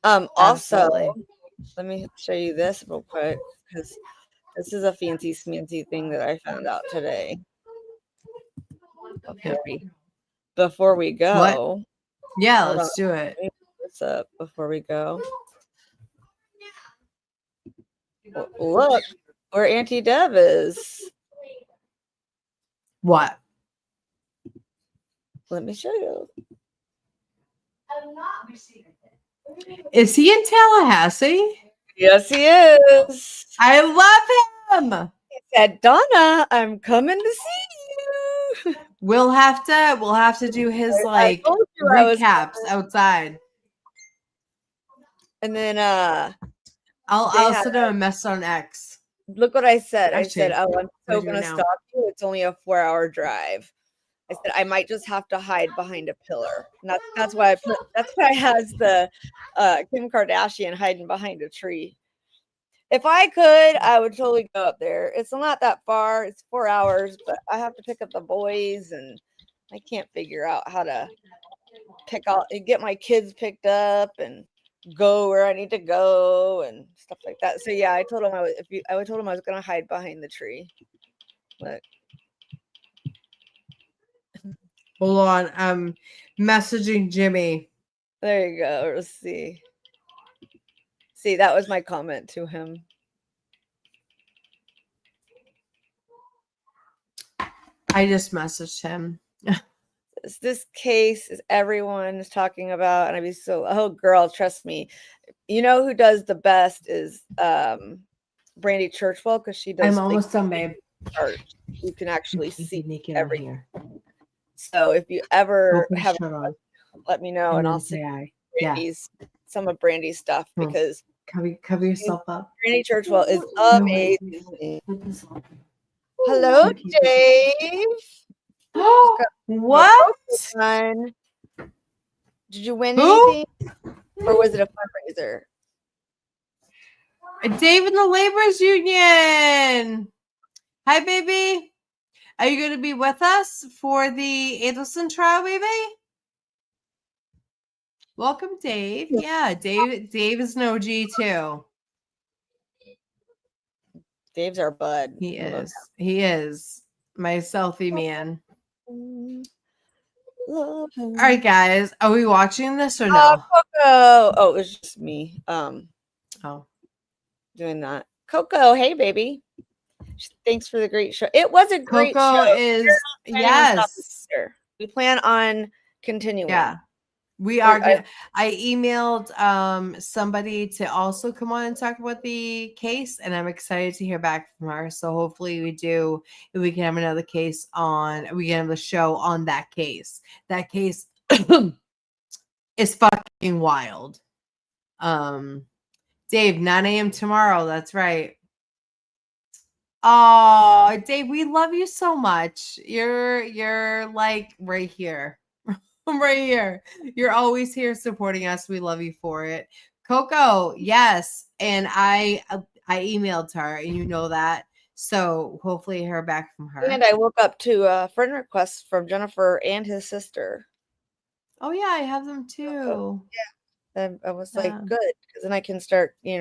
Also, Absolutely. let me show you this real quick because this is a fancy smancy thing that I found out today. Before we go. What? Yeah, Hold let's on. do it. Let me put this up before we go. Look where Auntie Deb is. What? Let me show you. Is he in Tallahassee? Yes, he is. I love him. He said, Donna, I'm coming to see you. We'll have to do his like recaps outside. And then I'll send him a mess on X. Look what I said. Actually, I said, oh, I'm so do it gonna now. stop you. It's only a 4-hour drive. I said I might just have to hide behind a pillar. And that's why I has the Kim Kardashian hiding behind a tree. If I could, I would totally go up there. It's not that far. It's 4 hours, but I have to pick up the boys, and I can't figure out how to get my kids picked up. And go where I need to go and stuff like that. So yeah, I told him I told him I was gonna hide behind the tree. But Hold on. I'm messaging Jimmy. there you go. Let's see. See, that was my comment to him. I just messaged him. This case is everyone is talking about, and I'd be so, oh girl, trust me. You know who does the best is Brandy Churchwell, because she does. I'm almost done, babe. Art. You can actually see everything. So if you ever have, let me know, and I'll see Brandy's some of Brandy's stuff, because cover yourself up. Brandy Churchwell is amazing. Hello, Dave. What? Did you win anything, or was it a fundraiser? Dave in the Laborers Union. Hi, baby. Are you going to be with us for the Adelson trial, baby? Welcome, Dave. Yeah, Dave is an OG too. Dave's our bud. He is. He is my selfie man. All right, guys. Are we watching this or no? Coco. Oh, it was just me. Oh, doing that. Coco, hey baby. Thanks for the great show. It was a great Coco show. is yes. We plan on continuing. Yeah. We are gonna, I emailed somebody to also come on and talk about the case, and I'm excited to hear back from her. So hopefully we do, if we can have another case on, we can have a show on that case. That case is fucking wild. Dave, 9 a.m. tomorrow. That's right. Oh, Dave, we love you so much. You're like right here. I'm right here. You're always here supporting us. We love you for it. Coco, yes. And I emailed her, and you know that. So hopefully hear back from her. And I woke up to a friend request from Jennifer and his sister. Oh yeah, I have them too. Yeah. I was like, good, because then I can start, I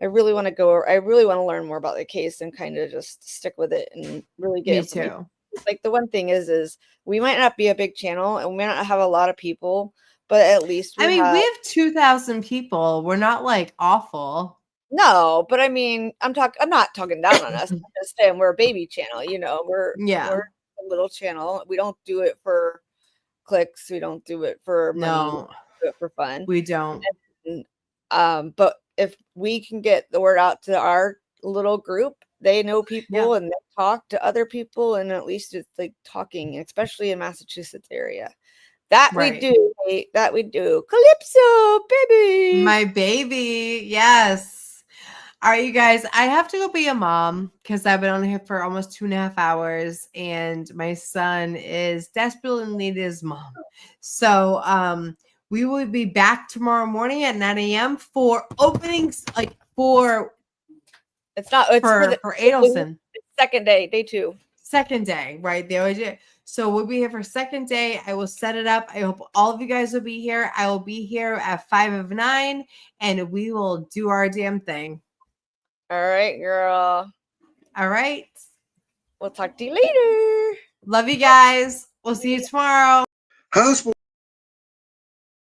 really want to learn more about the case and kind of just stick with it and really get Me information. too. Like the one thing is we might not be a big channel and we might not have a lot of people, but at least we have 2,000 people. We're not like awful. No, but I mean, I'm not talking down on us. I'm just saying we're a baby channel, we're a little channel. We don't do it for clicks. We don't do it for money. No. We do it for fun. We don't. And, but if we can get the word out to our little group, they know people and they talk to other people, and at least it's like talking, especially in Massachusetts area. That we do. That we do. Calypso, baby. My baby. Yes. All right, you guys. I have to go be a mom because I've been on here for almost 2.5 hours, and my son is desperately needing his mom. So we will be back tomorrow morning at 9 a.m. for openings, like for it's for Adelson. Second day 2. Second day, right? They always do. So we'll be here for second day. I will set it up. I hope all of you guys will be here. I will be here at 5 of 9, and we will do our damn thing. All right, girl. All right. We'll talk to you later. Love you guys. We'll see you tomorrow. Hospital.